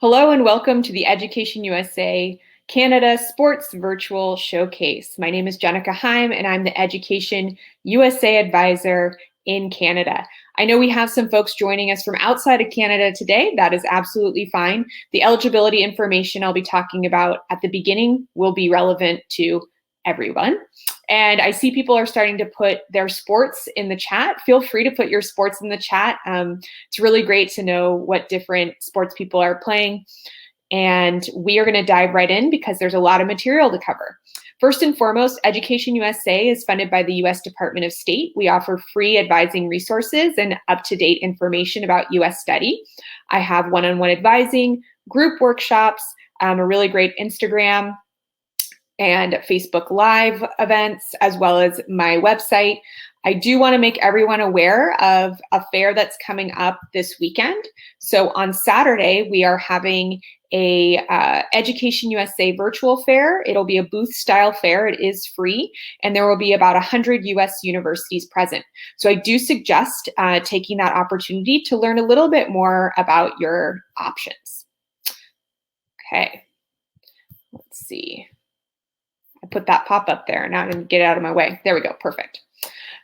Hello and welcome to the Education USA Canada Sports Virtual Showcase. My name is Jenica Heim and I'm the Education USA Advisor in Canada. I know we have some folks joining us from outside of Canada today. That is absolutely fine. The eligibility information I'll be talking about at the beginning will be relevant to everyone. And I see people are starting to put their sports in the chat. Feel free to put your sports in the chat. It's really great to know what different sports people are playing. And we are going to dive right in because there's a lot of material to cover. First and foremost, Education USA is funded by the U.S. Department of State. We offer free advising resources and up-to-date information about U.S. study. I have one-on-one advising, group workshops, a really great Instagram and Facebook Live events, as well as my website. I do want to make everyone aware of a fair that's coming up this weekend. So on Saturday, we are having a Education USA virtual fair. It'll be a booth style fair. It is free, and there will be about 100 US universities present. So I do suggest taking that opportunity to learn a little bit more about your options. Okay, let's see. I put that pop-up there. Now I didn't get it out of my way. There we go. Perfect.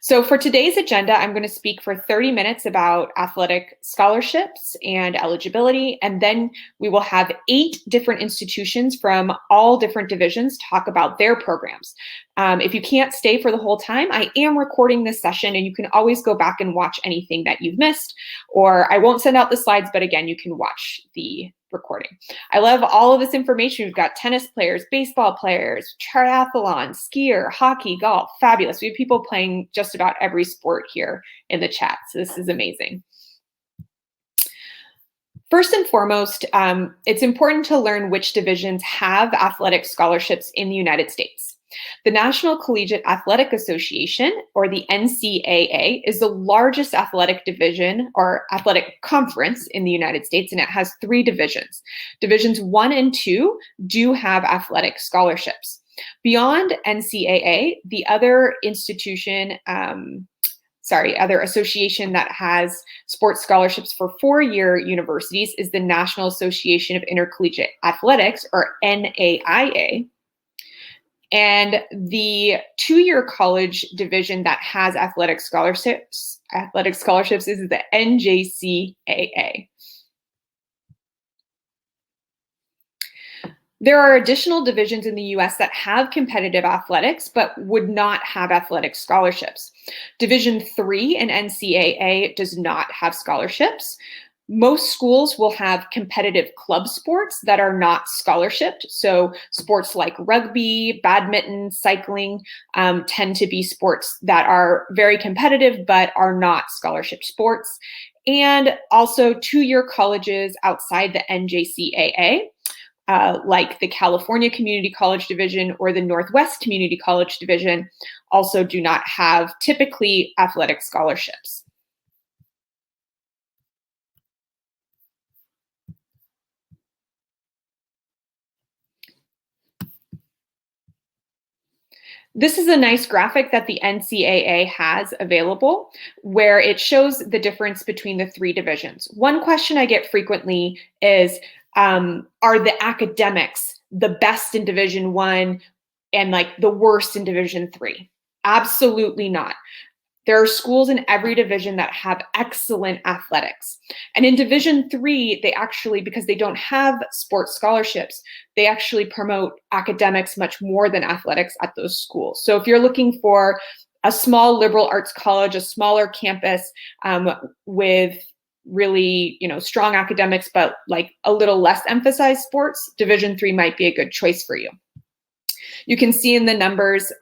So for today's agenda, I'm going to speak for 30 minutes about athletic scholarships and eligibility, and then we will have 8 different institutions from all different divisions talk about their programs. If you can't stay for the whole time, I am recording this session, and you can always go back and watch anything that you've missed, or I won't send out the slides, but again, you can watch the recording. I love all of this information. We've got tennis players, baseball players, triathlon, skier, hockey, golf, fabulous. We have people playing just about every sport here in the chat, so this is amazing. First and foremost, it's important to learn which divisions have athletic scholarships in the United States. The National Collegiate Athletic Association, or the NCAA, is the largest athletic division or athletic conference in the United States, and it has 3 divisions. Divisions 1 and 2 do have athletic scholarships. Beyond NCAA, the other institution, other association that has sports scholarships for 4-year universities is the National Association of Intercollegiate Athletics, or NAIA. And the 2-year college division that has athletic scholarships is the NJCAA. There are additional divisions in the US that have competitive athletics, but would not have athletic scholarships. Division 3 in NCAA does not have scholarships. Most schools will have competitive club sports that are not scholarshiped. So sports like rugby, badminton, cycling tend to be sports that are very competitive but are not scholarship sports. And also 2-year colleges outside the NJCAA, like the California Community College Division or the Northwest Community College Division, also do not have typically athletic scholarships. This is a nice graphic that the NCAA has available where it shows the difference between the 3 divisions. One question I get frequently is, are the academics the best in Division 1 and like the worst in Division 3? Absolutely not. There are schools in every division that have excellent athletics. And in Division 3, they actually, because they don't have sports scholarships, they actually promote academics much more than athletics at those schools. So if you're looking for a small liberal arts college, a smaller campus with really, strong academics, but like a little less emphasized sports, Division 3 might be a good choice for you. You can see in the numbers,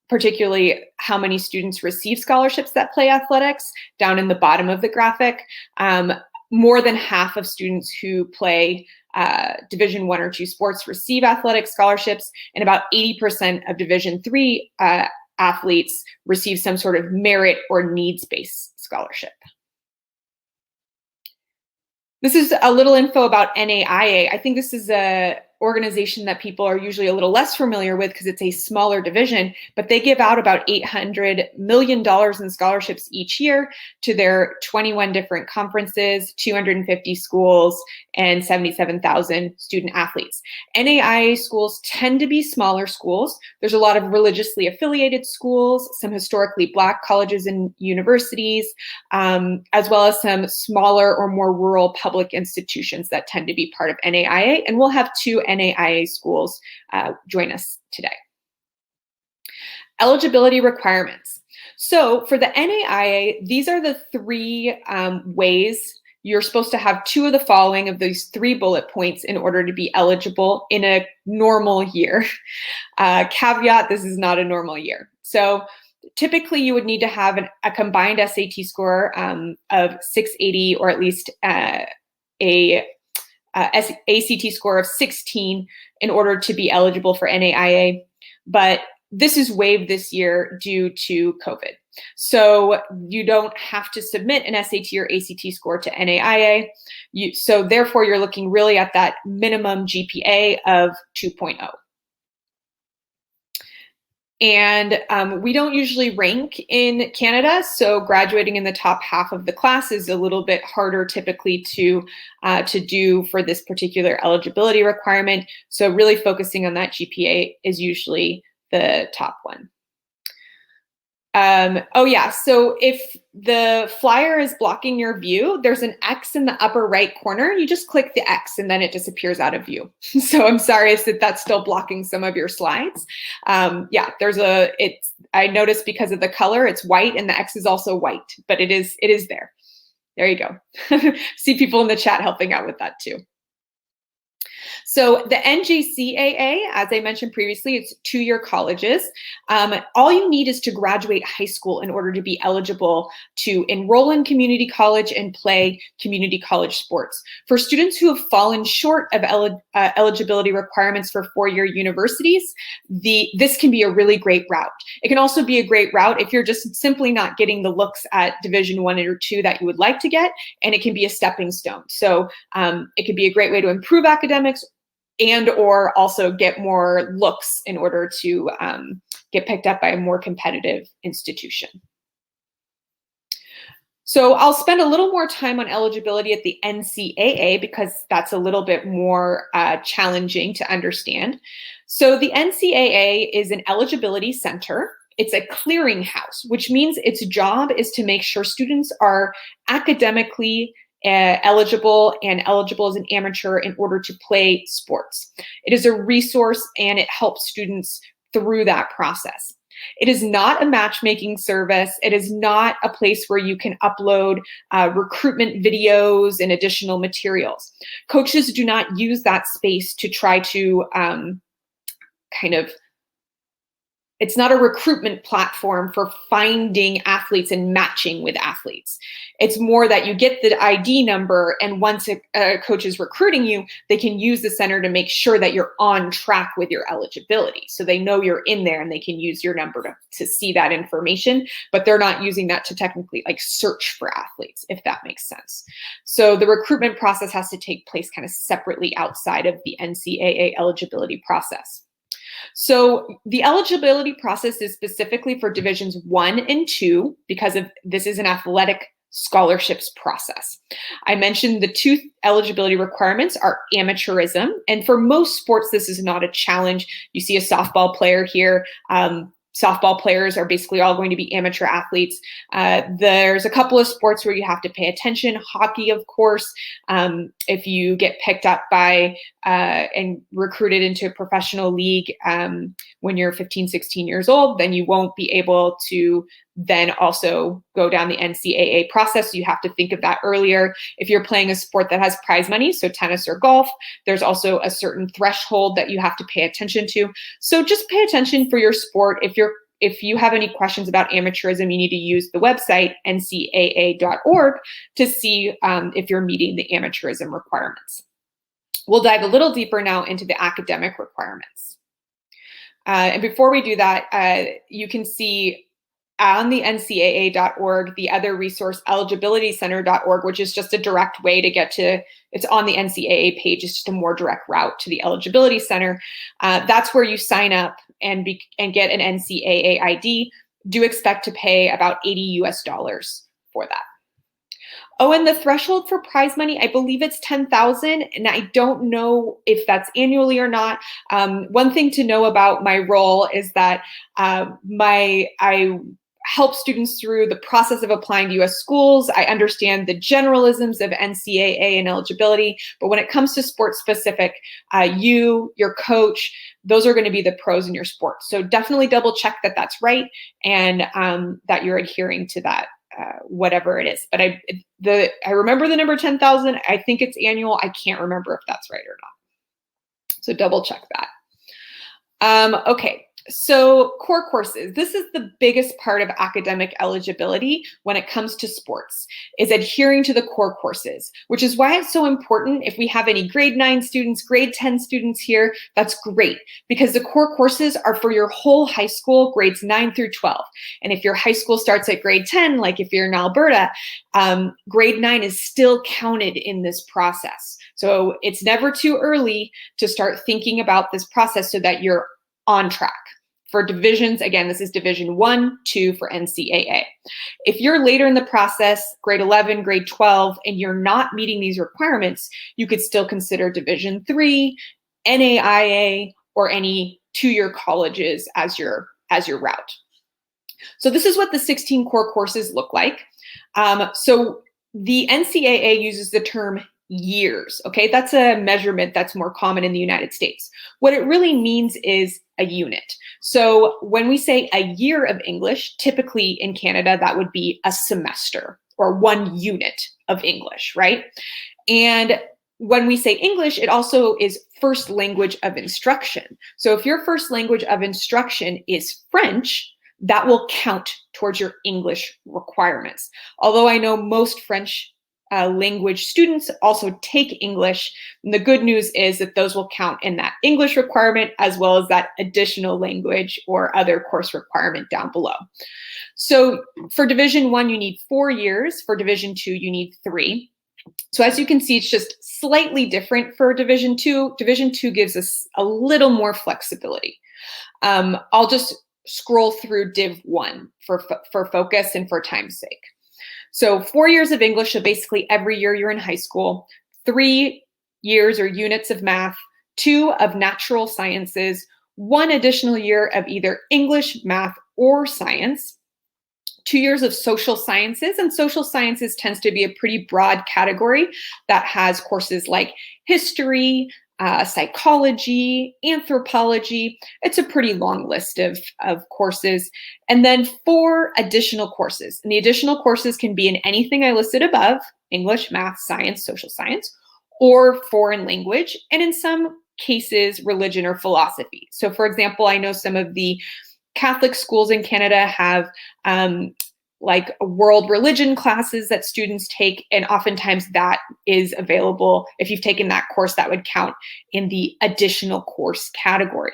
particularly how many students receive scholarships that play athletics, down in the bottom of the graphic. More than half of students who play Division 1 or 2 sports receive athletic scholarships, and about 80% of Division 3 athletes receive some sort of merit or needs-based scholarship. This is a little info about NAIA. I think this is a organization that people are usually a little less familiar with because it's a smaller division, but they give out about $800 million in scholarships each year to their 21 different conferences, 250 schools, and 77,000 student athletes. NAIA schools tend to be smaller schools. There's a lot of religiously affiliated schools, some historically Black colleges and universities, as well as some smaller or more rural public institutions that tend to be part of NAIA, and we'll have 2 NAIA schools join us today. Eligibility requirements. So for the NAIA, these are the 3 ways you're supposed to have 2 of the following of these 3 bullet points in order to be eligible in a normal year. Caveat, this is not a normal year. So typically you would need to have a combined SAT score of 680 or at least ACT score of 16 in order to be eligible for NAIA, but this is waived this year due to COVID. So you don't have to submit an SAT or ACT score to NAIA. So therefore you're looking really at that minimum GPA of 2.0. And we don't usually rank in Canada, so graduating in the top half of the class is a little bit harder typically to do for this particular eligibility requirement. So really focusing on that GPA is usually the top one. Oh yeah, so if the flyer is blocking your view, there's an X in the upper right corner. You just click the X and then it disappears out of view. So I'm sorry if that's still blocking some of your slides. Yeah, I noticed because of the color, it's white and the X is also white, but it is there. There you go. See people in the chat helping out with that too. So the NJCAA, as I mentioned previously, it's 2-year colleges. All you need is to graduate high school in order to be eligible to enroll in community college and play community college sports. For students who have fallen short of eligibility requirements for 4-year universities, this can be a really great route. It can also be a great route if you're just simply not getting the looks at Division 1 or 2 that you would like to get, and it can be a stepping stone. So it could be a great way to improve academics and or also get more looks in order to get picked up by a more competitive institution. So I'll spend a little more time on eligibility at the NCAA because that's a little bit more challenging to understand. So the NCAA is an eligibility center. It's a clearinghouse, which means its job is to make sure students are academically eligible and eligible as an amateur in order to play sports. It is a resource and it helps students through that process. It is not a matchmaking service. It is not a place where you can upload recruitment videos and additional materials. Coaches do not use that space to try to it's not a recruitment platform for finding athletes and matching with athletes. It's more that you get the ID number, and once a coach is recruiting you, they can use the center to make sure that you're on track with your eligibility. So they know you're in there and they can use your number to see that information, but they're not using that to technically search for athletes, if that makes sense. So the recruitment process has to take place kind of separately outside of the NCAA eligibility process. So the eligibility process is specifically for divisions 1 and 2 because this is an athletic scholarships process. I mentioned the 2 eligibility requirements are amateurism, and for most sports, this is not a challenge. You see a softball player here. Softball players are basically all going to be amateur athletes. There's a couple of sports where you have to pay attention. Hockey, of course, if you get picked up by and recruited into a professional league when you're 15, 16 years old, then you won't be able to then also go down the NCAA process. You have to think of that earlier. If you're playing a sport that has prize money, so tennis or golf, there's also a certain threshold that you have to pay attention to. So just pay attention for your sport. If you have any questions about amateurism, you need to use the website ncaa.org to see if you're meeting the amateurism requirements. We'll dive a little deeper now into the academic requirements. And before we do that, you can see on the NCAA.org, the other resource, EligibilityCenter.org, which is just a direct way to get to, it's on the NCAA page, it's just a more direct route to the Eligibility Center. That's where you sign up and get an NCAA ID. Do expect to pay about $80 for that. Oh, and the threshold for prize money, I believe it's $10,000, and I don't know if that's annually or not. One thing to know about my role is that I help students through the process of applying to U.S. schools. I understand the generalisms of NCAA and eligibility, but when it comes to sports specific, your coach, those are going to be the pros in your sport. So definitely double check that that's right and that you're adhering to that. Whatever it is, but I remember the number 10,000. I think it's annual. I can't remember if that's right or not. So double check that. Okay, so core courses. This is the biggest part of academic eligibility when it comes to sports, is adhering to the core courses, which is why it's so important. If we have any grade 9 students, grade 10 students here, that's great, because the core courses are for your whole high school, grades 9 through 12. And if your high school starts at grade 10, like if you're in Alberta, grade 9 is still counted in this process. So it's never too early to start thinking about this process so that you're on track. For divisions, again, this is division 1, 2 for NCAA. If you're later in the process, grade 11, grade 12, and you're not meeting these requirements, you could still consider division 3, NAIA, or any 2-year colleges as your route. So this is what the 16 core courses look like. So the NCAA uses the term years, okay? That's a measurement that's more common in the United States. What it really means is a unit. So when we say a year of English, typically in Canada, that would be a semester or 1 unit of English, right? And when we say English, it also is first language of instruction. So if your first language of instruction is French, that will count towards your English requirements. Although I know most French language students also take English, and the good news is that those will count in that English requirement as well as that additional language or other course requirement down below. So for Division 1, you need 4 years. For Division 2, you need 3. So as you can see, it's just slightly different for Division 2. Division 2 gives us a little more flexibility. I'll just scroll through Div 1 for focus and for time's sake. So 4 years of English, so basically every year you're in high school, 3 years or units of math, 2 of natural sciences, 1 additional year of either English, math, or science, 2 years of social sciences, and social sciences tends to be a pretty broad category that has courses like history, psychology, anthropology. It's a pretty long list of courses. And then 4 additional courses. And the additional courses can be in anything I listed above, English, math, science, social science, or foreign language, and in some cases, religion or philosophy. So for example, I know some of the Catholic schools in Canada have like world religion classes that students take, and oftentimes that is available. If you've taken that course, that would count in the additional course category.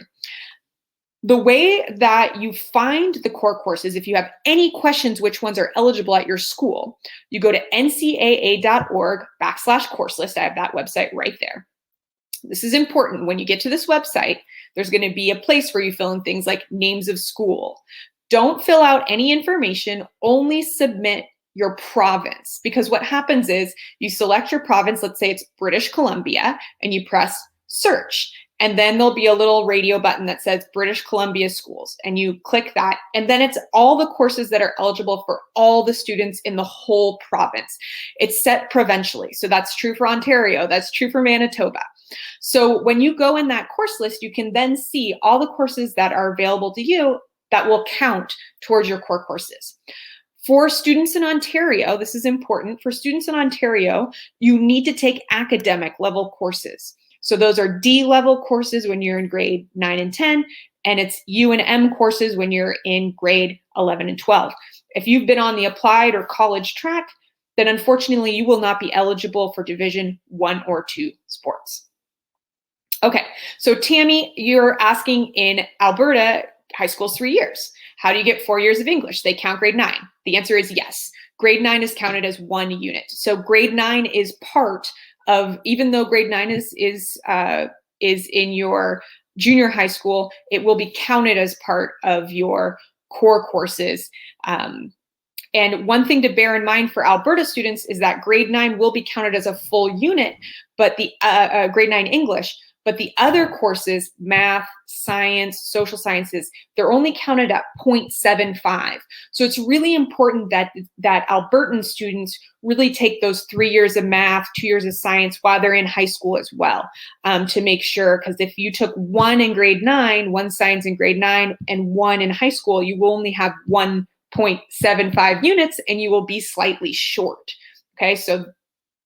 The way that you find the core courses, if you have any questions which ones are eligible at your school, you go to ncaa.org/course list. I have that website right there. This is important. When you get to this website, there's going to be a place where you fill in things like names of school. Don't fill out any information, only submit your province, because what happens is you select your province, let's say it's British Columbia, and you press search. And then there'll be a little radio button that says British Columbia schools, and you click that. And then it's all the courses that are eligible for all the students in the whole province. It's set provincially. So that's true for Ontario, that's true for Manitoba. So when you go in that course list, you can then see all the courses that are available to you that will count towards your core courses. For students in Ontario, this is important. For students in Ontario, you need to take academic level courses. So those are D level courses when you're in grade 9 and 10, and it's U and M courses when you're in grade 11 and 12. If you've been on the applied or college track, then unfortunately you will not be eligible for Division 1 or 2 sports. Okay, so Tammy, you're asking in Alberta, high school's 3 years. How do you get 4 years of English? They count grade 9. The answer is yes. Grade 9 is counted as 1 unit. So grade 9 is part of, even though grade 9 is in your junior high school, it will be counted as part of your core courses. And one thing to bear in mind for Alberta students is that grade 9 will be counted as a full unit, but the grade 9 English, but the other courses, math, science, social sciences, they're only counted at 0.75. So it's really important that Albertan students really take those 3 years of math, 2 years of science while they're in high school as well, to make sure, because if you took 1 in grade 9, 1 science in grade 9, and 1 in high school, you will only have 1.75 units and you will be slightly short. Okay, so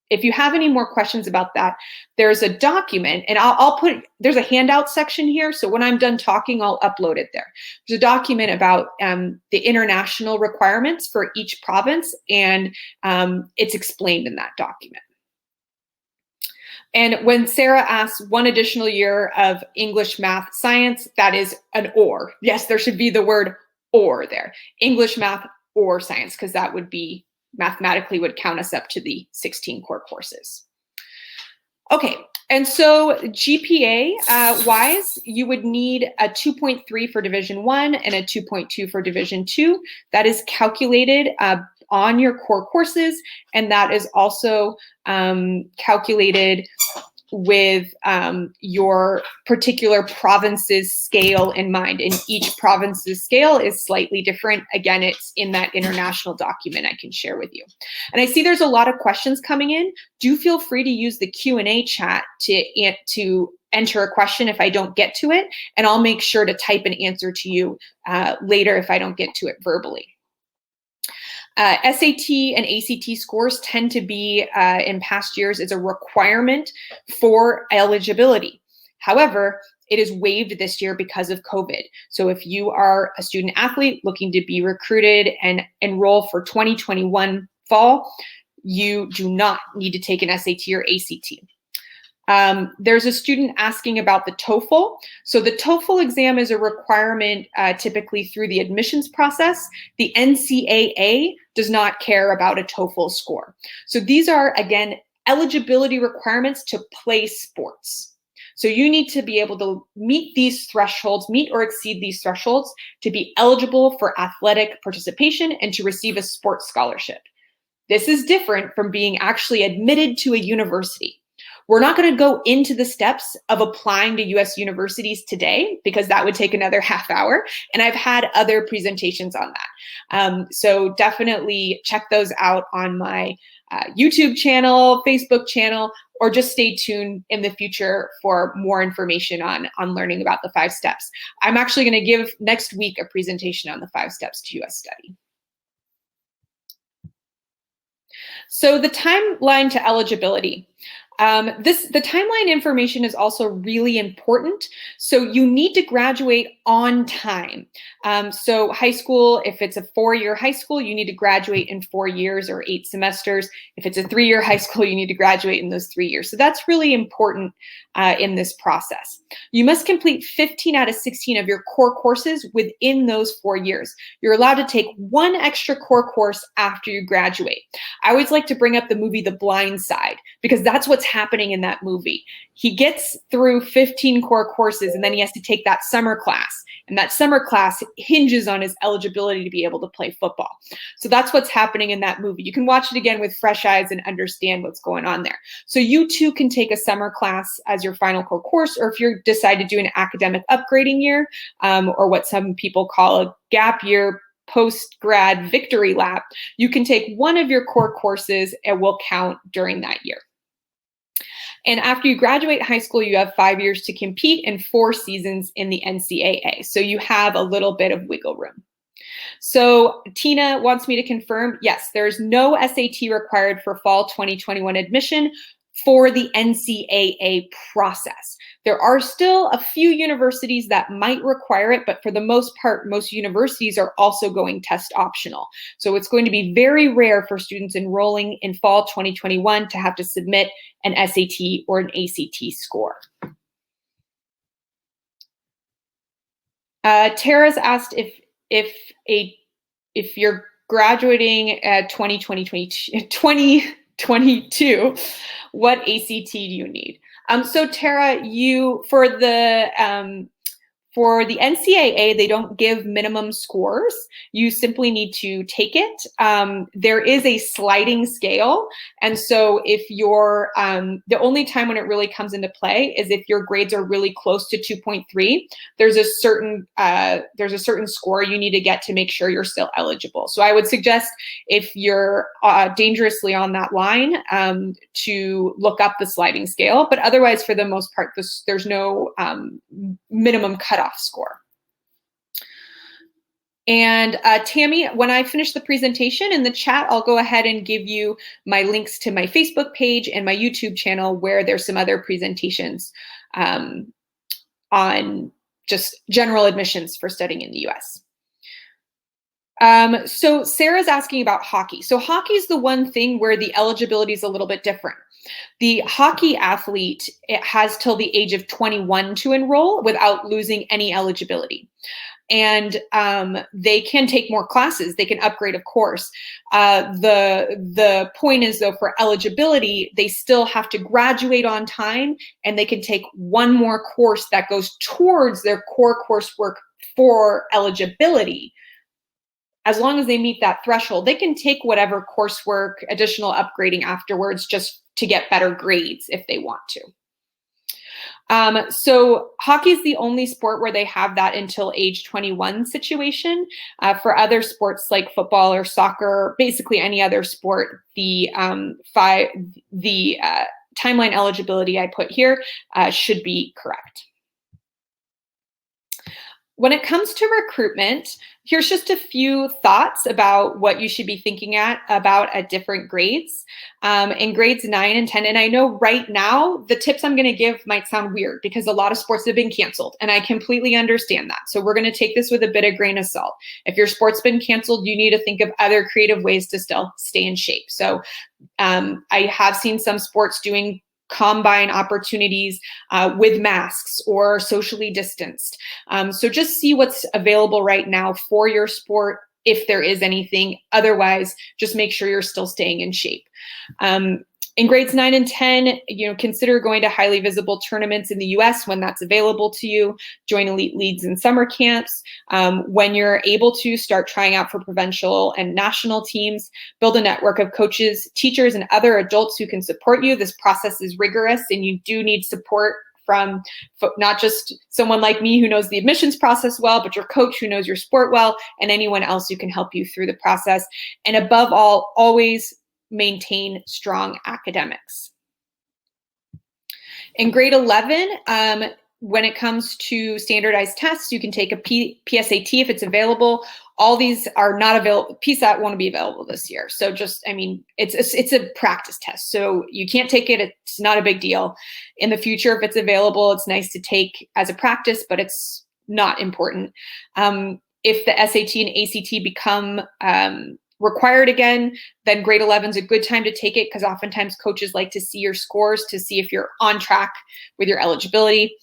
if you have any more questions about that, there's a document, and I'll put, there's a handout section here. So when I'm done talking, I'll upload it there. There's a document about the international requirements for each province, and it's explained in that document. And when Sarah asks 1 additional year of English, math, science, that is an or. Yes, there should be the word or there. English, math, or science, because that would be, mathematically would count us up to the 16 core courses. Okay, and so GPA wise, you would need a 2.3 for Division 1 and a 2.2 for Division 2. That is calculated on your core courses, and that is also calculated with your particular province's scale in mind. And each province's scale is slightly different. Again, it's in that international document I can share with you. And I see there's a lot of questions coming in. Do feel free to use the Q&A chat to enter a question if I don't get to it, and I'll make sure to type an answer to you later if I don't get to it verbally. SAT and ACT scores tend to be, in past years, is a requirement for eligibility. However, it is waived this year because of COVID. So if you are a student athlete looking to be recruited and enroll for 2021 fall, you do not need to take an SAT or ACT. There's a student asking about the TOEFL. So the TOEFL exam is a requirement typically through the admissions process. The NCAA does not care about a TOEFL score. So these are, again, eligibility requirements to play sports. So you need to be able to meet these thresholds, meet or exceed these thresholds to be eligible for athletic participation and to receive a sports scholarship. This is different from being actually admitted to a university. We're not going to go into the steps of applying to US universities today because that would take another half hour. And I've had other presentations on that. So definitely check those out on my YouTube channel, Facebook channel, or just stay tuned in the future for more information on learning about the 5 steps. I'm actually going to give next week a presentation on the 5 steps to US study. So the timeline to eligibility. The timeline information is also really important. So you need to graduate on time. So high school, if it's a 4-year high school, you need to graduate in 4 years or 8 semesters. If it's a 3-year high school, you need to graduate in those 3 years. So that's really important in this process. You must complete 15 out of 16 of your core courses within those 4 years. You're allowed to take 1 extra core course after you graduate. I always like to bring up the movie The Blind Side because that's what's happening in that movie. He gets through 15 core courses and then he has to take that summer class. And that summer class hinges on his eligibility to be able to play football. So that's what's happening in that movie. You can watch it again with fresh eyes and understand what's going on there. So you too can take a summer class as your final core course, or if you decide to do an academic upgrading year, or what some people call a gap year, post-grad victory lap, you can take 1 of your core courses and will count during that year. And after you graduate high school, you have 5 years to compete and 4 seasons in the NCAA. So you have a little bit of wiggle room. So Tina wants me to confirm, yes, there's no SAT required for fall 2021 admission for the NCAA process. There are still a few universities that might require it, but for the most part, most universities are also going test optional. So it's going to be very rare for students enrolling in fall 2021 to have to submit an SAT or an ACT score. Tara's asked if you're graduating at 2022, what ACT do you need? So Tara, for the NCAA, they don't give minimum scores. You simply need to take it. There is a sliding scale. And so if you're, the only time when it really comes into play is if your grades are really close to 2.3, there's a certain score you need to get to make sure you're still eligible. So I would suggest if you're dangerously on that line to look up the sliding scale, but otherwise for the most part, there's no minimum cutoff score. And Tammy, when I finish the presentation in the chat, I'll go ahead and give you my links to my Facebook page and my YouTube channel where there's some other presentations on just general admissions for studying in the US. So Sarah's asking about hockey. So hockey is the one thing where the eligibility is a little bit different. The hockey athlete, it has till the age of 21 to enroll without losing any eligibility. And they can take more classes. They can upgrade, of course. The point is, though, for eligibility, they still have to graduate on time, and they can take one more course that goes towards their core coursework for eligibility. As long as they meet that threshold, they can take whatever coursework, additional upgrading afterwards, just to get better grades if they want to. So hockey is the only sport where they have that until age 21 situation. For other sports like football or soccer, basically any other sport, the timeline eligibility I put here should be correct. When it comes to recruitment, here's just a few thoughts about what you should be thinking about at different grades. In grades 9 and 10, and I know right now, the tips I'm gonna give might sound weird because a lot of sports have been canceled, and I completely understand that. So we're gonna take this with a bit of grain of salt. If your sport's been canceled, you need to think of other creative ways to still stay in shape. So I have seen some sports doing combine opportunities with masks or socially distanced. So just see what's available right now for your sport, if there is anything. Otherwise, just make sure you're still staying in shape. In grades 9 and 10, consider going to highly visible tournaments in the US when that's available to you. Join elite leagues and summer camps. When you're able to, start trying out for provincial and national teams. Build a network of coaches, teachers, and other adults who can support you. This process is rigorous, and you do need support from not just someone like me who knows the admissions process well, but your coach who knows your sport well, and anyone else who can help you through the process. And above all, always maintain strong academics. In grade 11, when it comes to standardized tests, you can take a PSAT if it's available. All these are not available. PSAT won't be available this year. So just, it's a practice test. So you can't take it. It's not a big deal. In the future, if it's available, it's nice to take as a practice, but it's not important. If the SAT and ACT become required again, then grade 11 is a good time to take it, because oftentimes coaches like to see your scores to see if you're on track with your eligibility.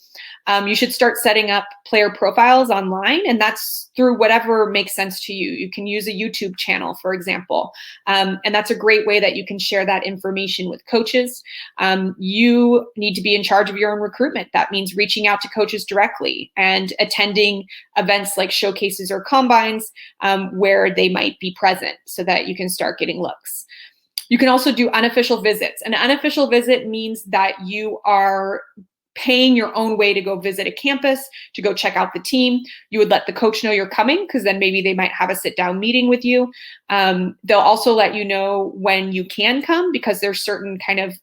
You should start setting up player profiles online, and that's through whatever makes sense to you. You can use a YouTube channel, for example, and that's a great way that you can share that information with coaches. You need to be in charge of your own recruitment. That means reaching out to coaches directly and attending events like showcases or combines where they might be present, so that you can start getting looks. You can also do unofficial visits. An unofficial visit means that you are paying your own way to go visit a campus, to go check out the team. You would let the coach know you're coming, because then maybe they might have a sit-down meeting with you. They'll also let you know when you can come, because there's certain kind of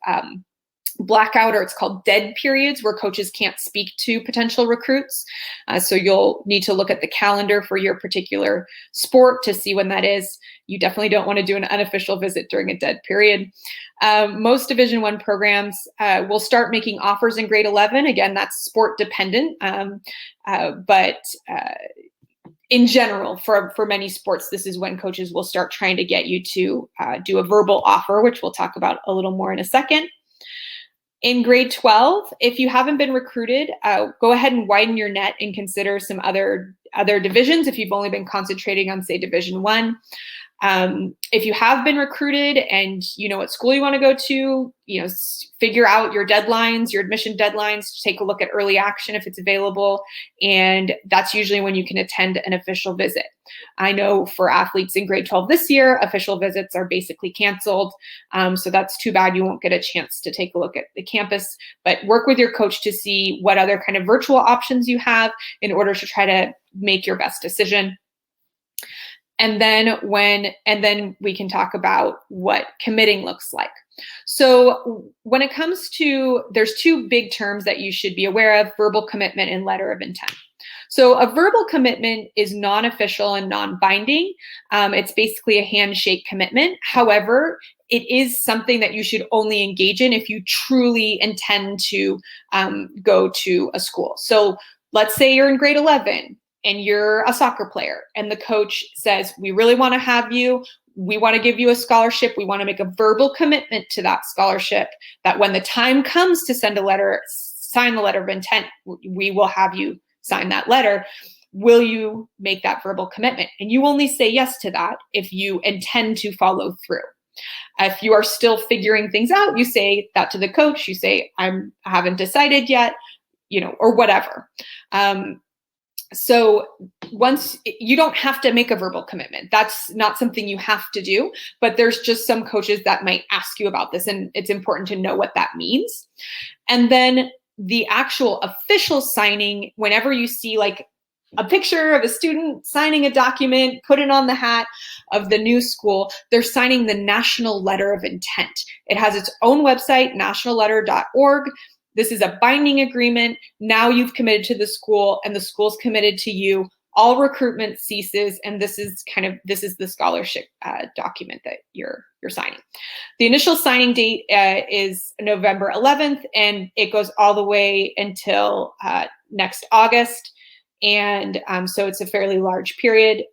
blackout, or it's called dead periods, where coaches can't speak to potential recruits. So you'll need to look at the calendar for your particular sport to see when that is. You definitely don't want to do an unofficial visit during a dead period. Most Division I programs will start making offers in grade 11. Again, that's sport dependent, but in general, for many sports, this is when coaches will start trying to get you to do a verbal offer, which we'll talk about a little more in a second. In grade 12, if you haven't been recruited, go ahead and widen your net and consider some other divisions if you've only been concentrating on, say, Division I. If you have been recruited and you know what school you want to go to, figure out your deadlines, your admission deadlines, take a look at early action if it's available. And that's usually when you can attend an official visit. I know for athletes in grade 12 this year, official visits are basically canceled. So that's too bad. You won't get a chance to take a look at the campus, but work with your coach to see what other kind of virtual options you have in order to try to make your best decision. And then we can talk about what committing looks like. So when it comes to, there's two big terms that you should be aware of: verbal commitment and letter of intent. So a verbal commitment is non-official and non-binding. It's basically a handshake commitment. However, it is something that you should only engage in if you truly intend to go to a school. So let's say you're in grade 11 and you're a soccer player and the coach says, we really want to have you. We want to give you a scholarship. We want to make a verbal commitment to that scholarship that when the time comes to sign the letter of intent, we will have you sign that letter. Will you make that verbal commitment? And you only say yes to that if you intend to follow through. If you are still figuring things out, you say that to the coach. You say, I haven't decided yet, or whatever. So once, you don't have to make a verbal commitment. That's not something you have to do, but there's just some coaches that might ask you about this, and it's important to know what that means. And then the actual official signing, whenever you see like a picture of a student signing a document, put it on the hat of the new school, they're signing the National Letter of Intent. It has its own website, nationalletter.org. This is a binding agreement. Now you've committed to the school and the school's committed to you. All recruitment ceases, and this is the scholarship document that you're signing. The initial signing date is November 11th, and it goes all the way until next August. And so it's a fairly large period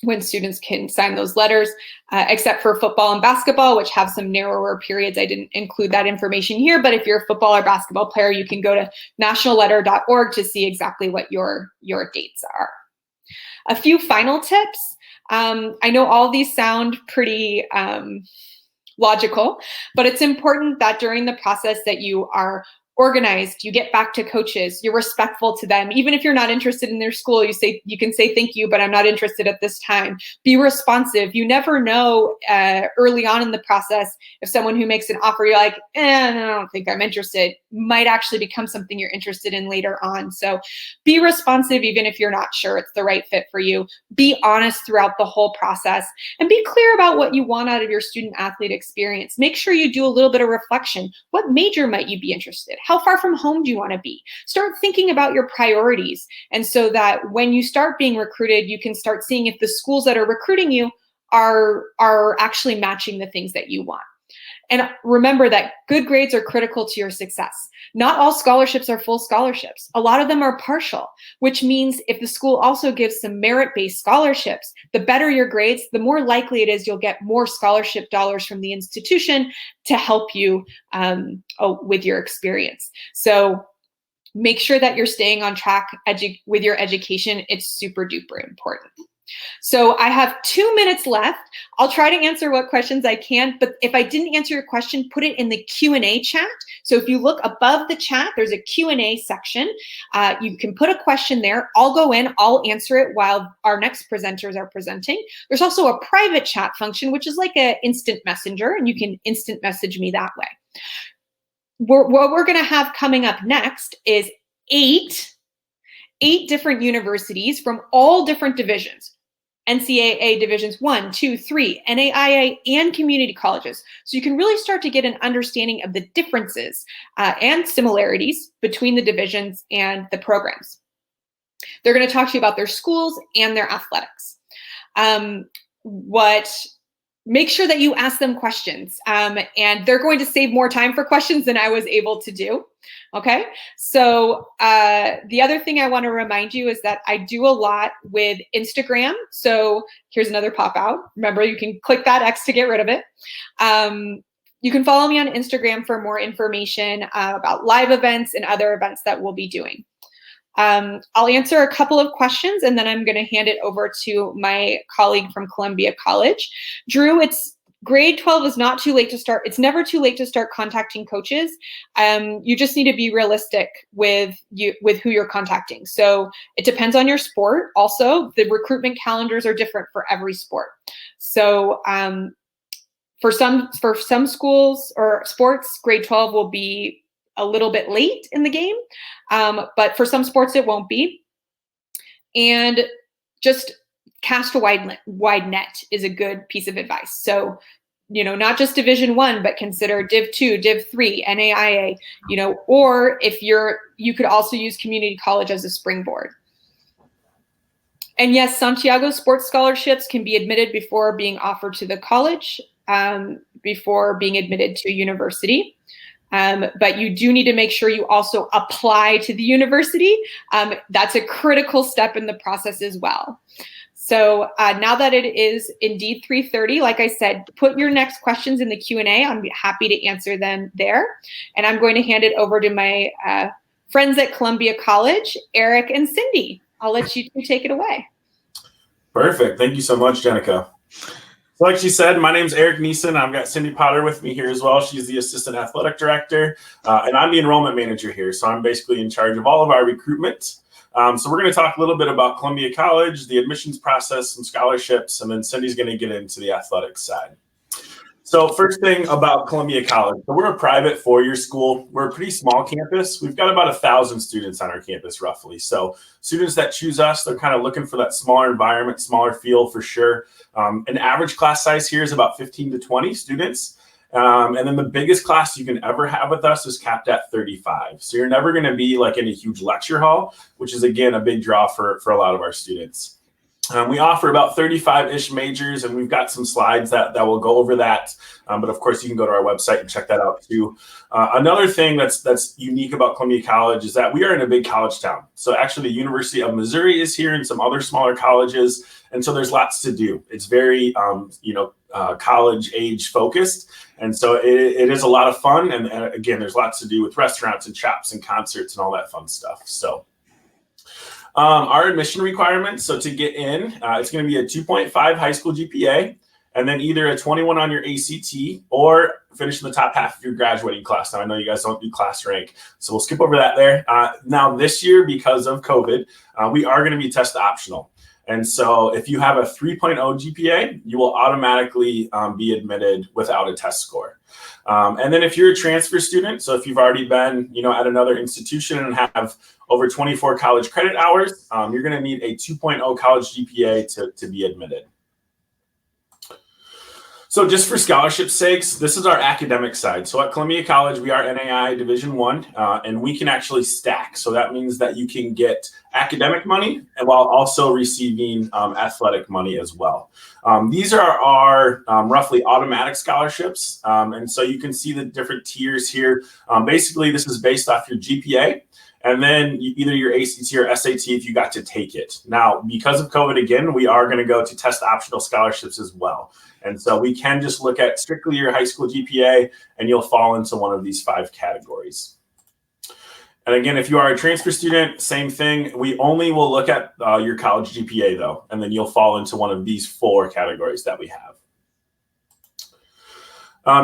when students can sign those letters, except for football and basketball, which have some narrower periods. I didn't include that information here, but if you're a football or basketball player, you can go to nationalletter.org to see exactly what your dates are. A few final tips. I know all these sound pretty logical, but it's important that during the process that you are organized, you get back to coaches, you're respectful to them. Even if you're not interested in their school, you can say thank you, but I'm not interested at this time. Be responsive. You never know early on in the process if someone who makes an offer, you're like, I don't think I'm interested, might actually become something you're interested in later on. So be responsive even if you're not sure it's the right fit for you. Be honest throughout the whole process and be clear about what you want out of your student athlete experience. Make sure you do a little bit of reflection. What major might you be interested? How far from home do you want to be? Start thinking about your priorities. And so that when you start being recruited, you can start seeing if the schools that are recruiting you are actually matching the things that you want. And remember that good grades are critical to your success. Not all scholarships are full scholarships. A lot of them are partial, which means if the school also gives some merit-based scholarships, the better your grades, the more likely it is you'll get more scholarship dollars from the institution to help you with your experience. So make sure that you're staying on track with your education. It's super duper important. So I have 2 minutes left. I'll try to answer what questions I can, but if I didn't answer your question, put it in the Q&A chat. So if you look above the chat, there's a Q&A section. You can put a question there. I'll go in, I'll answer it while our next presenters are presenting. There's also a private chat function, which is like an instant messenger, and you can instant message me that way. What we're gonna have coming up next is eight different universities from all different divisions. NCAA divisions 1, 2, 3, NAIA, and community colleges. So you can really start to get an understanding of the differences and similarities between the divisions and the programs. They're going to talk to you about their schools and their athletics. Make sure that you ask them questions, and they're going to save more time for questions than I was able to do. Okay, so the other thing I want to remind you is that I do a lot with Instagram. So here's another pop out. Remember, you can click that X to get rid of it. You can follow me on Instagram for more information about live events and other events that we'll be doing. I'll answer a couple of questions and then I'm going to hand it over to my colleague from Columbia College. Drew, grade 12 is not too late to start. It's never too late to start contacting coaches. You just need to be realistic with who you're contacting. So it depends on your sport. Also, the recruitment calendars are different for every sport. So for some schools or sports, grade 12 will be a little bit late in the game, but for some sports it won't be. And just cast a wide net is a good piece of advice. So, not just Division I, but consider Div 2, Div 3, NAIA, or if you could also use community college as a springboard. And yes, Santiago sports scholarships can be admitted before being offered to the college, before being admitted to a university. But you do need to make sure you also apply to the university. That's a critical step in the process as well. So now that it is indeed 3:30, like I said, put your next questions in the Q&A. I'm happy to answer them there. And I'm going to hand it over to my friends at Columbia College, Eric and Cindy. I'll let you two take it away. Perfect. Thank you so much, Jenica. So like she said, my name's Eric Neeson. I've got Cindy Potter with me here as well. She's the assistant athletic director, and I'm the enrollment manager here. So I'm basically in charge of all of our recruitment. So we're going to talk a little bit about Columbia College, the admissions process, some scholarships, and then Cindy's going to get into the athletics side. So first thing about Columbia College. So we're a private four-year school. We're a pretty small campus. We've got about 1,000 students on our campus roughly. So students that choose us, they're kind of looking for that smaller environment, smaller feel for sure. An average class size here is about 15 to 20 students. And then the biggest class you can ever have with us is capped at 35. So you're never going to be like in a huge lecture hall, which is, again, a big draw for a lot of our students. We offer about 35-ish majors, and we've got some slides that will go over that. But of course, you can go to our website and check that out too. Another thing that's unique about Columbia College is that we are in a big college town. So actually, the University of Missouri is here and some other smaller colleges. And so there's lots to do. It's very, college age focused. And so it is a lot of fun. And again, there's lots to do with restaurants and shops and concerts and all that fun stuff. So our admission requirements, so to get in, it's going to be a 2.5 high school GPA, and then either a 21 on your ACT or finish in the top half of your graduating class. Now, I know you guys don't do class rank, so we'll skip over that there. Now, this year, because of COVID, we are going to be test optional. And so if you have a 3.0 GPA, you will automatically be admitted without a test score. And then if you're a transfer student, so if you've already been, at another institution and have over 24 college credit hours, you're going to need a 2.0 college GPA to be admitted. So just for scholarship sakes, this is our academic side. So at Columbia College, we are NAIA Division I, and we can actually stack. So that means that you can get academic money while also receiving athletic money as well. These are our roughly automatic scholarships. And so you can see the different tiers here. Basically, this is based off your GPA. And then either your ACT or SAT if you got to take it. Now, because of COVID, again, we are going to go to test optional scholarships as well. And so we can just look at strictly your high school GPA, and you'll fall into one of these 5 categories. And again, if you are a transfer student, same thing. We only will look at your college GPA, though, and then you'll fall into one of these 4 categories that we have.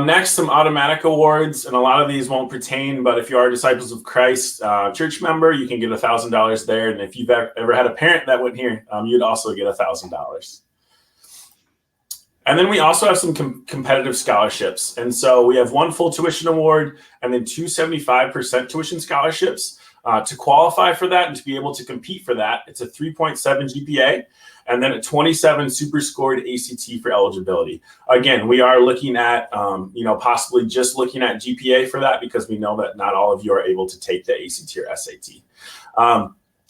Next, some automatic awards, and a lot of these won't pertain, but if you are a Disciples of Christ church member, you can get $1,000 there. And if you've ever had a parent that went here, you'd also get $1,000. And then we also have some competitive scholarships. And so we have 1 full tuition award and then 2 75% tuition scholarships. To qualify for that and to be able to compete for that, it's a 3.7 GPA and then a 27 super scored ACT for eligibility. Again, we are looking at, possibly just looking at GPA for that because we know that not all of you are able to take the ACT or SAT.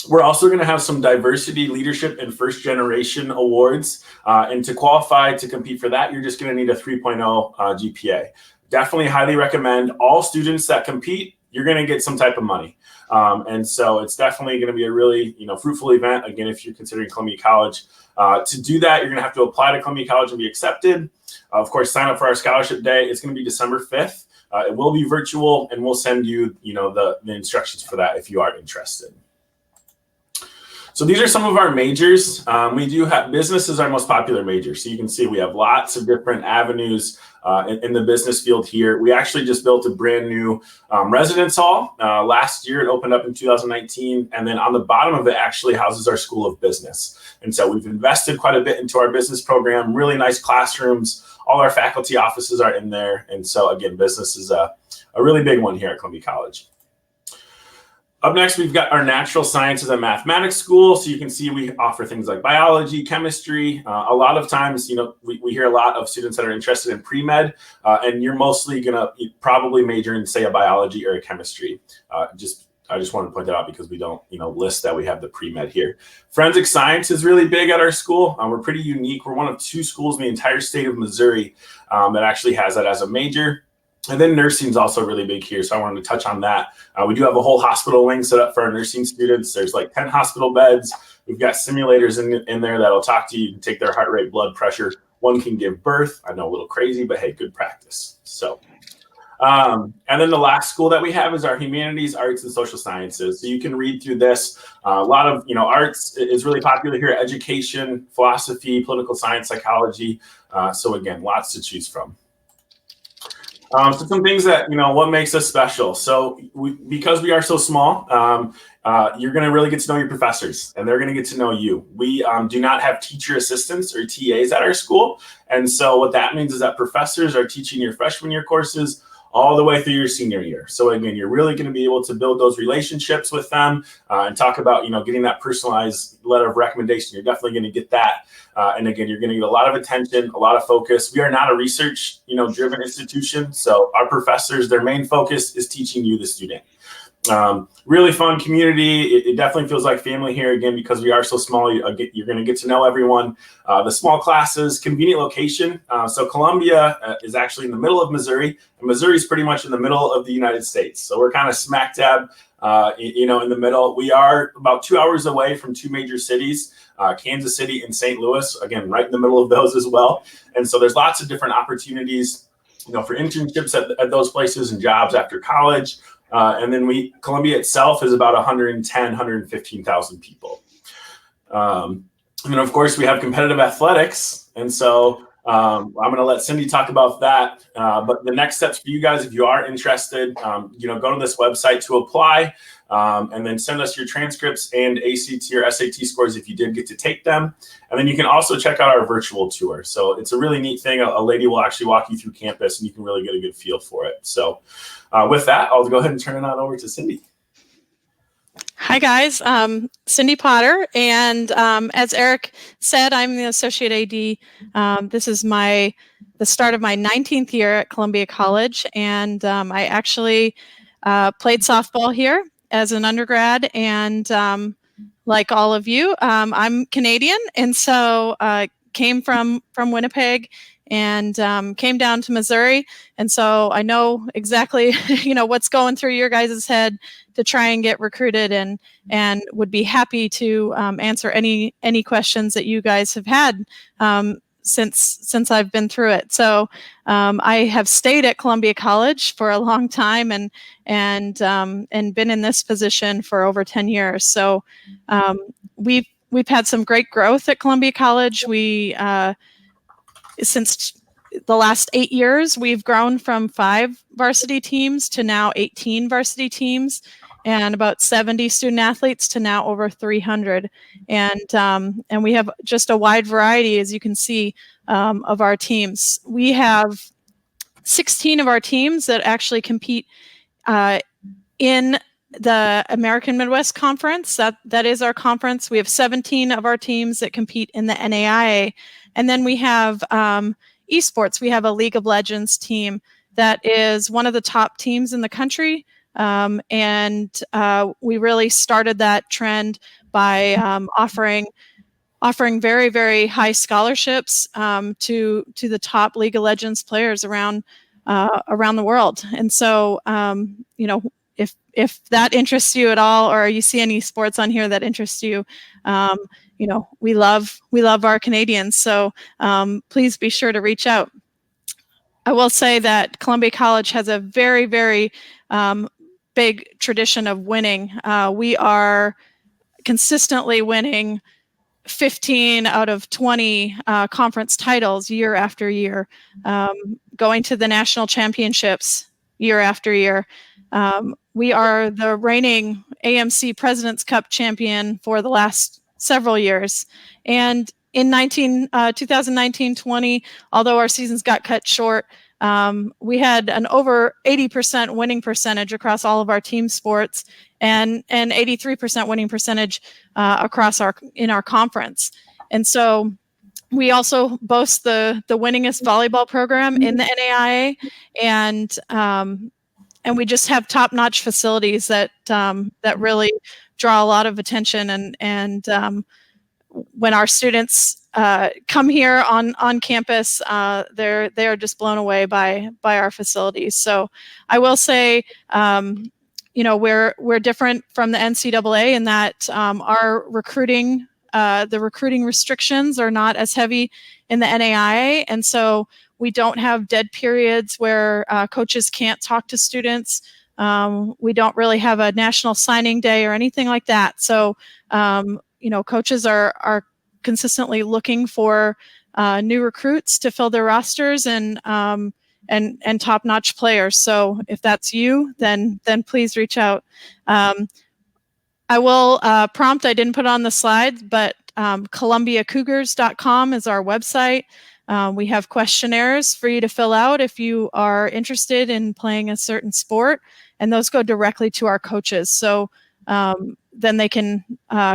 We're also going to have some diversity, leadership, and first generation awards. And to qualify to compete for that, you're just going to need a 3.0 GPA. Definitely highly recommend all students that compete you're going to get some type of money. And so it's definitely going to be a really, fruitful event. Again, if you're considering Columbia College, to do that, you're going to have to apply to Columbia College and be accepted. Of course, sign up for our scholarship day. It's going to be December 5th. It will be virtual, and we'll send you, the instructions for that if you are interested. So these are some of our majors. We do have business is our most popular major. So you can see we have lots of different avenues in the business field here. We actually just built a brand new residence hall. Last year, it opened up in 2019. And then on the bottom of it actually houses our School of Business. And so we've invested quite a bit into our business program, really nice classrooms. All our faculty offices are in there. And so again, business is a really big one here at Columbia College. Up next, we've got our natural sciences and mathematics school. So you can see we offer things like biology, chemistry. A lot of times, we hear a lot of students that are interested in pre-med, and you're mostly going to probably major in, say, a biology or a chemistry. I just wanted to point that out because we don't, list that we have the pre-med here. Forensic science is really big at our school. We're pretty unique. We're one of 2 schools in the entire state of Missouri that actually has that as a major. And then nursing is also really big here, so I wanted to touch on that. We do have a whole hospital wing set up for our nursing students. There's like 10 hospital beds. We've got simulators in there that'll talk to you. You can take their heart rate, blood pressure. One can give birth. I know, a little crazy, but hey, good practice. So, and then the last school that we have is our humanities, arts, and social sciences. So you can read through this. A lot of, arts is really popular here. Education, philosophy, political science, psychology. So again, lots to choose from. So some things that, what makes us special. So because we are so small, you're going to really get to know your professors, and they're going to get to know you. We do not have teacher assistants or TAs at our school. And so what that means is that professors are teaching your freshman year courses all the way through your senior year. So again, you're really going to be able to build those relationships with them and talk about, getting that personalized letter of recommendation. You're definitely going to get that. And again, you're going to get a lot of attention, a lot of focus. We are not a research, driven institution. So our professors, their main focus is teaching you, the student. Really fun community. It definitely feels like family here, again, because we are so small. You're going to get to know everyone. The small classes, convenient location. So Columbia is actually in the middle of Missouri, and Missouri is pretty much in the middle of the United States. So we're kind of smack dab, in the middle. We are about 2 hours away from 2 major cities, Kansas City and St. Louis, again, right in the middle of those as well. And so there's lots of different opportunities, for internships at those places and jobs after college. And then Columbia itself is about 115,000 people. And then, of course, we have competitive athletics. And so I'm going to let Cindy talk about that. But the next steps for you guys, if you are interested, go to this website to apply, and then send us your transcripts and ACT or SAT scores if you did get to take them. And then you can also check out our virtual tour. So it's a really neat thing. A lady will actually walk you through campus, and you can really get a good feel for it. So with that, I'll go ahead and turn it on over to Cindy. Hi, guys. Cindy Potter. And as Eric said, I'm the Associate AD. This is the start of my 19th year at Columbia College. And I actually played softball here as an undergrad. And like all of you, I'm Canadian. And so came from Winnipeg and came down to Missouri. And so I know exactly, what's going through your guys' head to try and get recruited, and would be happy to answer any questions that you guys have had since I've been through it. So I have stayed at Columbia College for a long time and been in this position for over 10 years. So we've had some great growth at Columbia College. Since the last 8 years, we've grown from 5 varsity teams to now 18 varsity teams, and about 70 student athletes to now over 300. And we have just a wide variety, as you can see, of our teams. We have 16 of our teams that actually compete in the American Midwest Conference. That is our conference. We have 17 of our teams that compete in the NAIA. And then we have esports. We have a League of Legends team that is one of the top teams in the country. And we really started that trend by offering very, very high scholarships to the top League of Legends players around the world. And so, if that interests you at all, or you see any sports on here that interest you, we love our Canadians. So please be sure to reach out. I will say that Columbia College has a very, very big tradition of winning. We are consistently winning 15 out of 20 conference titles year after year, going to the national championships year after year. We are the reigning AMC President's Cup champion for the last several years. And in 2019-20, although our seasons got cut short, we had an over 80% winning percentage across all of our team sports, and an 83% winning percentage in our conference. And so we also boast the winningest volleyball program in the NAIA, and we just have top-notch facilities that really draw a lot of attention. And when our students come here on campus, they are just blown away by our facilities. So I will say, we're different from the NCAA in that our recruiting, the recruiting restrictions are not as heavy in the NAIA, and so we don't have dead periods where coaches can't talk to students. We don't really have a national signing day or anything like that. So coaches are consistently looking for new recruits to fill their rosters and top-notch players. So if that's you, then please reach out. I will prompt, I didn't put it on the slides, but ColumbiaCougars.com is our website. We have questionnaires for you to fill out if you are interested in playing a certain sport, and those go directly to our coaches. So then they can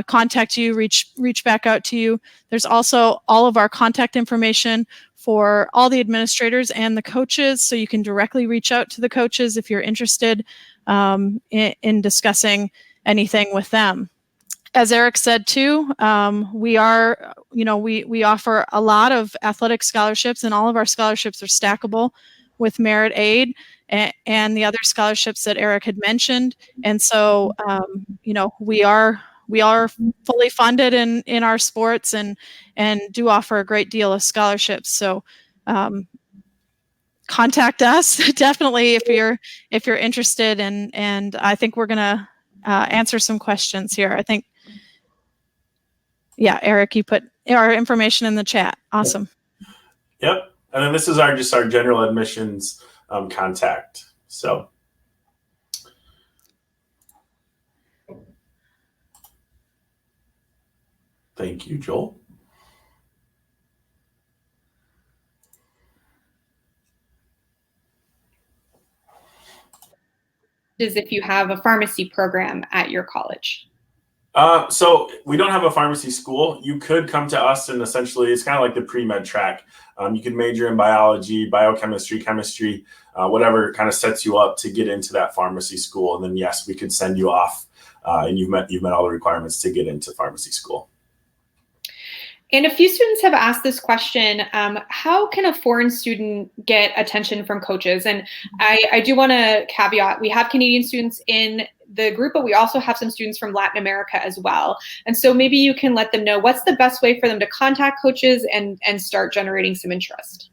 contact you, reach back out to you. There's also all of our contact information for all the administrators and the coaches, so you can directly reach out to the coaches if you're interested in discussing anything with them. As Eric said too, we offer a lot of athletic scholarships, and all of our scholarships are stackable with merit aid and the other scholarships that Eric had mentioned. And so, we are fully funded in our sports and do offer a great deal of scholarships. So contact us definitely if you're interested, and I think we're gonna answer some questions here. I think, yeah, Eric, you put our information in the chat. Awesome. Yep. And then this is our general admissions contact. So thank you, Joel. Is if you have a pharmacy program at your college. So we don't have a pharmacy school. You could come to us, and essentially it's kind of like the pre-med track. You can major in biology, biochemistry, chemistry, whatever kind of sets you up to get into that pharmacy school. And then yes, we could send you off, and you've met all the requirements to get into pharmacy school. And a few students have asked this question, how can a foreign student get attention from coaches? And I do want to caveat, we have Canadian students in the group, but we also have some students from Latin America as well. And so maybe you can let them know what's the best way for them to contact coaches and start generating some interest.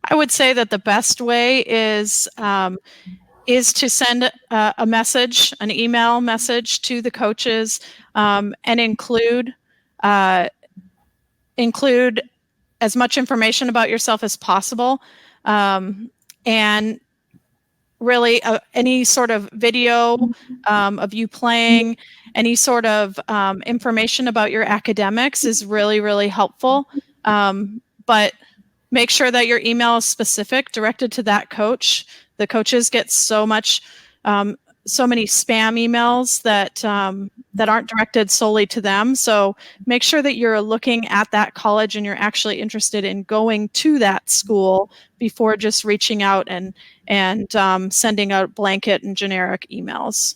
I would say that the best way is to send a message, an email message to the coaches, and include as much information about yourself as possible, and really any sort of video of you playing, any sort of information about your academics is really, really helpful. But make sure that your email is specific, directed to that coach. The coaches get so many spam emails that aren't directed solely to them. So make sure that you're looking at that college and you're actually interested in going to that school before just reaching out and sending out blanket and generic emails.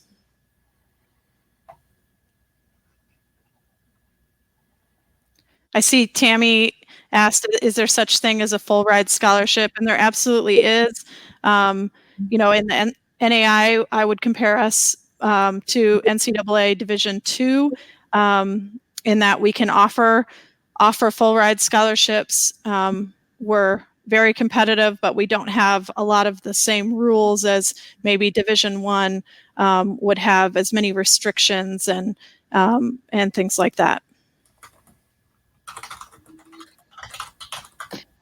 I see Tammy asked, is there such thing as a full ride scholarship? And there absolutely is. NAI, I would compare us to NCAA Division II in that we can offer full ride scholarships. We're very competitive, but we don't have a lot of the same rules as maybe Division I would have, as many restrictions and things like that.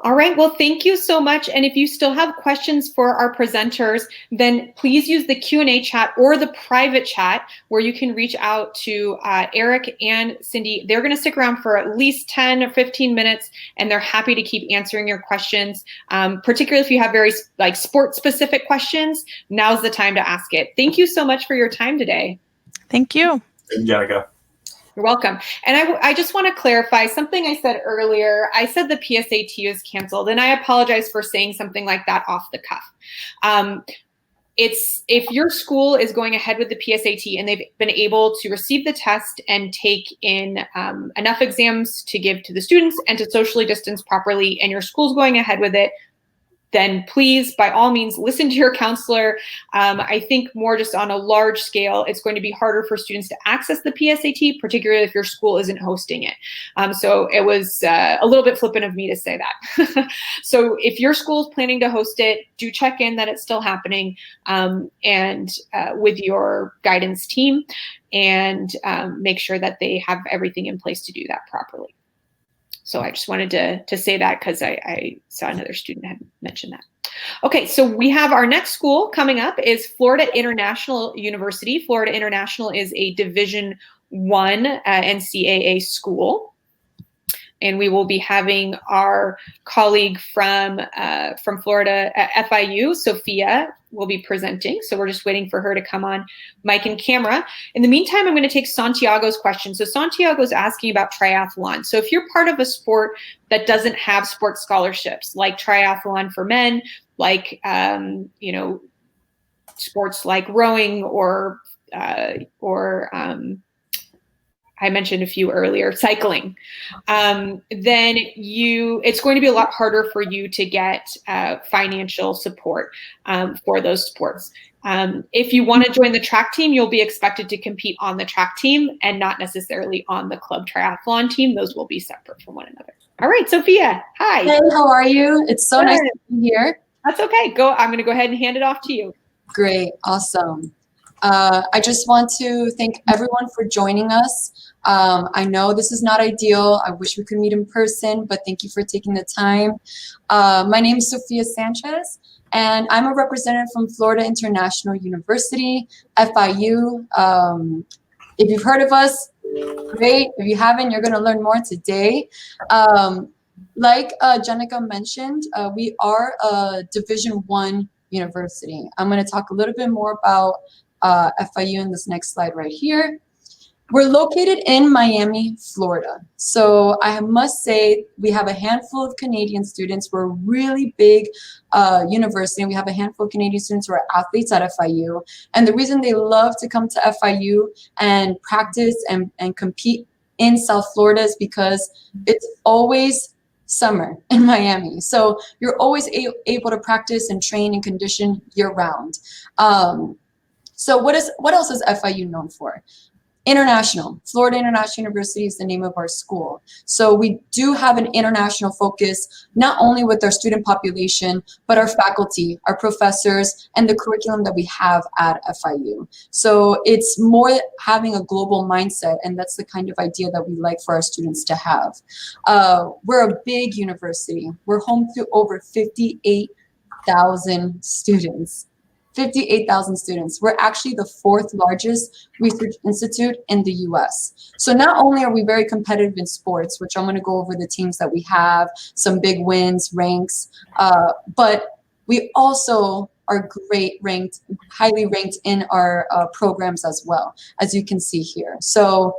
All right, well, thank you so much. And if you still have questions for our presenters, then please use the Q&A chat or the private chat where you can reach out to Eric and Cindy. They're gonna stick around for at least 10 or 15 minutes, and they're happy to keep answering your questions. Particularly if you have very sport-specific questions, now's the time to ask it. Thank you so much for your time today. Thank you. Thank you, Jenica. You're welcome. And I just want to clarify something I said earlier. I said the PSAT is canceled, and I apologize for saying something like that off the cuff. If your school is going ahead with the PSAT and they've been able to receive the test and take in enough exams to give to the students and to socially distance properly, and your school's going ahead with it, then please, by all means, listen to your counselor. I think more just on a large scale, it's going to be harder for students to access the PSAT, particularly if your school isn't hosting it. So it was a little bit flippant of me to say that. So if your school is planning to host it, do check in that it's still happening and with your guidance team, and make sure that they have everything in place to do that properly. So I just wanted to say that because I saw another student had mentioned that. Okay, so we have our next school coming up is Florida International University. Florida International is a Division I NCAA school. And we will be having our colleague from Florida at FIU, Sophia, will be presenting. So we're just waiting for her to come on mic and camera. In the meantime, I'm going to take Santiago's question. So Santiago's asking about triathlon. So if you're part of a sport that doesn't have sports scholarships, like triathlon for men, like sports like rowing or I mentioned a few earlier, cycling, then it's going to be a lot harder for you to get financial support for those sports. If you want to join the track team, you'll be expected to compete on the track team and not necessarily on the club triathlon team. Those will be separate from one another. All right, Sophia, hi. Hey, how are you? It's so nice to be here. That's okay. I'm going to go ahead and hand it off to you. Great, awesome. I just want to thank everyone for joining us. I know this is not ideal. I wish we could meet in person, but thank you for taking the time. My name is Sophia Sanchez, and I'm a representative from Florida International University, FIU. If you've heard of us, great. If you haven't, you're going to learn more today. Like Jenica mentioned, we are a Division I university. I'm going to talk a little bit more about FIU in this next slide right here. We're located in Miami, Florida. So I must say we have a handful of Canadian students. We're a really big university. We have a handful of Canadian students who are athletes at FIU. And the reason they love to come to FIU and practice and compete in South Florida is because it's always summer in Miami. So you're always able to practice and train and condition year round. So what else is FIU known for? International. Florida International University is the name of our school. So we do have an international focus, not only with our student population, but our faculty, our professors, and the curriculum that we have at FIU. So it's more having a global mindset, and that's the kind of idea that we like for our students to have. We're a big university. We're home to over 58,000 students. 58,000 students. We're actually the 4th largest research institute in the US. So not only are we very competitive in sports, which I'm going to go over the teams that we have, some big wins, ranks, but we also are highly ranked in our programs as well, as you can see here. So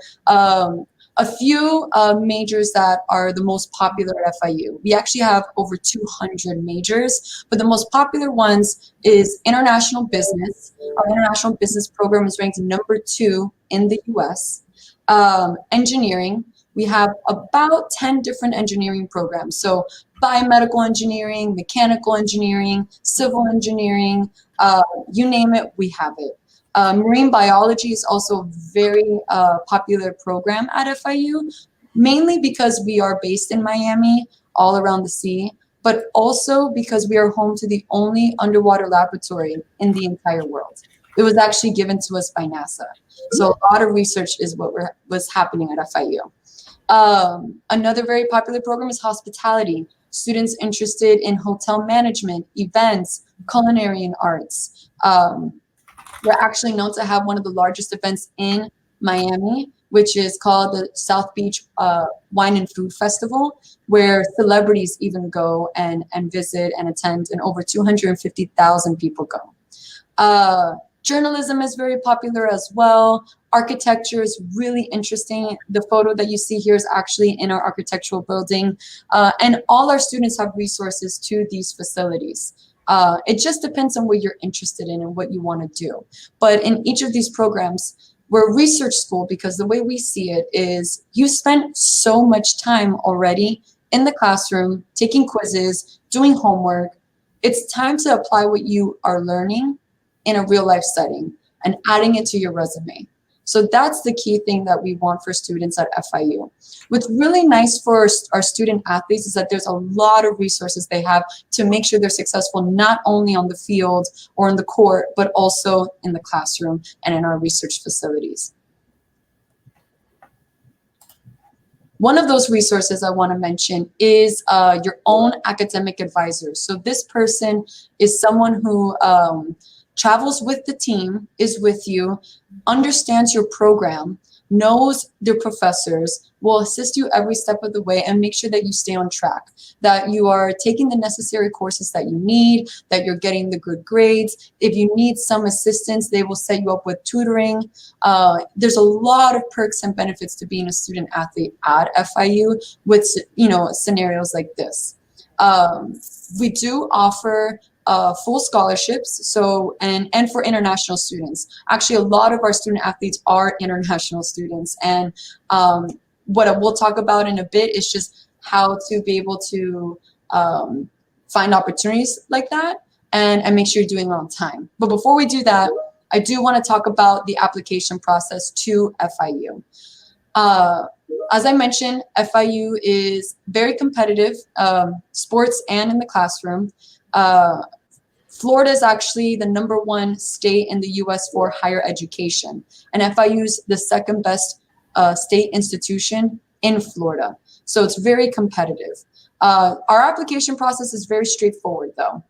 a few majors that are the most popular at FIU. We actually have over 200 majors, but the most popular ones is international business. Our international business program is ranked number 2 in the US. Engineering, we have about 10 different engineering programs. So biomedical engineering, mechanical engineering, civil engineering, you name it, we have it. Marine biology is also a very popular program at FIU, mainly because we are based in Miami, all around the sea, but also because we are home to the only underwater laboratory in the entire world. It was actually given to us by NASA. So a lot of research is what was happening at FIU. Another very popular program is hospitality. Students interested in hotel management, events, culinary and arts. We're actually known to have one of the largest events in Miami, which is called the South Beach Wine and Food Festival, where celebrities even go and visit and attend, and over 250,000 people go. Journalism is very popular as well. Architecture is really interesting. The photo that you see here is actually in our architectural building. And all our students have resources to these facilities. It just depends on what you're interested in and what you want to do. But in each of these programs, we're a research school because the way we see it is you spend so much time already in the classroom, taking quizzes, doing homework. It's time to apply what you are learning in a real life setting and adding it to your resume. So that's the key thing that we want for students at FIU. What's really nice for our student athletes is that there's a lot of resources they have to make sure they're successful, not only on the field or in the court, but also in the classroom and in our research facilities. One of those resources I want to mention is your own academic advisor. So this person is someone who travels with the team, is with you, understands your program, knows their professors, will assist you every step of the way and make sure that you stay on track, that you are taking the necessary courses that you need, that you're getting the good grades. If you need some assistance, they will set you up with tutoring. There's a lot of perks and benefits to being a student athlete at FIU with, scenarios like this. We do offer full scholarships, so and for international students. Actually, a lot of our student athletes are international students, and what we'll talk about in a bit is just how to be able to find opportunities like that and make sure you're doing it on time. But before we do that, I do want to talk about the application process to FIU. As I mentioned, FIU is very competitive, sports and in the classroom. Florida is actually the #1 state in the US for higher education, and FIU is the second best state institution in Florida. So it's very competitive. Our application process is very straightforward though.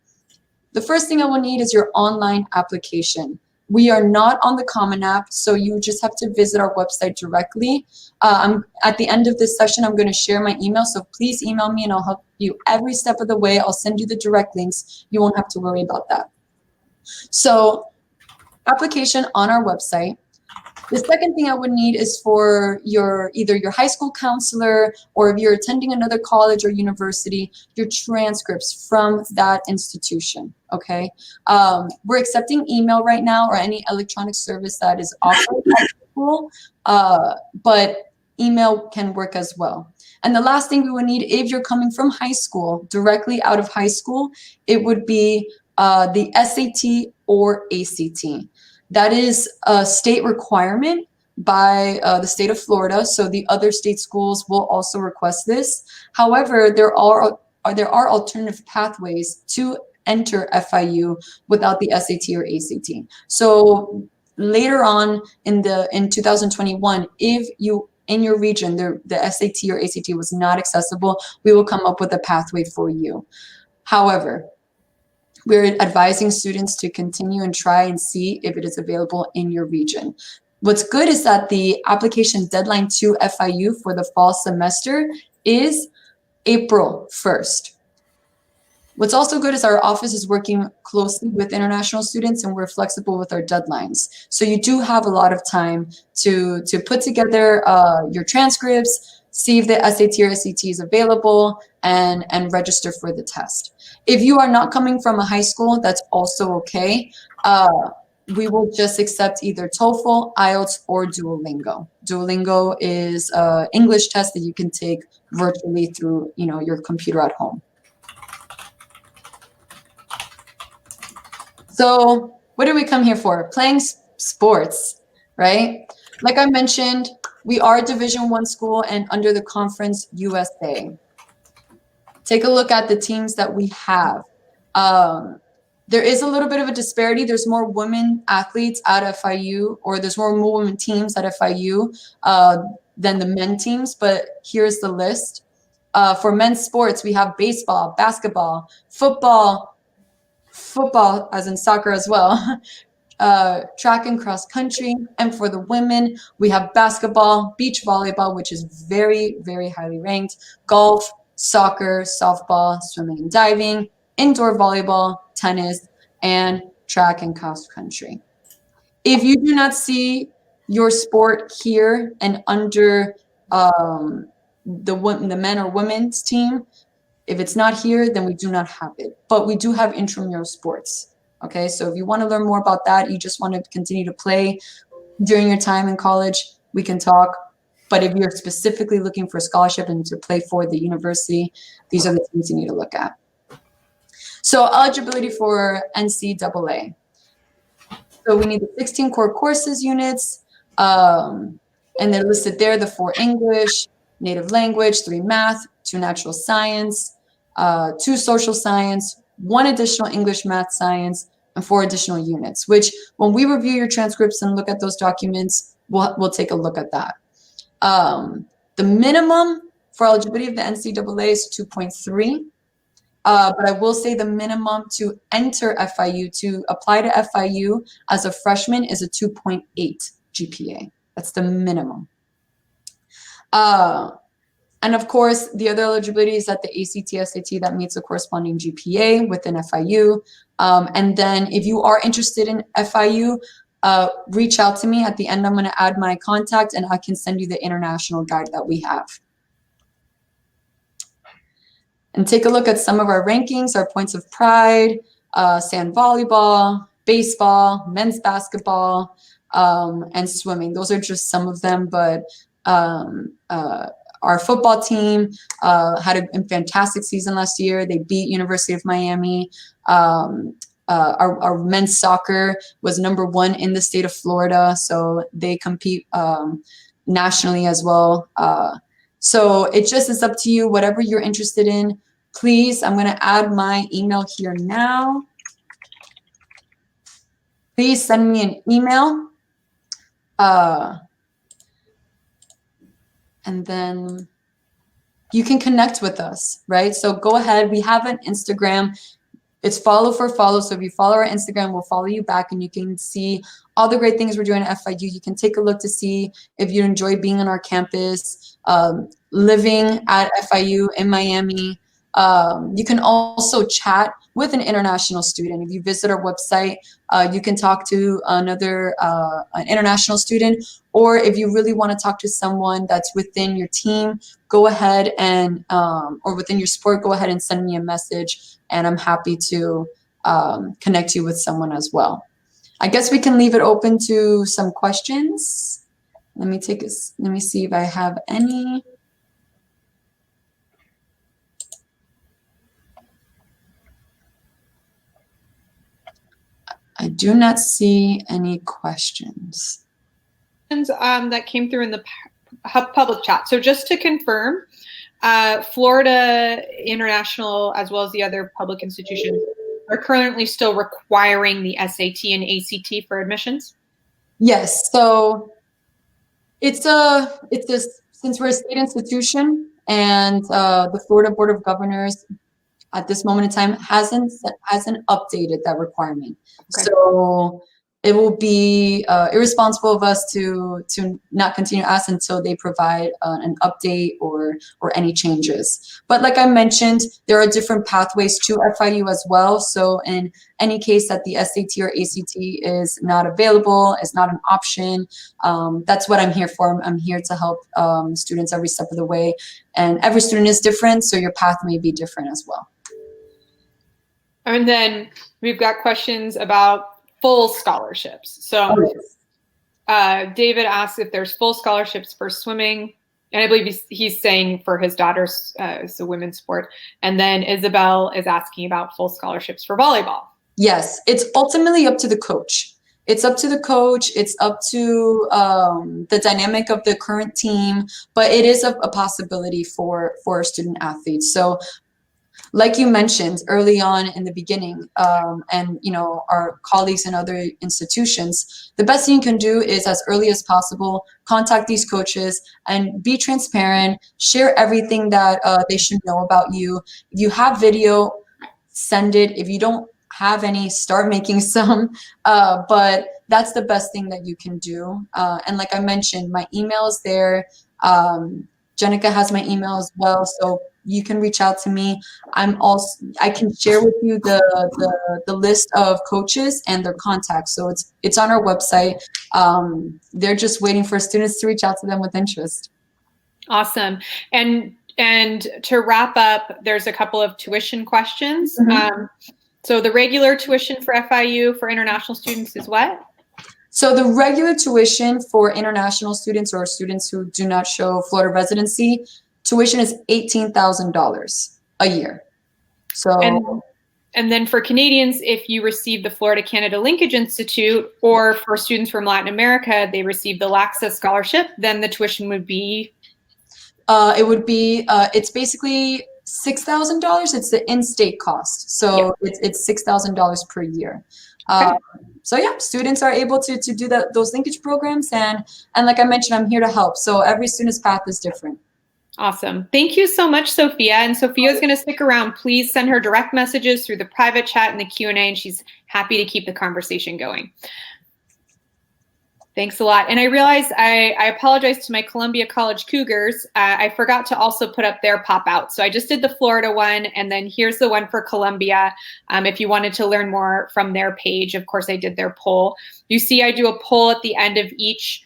The first thing I will need is your online application. We are not on the Common App, so you just have to visit our website directly. At the end of this session, I'm going to share my email, so please email me and I'll help you every step of the way. I'll send you the direct links. You won't have to worry about that. So, application on our website. The second thing I would need is for either your high school counselor, or if you're attending another college or university, your transcripts from that institution, okay? We're accepting email right now or any electronic service that is offered at school, but email can work as well. And the last thing we would need, if you're coming from high school, directly out of high school, it would be the SAT or ACT. That is a state requirement by the state of Florida, so the other state schools will also request this. However, there are alternative pathways to enter FIU without the SAT or ACT. So later on in 2021, if you in your region the SAT or ACT was not accessible, we will come up with a pathway for you. However, we're advising students to continue and try and see if it is available in your region. What's good is that the application deadline to FIU for the fall semester is April 1st. What's also good is our office is working closely with international students and we're flexible with our deadlines. So you do have a lot of time to put together your transcripts, see if the SAT or SAT is available, and register for the test. If you are not coming from a high school, that's also okay. we will just accept either TOEFL, IELTS, or Duolingo. Duolingo is an English test that you can take virtually through, your computer at home. So what do we come here for? Playing sports, right? Like I mentioned, we are a Division I school and under the Conference USA. Take a look at the teams that we have. There is a little bit of a disparity. There's more women athletes at FIU, or there's more women teams at FIU than the men teams, but here's the list. For men's sports, we have baseball, basketball, football as in soccer as well, track and cross country. And for the women, we have basketball, beach volleyball, which is very, very highly ranked, golf, soccer, softball, swimming and diving, indoor volleyball, tennis, and track and cross country. If you do not see your sport here and under the men or women's team, if it's not here, then we do not have it. But we do have intramural sports. Okay, so if you want to learn more about that, you just want to continue to play during your time in college, we can talk. But if you're specifically looking for a scholarship and to play for the university, these are the things you need to look at. So eligibility for NCAA. So we need the 16 core courses units, and they're listed there, the 4 English, native language, 3 math, 2 natural science, 2 social science, 1 additional English, math, science, and 4 additional units, which when we review your transcripts and look at those documents, we'll take a look at that. The minimum for eligibility of the NCAA is 2.3. But I will say the minimum to enter FIU, to apply to FIU as a freshman, is a 2.8 GPA. That's the minimum. And of course, the other eligibility is at the ACT, SAT that meets the corresponding GPA within FIU. And then if you are interested in FIU, reach out to me. At the end, I'm going to add my contact and I can send you the international guide that we have. And take a look at some of our rankings, our points of pride, sand volleyball, baseball, men's basketball, and swimming. Those are just some of them, but our football team had a fantastic season last year. They beat University of Miami. Our men's soccer was #1 in the state of Florida, so they compete nationally as well. So it just is up to you, whatever you're interested in. Please, I'm going to add my email here now. Please send me an email. And then you can connect with us, right? So go ahead. We have an Instagram. It's follow for follow. So if you follow our Instagram, we'll follow you back and you can see all the great things we're doing at FIU. You can take a look to see if you enjoy being on our campus, living at FIU in Miami. You can also chat with an international student. If you visit our website, you can talk to an international student, or if you really want to talk to someone that's within your team, go ahead and, or within your sport, go ahead and send me a message, and I'm happy to connect you with someone as well. I guess we can leave it open to some questions. Let me see if I have any. I do not see any questions. That came through in the public chat. So just to confirm, Florida International, as well as the other public institutions, are currently still requiring the SAT and ACT for admissions? Yes. So it's since we're a state institution, and the Florida Board of Governors at this moment in time hasn't updated that requirement. Okay. So it will be irresponsible of us to not continue to ask until they provide an update or any changes. But like I mentioned, there are different pathways to FIU as well. So in any case that the SAT or ACT is not available, is not an option, that's what I'm here for. I'm here to help students every step of the way. And every student is different, so your path may be different as well. And then we've got questions about full scholarships. So David asks if there's full scholarships for swimming. And I believe he's saying for his daughter's, it's a women's sport. And then Isabel is asking about full scholarships for volleyball. Yes, it's ultimately up to the coach. It's up to the coach. It's up to the dynamic of the current team, but it is a possibility for student athletes. So like you mentioned early on in the beginning, and our colleagues in other institutions, the best thing you can do is as early as possible, contact these coaches and be transparent, share everything that they should know about you. If you have video, send it. If you don't have any, start making some, but that's the best thing that you can do. And like I mentioned, my email is there. Jenica has my email as well, so you can reach out to me. I can share with you the list of coaches and their contacts. So it's on our website. They're just waiting for students to reach out to them with interest. Awesome. And to wrap up, there's a couple of tuition questions. Mm-hmm. So the regular tuition for FIU for international students is what? So the regular tuition for international students or students who do not show Florida residency, tuition is $18,000 a year. So and then for Canadians, if you receive the Florida Canada Linkage Institute, or for students from Latin America, they receive the LACSA scholarship, then the tuition would be? It's basically $6,000. It's the in-state cost. So it's $6,000 per year. Okay. So yeah, students are able to do those linkage programs. And like I mentioned, I'm here to help. So every student's path is different. Awesome. Thank you so much, Sophia. And Sophia's going to stick around. Please send her direct messages through the private chat and the Q&A, and she's happy to keep the conversation going. Thanks a lot. And I realized I apologize to my Columbia College Cougars. I forgot to also put up their pop out. So I just did the Florida one, and then here's the one for Columbia. If you wanted to learn more from their page, of course, I did their poll. You see, I do a poll at the end of each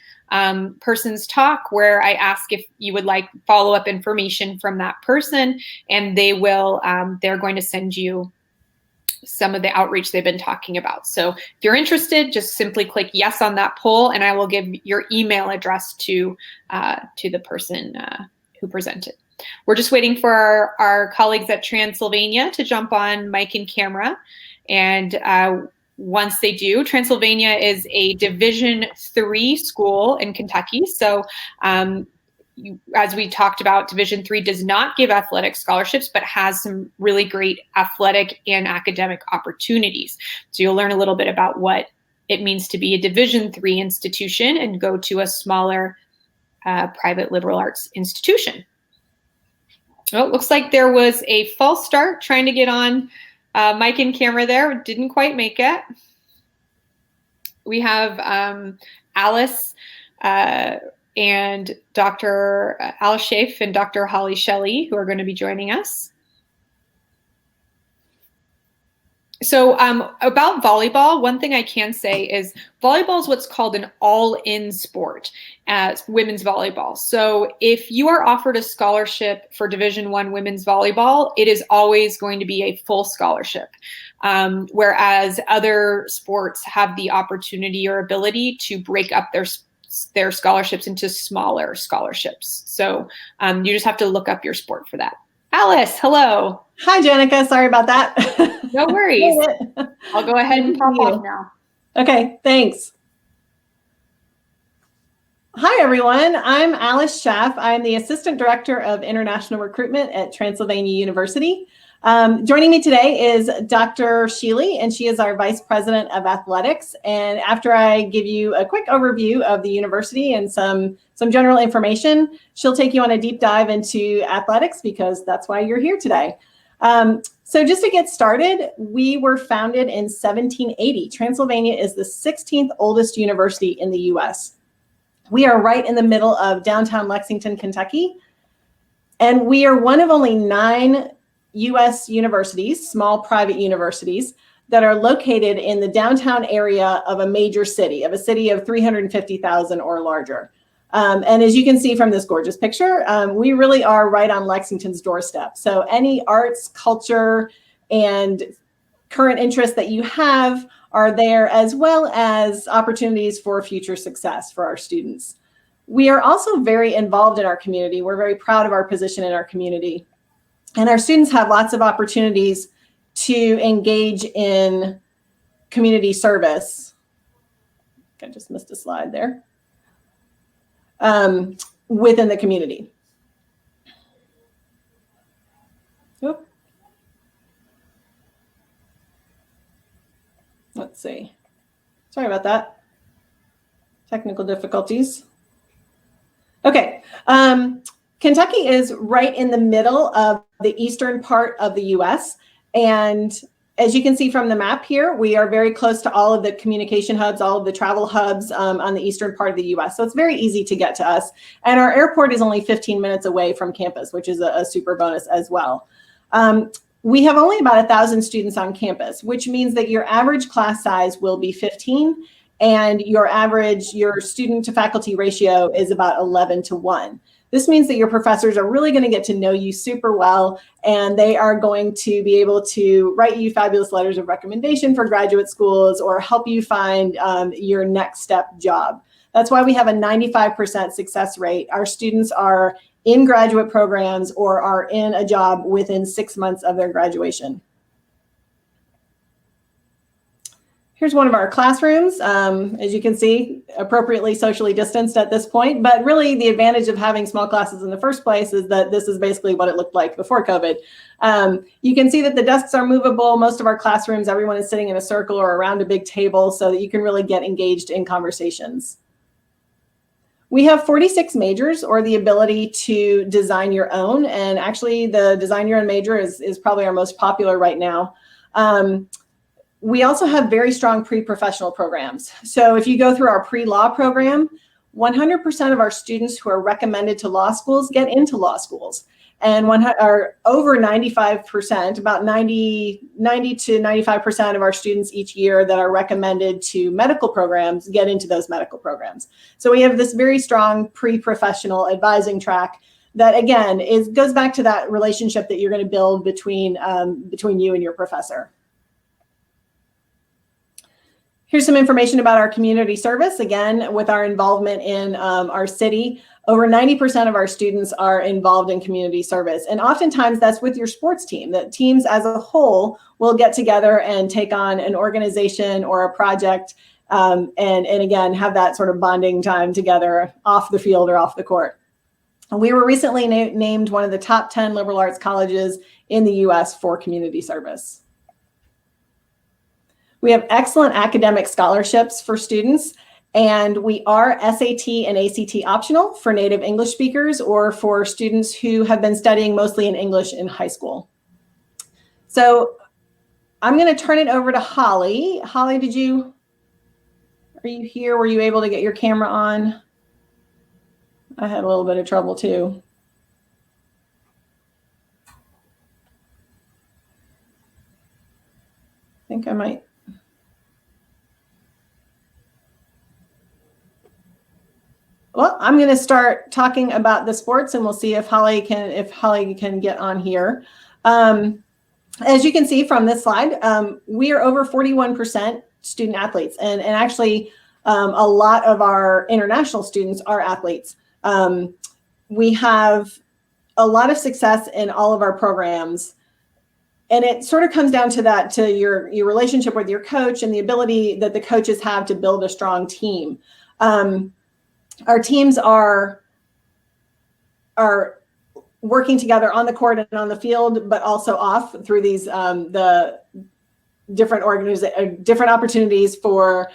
person's talk where I ask if you would like follow-up information from that person, and they will, they're going to send you some of the outreach they've been talking about. So if you're interested, just simply click yes on that poll, and I will give your email address to the person who presented. We're just waiting for our colleagues at Transylvania to jump on mic and camera. And once they do, Transylvania is a Division III school in Kentucky. So as we talked about, Division III does not give athletic scholarships, but has some really great athletic and academic opportunities. So you'll learn a little bit about what it means to be a Division III institution and go to a smaller private liberal arts institution. Oh, it looks like there was a false start trying to get on mic and camera there. Didn't quite make it. We have Alice and Dr. Al Shaif and Dr. Holly Shelley, who are going to be joining us. So about volleyball, one thing I can say is volleyball is what's called an all-in sport, women's volleyball. So if you are offered a scholarship for Division I women's volleyball, it is always going to be a full scholarship, whereas other sports have the opportunity or ability to break up their scholarships into smaller scholarships. So you just have to look up your sport for that. Alice, hello. Hi, Jenica. Sorry about that. No worries. I'll go ahead and pop off now. Okay, thanks. Hi, everyone. I'm Alice Schaff. I'm the Assistant Director of International Recruitment at Transylvania University. Joining me today is Dr. Sheely, and she is our Vice President of Athletics. And after I give you a quick overview of the university and some general information, she'll take you on a deep dive into athletics because that's why you're here today. So just to get started, we were founded in 1780. Transylvania is the 16th oldest university in the U.S. We are right in the middle of downtown Lexington, Kentucky, and we are one of only 9 U.S. universities, small private universities, that are located in the downtown area of a major city, of a city of 350,000 or larger. And as you can see from this gorgeous picture, we really are right on Lexington's doorstep. So any arts, culture, and current interests that you have are there, as well as opportunities for future success for our students. We are also very involved in our community. We're very proud of our position in our community. And our students have lots of opportunities to engage in community service. I just missed a slide there. Within the community. Oop. Let's see. Sorry about that. Technical difficulties. Okay. Kentucky is right in the middle of the eastern part of the US. And as you can see from the map here, we are very close to all of the communication hubs, all of the travel hubs on the eastern part of the US. So it's very easy to get to us. And our airport is only 15 minutes away from campus, which is a super bonus as well. We have only about 1,000 students on campus, which means that your average class size will be 15, and your student to faculty ratio is about 11:1. This means that your professors are really going to get to know you super well, and they are going to be able to write you fabulous letters of recommendation for graduate schools or help you find your next step job. That's why we have a 95% success rate. Our students are in graduate programs or are in a job within 6 months of their graduation. Here's one of our classrooms. As you can see, appropriately socially distanced at this point, but really the advantage of having small classes in the first place is that this is basically what it looked like before COVID. You can see that the desks are movable. Most of our classrooms, everyone is sitting in a circle or around a big table so that you can really get engaged in conversations. We have 46 majors, or the ability to design your own. And actually the design your own major is probably our most popular right now. We also have very strong pre-professional programs. So if you go through our pre-law program, 100% of our students who are recommended to law schools get into law schools. And are over 95%, about 90 to 95% of our students each year that are recommended to medical programs get into those medical programs. So we have this very strong pre-professional advising track that, again, goes back to that relationship that you're going to build between you and your professor. Here's some information about our community service. Again, with our involvement in our city, over 90% of our students are involved in community service. And oftentimes that's with your sports team, that teams as a whole will get together and take on an organization or a project and again, have that sort of bonding time together off the field or off the court. And we were recently named one of the top 10 liberal arts colleges in the US for community service. We have excellent academic scholarships for students, and we are SAT and ACT optional for native English speakers or for students who have been studying mostly in English in high school. So I'm going to turn it over to Holly. Holly, are you here? Were you able to get your camera on? I had a little bit of trouble too. I think I might. Well, I'm going to start talking about the sports, and we'll see if Holly can get on here. As you can see from this slide, we are over 41% student athletes, and actually a lot of our international students are athletes. We have a lot of success in all of our programs, and it sort of comes down to your relationship with your coach and the ability that the coaches have to build a strong team. Our teams are working together on the court and on the field, but also off through these the different opportunities for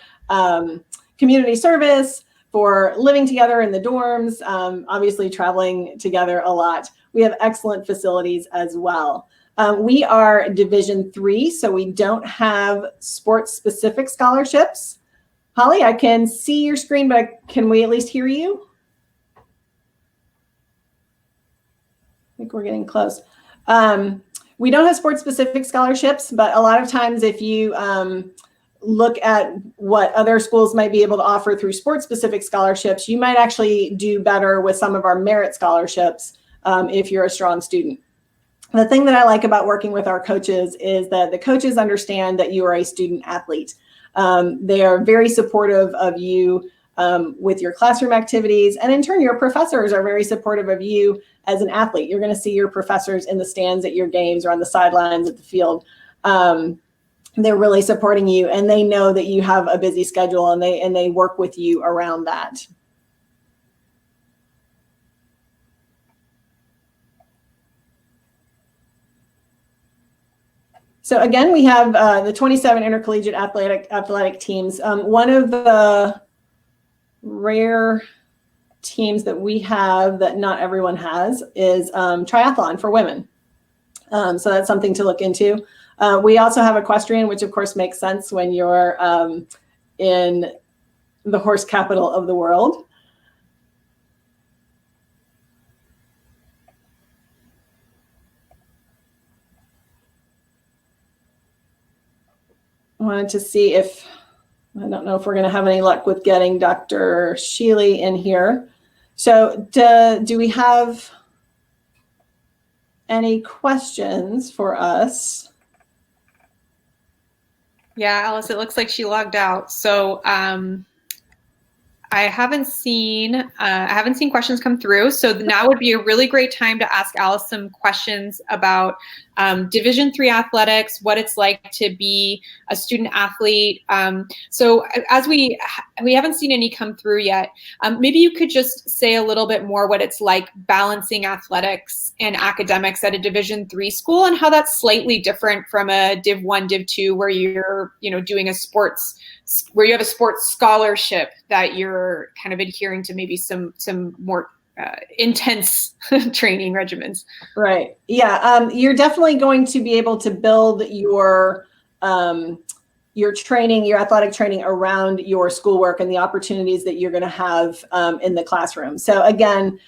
community service, for living together in the dorms, obviously traveling together a lot. We have excellent facilities as well. We are Division III, so we don't have sports-specific scholarships. Holly, I can see your screen, but can we at least hear you? I think we're getting close. We don't have sports-specific scholarships, but a lot of times if you look at what other schools might be able to offer through sports-specific scholarships, you might actually do better with some of our merit scholarships if you're a strong student. The thing that I like about working with our coaches is that the coaches understand that you are a student athlete. They are very supportive of you with your classroom activities. And in turn, your professors are very supportive of you as an athlete. You're going to see your professors in the stands at your games or on the sidelines at the field. They're really supporting you, and they know that you have a busy schedule, and they work with you around that. So again, we have the 27 intercollegiate athletic teams. One of the rare teams that we have that not everyone has is triathlon for women. So that's something to look into. We also have equestrian, which of course makes sense when you're in the horse capital of the world. I wanted to see if, I don't know if we're going to have any luck with getting Dr. Sheely in here. So do we have any questions for us? Yeah, Alice, it looks like she logged out. So I haven't seen questions come through. So now would be a really great time to ask Alice some questions about Division III athletics, what it's like to be a student athlete. So as we haven't seen any come through yet, maybe you could just say a little bit more what it's like balancing athletics and academics at a Division III school, and how that's slightly different from a Div 1, Div 2, where you're doing where you have a sports scholarship that you're kind of adhering to maybe some more intense training regimens. Right. Yeah. You're definitely going to be able to build your training, your athletic training around your schoolwork and the opportunities that you're going to have in the classroom. So again,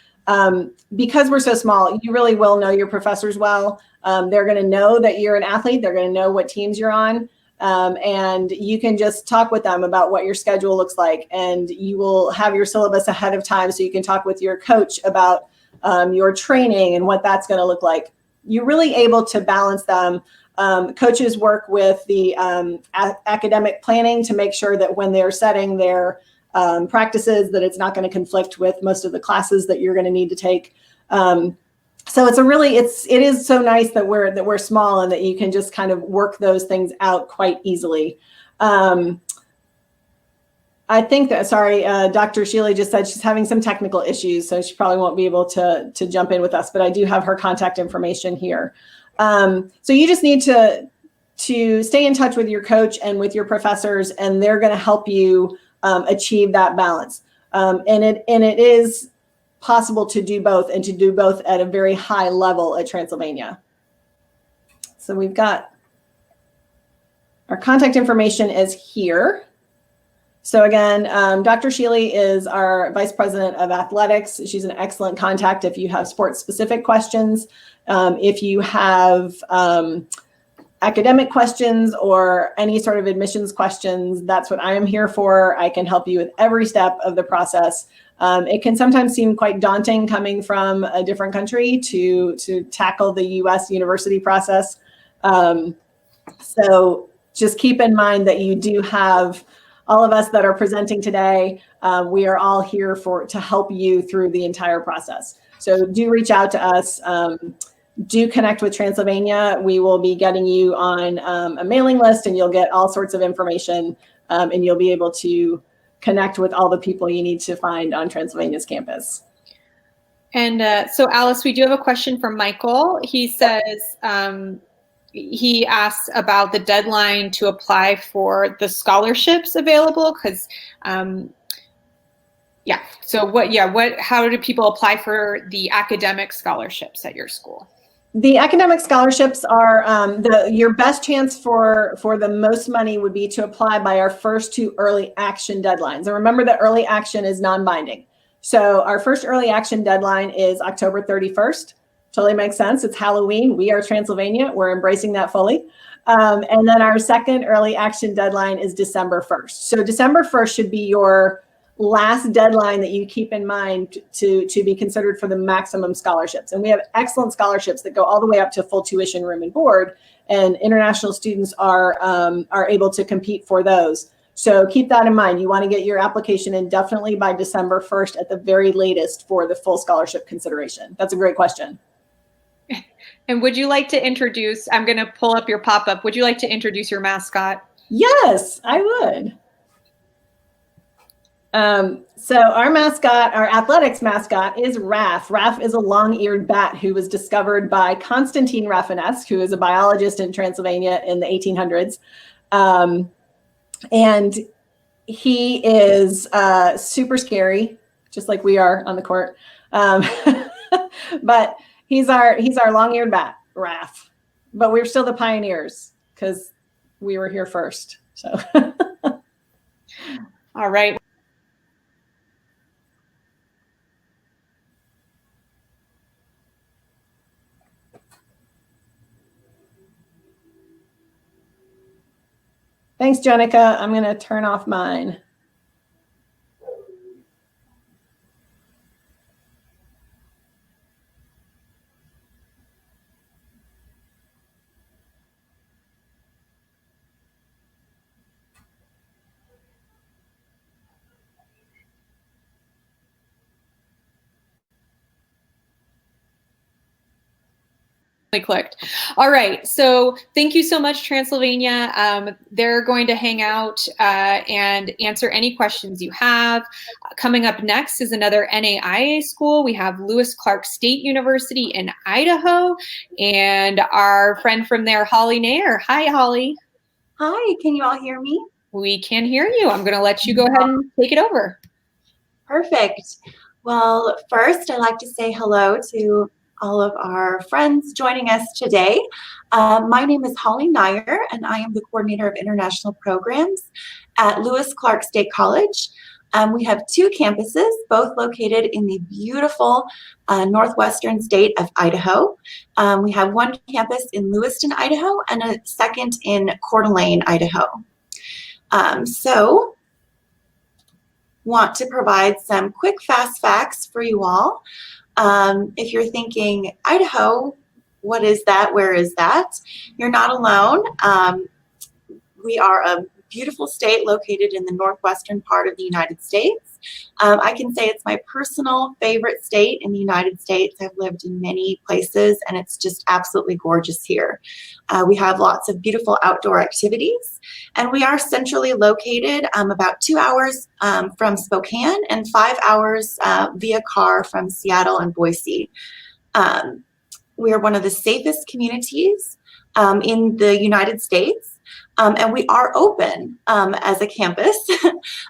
because we're so small, you really will know your professors well. They're going to know that you're an athlete. They're going to know what teams you're on. And you can just talk with them about what your schedule looks like, and you will have your syllabus ahead of time, so you can talk with your coach about your training and what that's going to look like. You're really able to balance them. Coaches work with the academic planning to make sure that when they're setting their practices, that it's not going to conflict with most of the classes that you're going to need to take. So it is so nice that we're small and that you can just kind of work those things out quite easily. I think that, Dr. Sheely just said she's having some technical issues, so she probably won't be able to jump in with us, but I do have her contact information here. So you just need to stay in touch with your coach and with your professors, and they're going to help you achieve that balance. And it is possible to do both, and to do both at a very high level at Transylvania. So we've got our contact information is here. So again, Dr. Sheely is our Vice President of Athletics. She's an excellent contact if you have sports specific questions. If you have academic questions or any sort of admissions questions, that's what I am here for. I can help you with every step of the process. It can sometimes seem quite daunting coming from a different country to tackle the U.S. university process. So just keep in mind that you do have all of us that are presenting today. We are all here to help you through the entire process. So do reach out to us. Do connect with Transylvania. We will be getting you on a mailing list, and you'll get all sorts of information, and you'll be able to connect with all the people you need to find on Transylvania's campus. And so Alice, we do have a question from Michael. He says, he asks about the deadline to apply for the scholarships available, because how do people apply for the academic scholarships at your school? The academic scholarships are your best chance for the most money would be to apply by our first two early action deadlines. And remember that early action is non-binding. So our first early action deadline is October 31st. Totally makes sense. It's Halloween. We are Transylvania. We're embracing that fully. And then our second early action deadline is December 1st. So December 1st should be your last deadline that you keep in mind to be considered for the maximum scholarships. And we have excellent scholarships that go all the way up to full tuition, room and board, and international students are able to compete for those. So keep that in mind. You want to get your application in definitely by December 1st at the very latest for the full scholarship consideration. That's a great question. And would you like to introduce, I'm going to pull up your pop-up. Would you like to introduce your mascot? Yes, I would. So our mascot, our athletics mascot is Raff. Raff is a long-eared bat who was discovered by Konstantin Raffinesque, who is a biologist in Transylvania in the 1800s. And he is super scary, just like we are on the court. But he's our long-eared bat, Raff. But we're still the pioneers because we were here first. So all right. Thanks, Jenica. I'm going to turn off mine. Clicked. All right. So thank you so much, Transylvania. They're going to hang out and answer any questions you have. Coming up next is another NAIA school. We have Lewis Clark State University in Idaho, and our friend from there, Holly Nair. Hi, Holly. Hi, can you all hear me? We can hear you. I'm going to let you go ahead and take it over. Perfect. Well, first, I'd like to say hello to all of our friends joining us today. My name is Holly Nair, and I am the coordinator of international programs at Lewis Clark State College. We have two campuses, both located in the beautiful northwestern state of Idaho. We have one campus in Lewiston, Idaho, and a second in Coeur d'Alene, Idaho. So, want to provide some quick, fast facts for you all. If you're thinking, Idaho, what is that? Where is that? You're not alone. We are a beautiful state located in the northwestern part of the United States. I can say it's my personal favorite state in the United States. I've lived in many places, and it's just absolutely gorgeous here. We have lots of beautiful outdoor activities, and we are centrally located about 2 hours from Spokane and 5 hours via car from Seattle and Boise. We are one of the safest communities in the United States. And we are open as a campus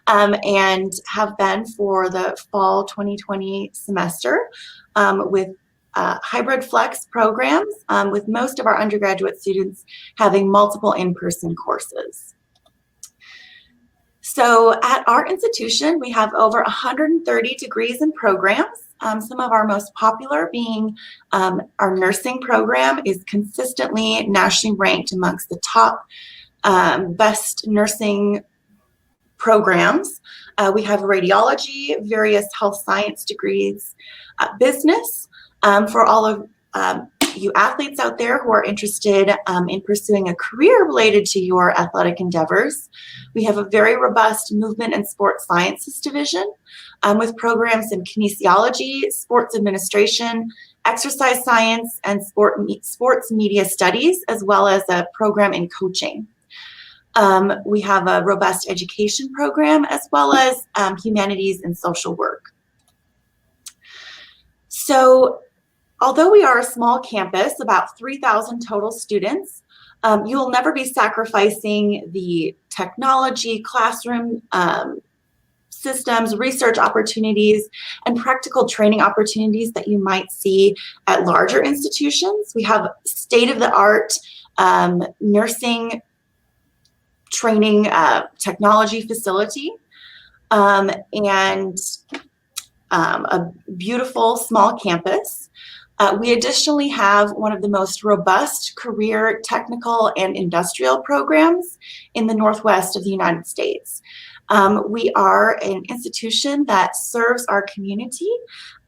and have been for the fall 2020 semester with hybrid flex programs, with most of our undergraduate students having multiple in-person courses. So at our institution, we have over 130 degrees and programs. Some of our most popular being our nursing program is consistently nationally ranked amongst the top best nursing programs. We have radiology, various health science degrees, business for all of you athletes out there who are interested in pursuing a career related to your athletic endeavors. We have a very robust movement and sports sciences division with programs in kinesiology, sports administration, exercise science, and sports media studies, as well as a program in coaching. We have a robust education program, as well as humanities and social work. So, although we are a small campus, about 3,000 total students, you will never be sacrificing the technology, classroom systems, research opportunities, and practical training opportunities that you might see at larger institutions. We have state-of-the-art nursing training technology facility and a beautiful small campus. We additionally have one of the most robust career, technical, and industrial programs in the Northwest of the United States. We are an institution that serves our community,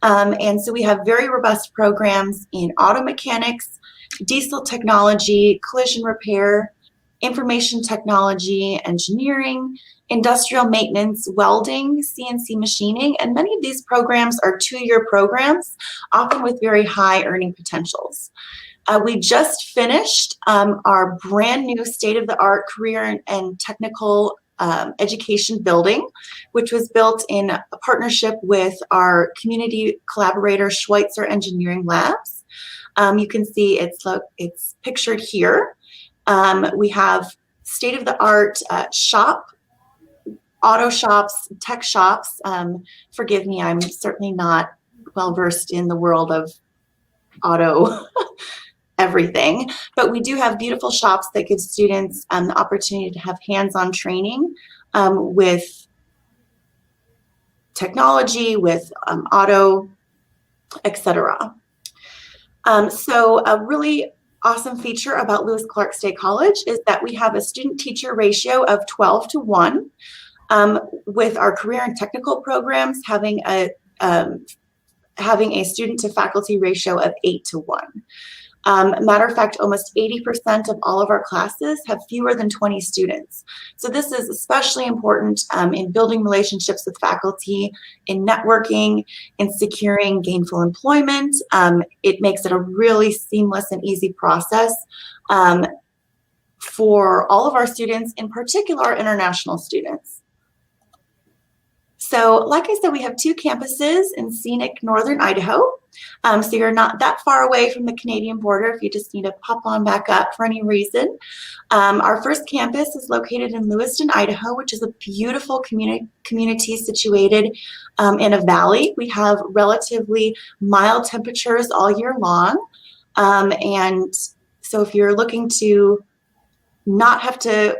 and so we have very robust programs in auto mechanics, diesel technology, collision repair, information technology, engineering, industrial maintenance, welding, CNC machining, and many of these programs are 2-year programs, often with very high earning potentials. We just finished our brand new state-of-the-art career and technical education building, which was built in a partnership with our community collaborator, Schweitzer Engineering Labs. You can see it's pictured here. We have state-of-the-art shop, auto shops, tech shops. Forgive me, I'm certainly not well-versed in the world of auto everything, but we do have beautiful shops that give students the opportunity to have hands-on training with technology, with auto, etc. So a really awesome feature about Lewis Clark State College is that we have a student-teacher ratio of 12:1, with our career and technical programs having a student-to-faculty ratio of 8:1. Matter of fact, almost 80% of all of our classes have fewer than 20 students. So this is especially important in building relationships with faculty, in networking, in securing gainful employment. It makes it a really seamless and easy process for all of our students, in particular our international students. So like I said, we have 2 campuses in scenic northern Idaho. So you're not that far away from the Canadian border if you just need to pop on back up for any reason. Our first campus is located in Lewiston, Idaho, which is a beautiful community situated in a valley. We have relatively mild temperatures all year long. And so if you're looking to not have to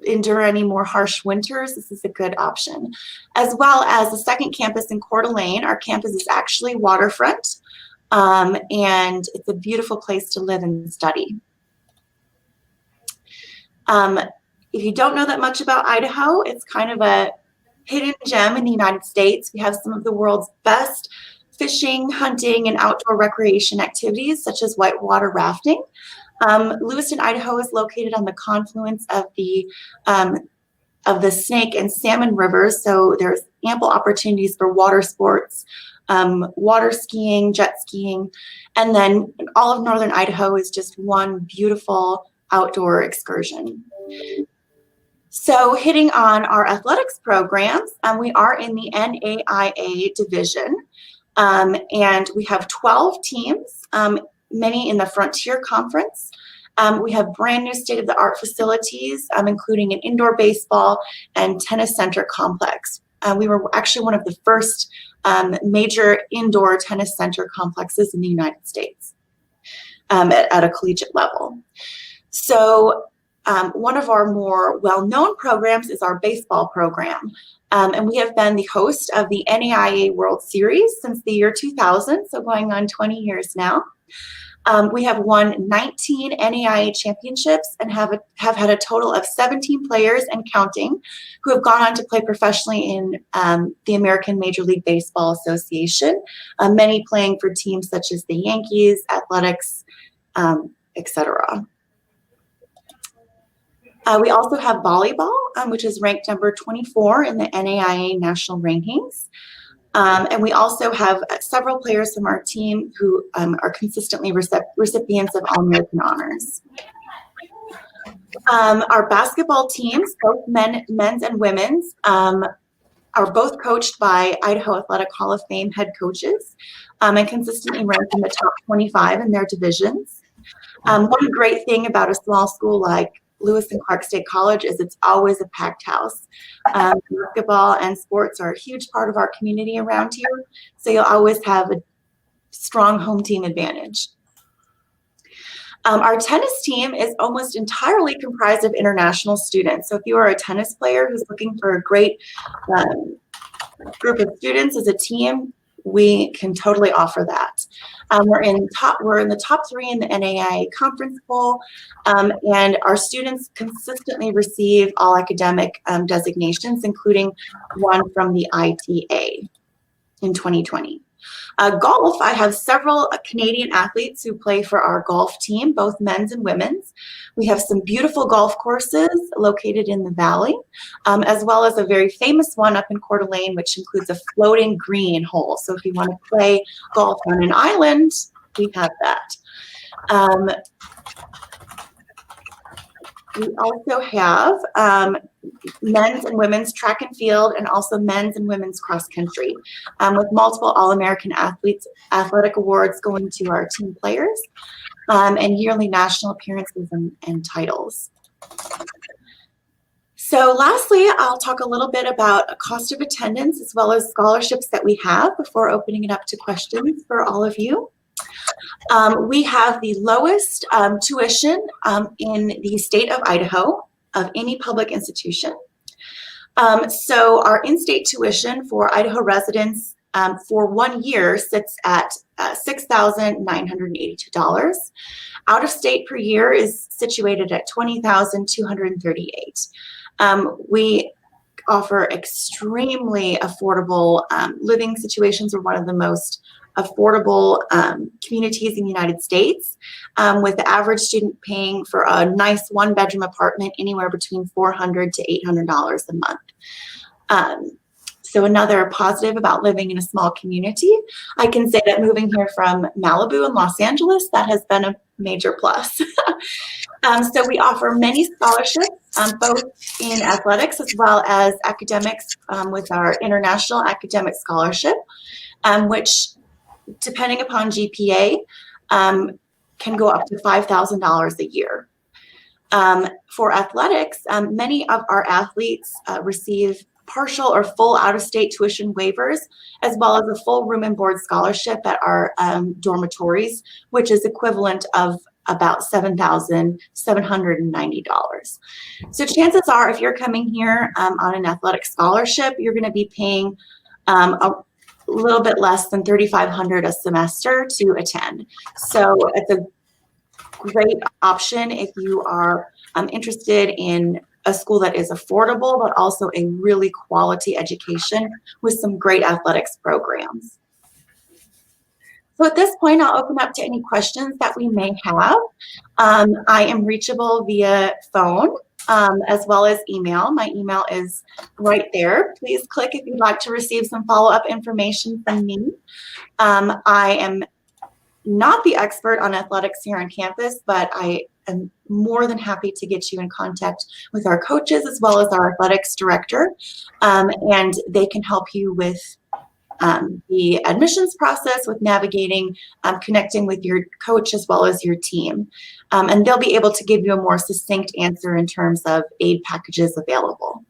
endure any more harsh winters, this is a good option. As well as the second campus in Coeur d'Alene. Our campus is actually waterfront, and it's a beautiful place to live and study. If you don't know that much about Idaho, it's kind of a hidden gem in the United States. We have some of the world's best fishing, hunting, and outdoor recreation activities, such as whitewater rafting. Lewiston, Idaho is located on the confluence of the Snake and Salmon rivers, so there's ample opportunities for water sports, water skiing, jet skiing, and then all of northern Idaho is just one beautiful outdoor excursion. So hitting on our athletics programs, we are in the NAIA division, and we have 12 teams, many in the Frontier Conference. We have brand new state-of-the-art facilities, including an indoor baseball and tennis center complex. We were actually one of the first major indoor tennis center complexes in the United States at a collegiate level. So one of our more well-known programs is our baseball program. And we have been the host of the NAIA World Series since the year 2000, so going on 20 years now. We have won 19 NAIA championships and have had a total of 17 players and counting who have gone on to play professionally in the American Major League Baseball Association, many playing for teams such as the Yankees, Athletics, etc. We also have volleyball, which is ranked number 24 in the NAIA national rankings. And we also have several players from our team who are consistently recipients of All-American honors. Our basketball teams, both men's and women's, are both coached by Idaho Athletic Hall of Fame head coaches and consistently ranked in the top 25 in their divisions. One great thing about a small school like Lewis and Clark State College is it's always a packed house. Basketball and sports are a huge part of our community around here, so you'll always have a strong home team advantage. Our tennis team is almost entirely comprised of international students. So if you are a tennis player who's looking for a great group of students as a team, we can totally offer that. We're in the top 3 in the NAIA conference poll, and our students consistently receive all academic designations, including one from the ITA in 2020. Golf, I have several Canadian athletes who play for our golf team, both men's and women's. We have some beautiful golf courses located in the valley, as well as a very famous one up in Coeur d'Alene, which includes a floating green hole. So if you want to play golf on an island, we have that. We also have men's and women's track and field, and also men's and women's cross country, with multiple All-American athletic awards going to our team players, and yearly national appearances and titles. So lastly, I'll talk a little bit about a cost of attendance as well as scholarships that we have before opening it up to questions for all of you. We have the lowest tuition in the state of Idaho of any public institution. So our in-state tuition for Idaho residents for 1 year sits at $6,982. Out of state per year is situated at $20,238. We offer extremely affordable living situations. We're one of the most affordable communities in the United States, with the average student paying for a nice one-bedroom apartment anywhere between $400 to $800 a month. So another positive about living in a small community, I can say that moving here from Malibu and Los Angeles, that has been a major plus. So we offer many scholarships, both in athletics as well as academics, with our International Academic Scholarship, which, depending upon GPA, can go up to $5,000 a year. For athletics, many of our athletes receive partial or full out-of-state tuition waivers, as well as a full room and board scholarship at our dormitories, which is equivalent of about $7,790. So chances are, if you're coming here on an athletic scholarship, you're going to be paying a little bit less than $3,500 a semester to attend. So it's a great option if you are interested in a school that is affordable, but also a really quality education with some great athletics programs. So at this point, I'll open up to any questions that we may have. I am reachable via phone, as well as email. My email is right there. Please click if you'd like to receive some follow-up information from me. I am not the expert on athletics here on campus, but I am more than happy to get you in contact with our coaches as well as our athletics director, and they can help you with the admissions process, with navigating, connecting with your coach as well as your team. And they'll be able to give you a more succinct answer in terms of aid packages available.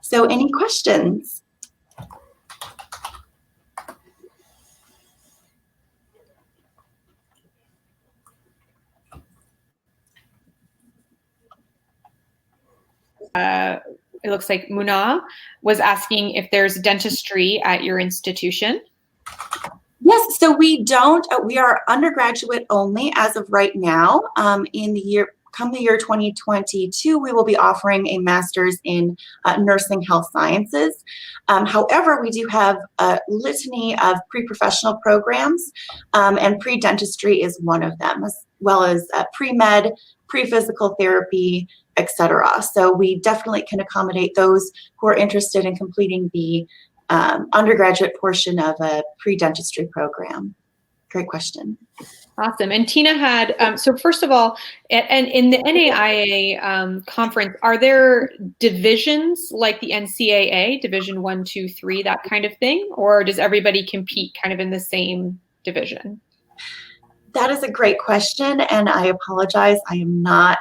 So any questions? It looks like Muna was asking if there's dentistry at your institution. Yes, so we don't. We are undergraduate only as of right now. In the year, come the year 2022, we will be offering a master's in nursing health sciences. However, we do have a litany of pre-professional programs, and pre-dentistry is one of them, as well as pre-med, pre-physical therapy, etc. So we definitely can accommodate those who are interested in completing the undergraduate portion of a pre-dentistry program. Great question. Awesome. And Tina had, so first of all, and in the NAIA conference, are there divisions like the NCAA, Division 1, 2, 3, that kind of thing? Or does everybody compete kind of in the same division? That is a great question, and I apologize. I am not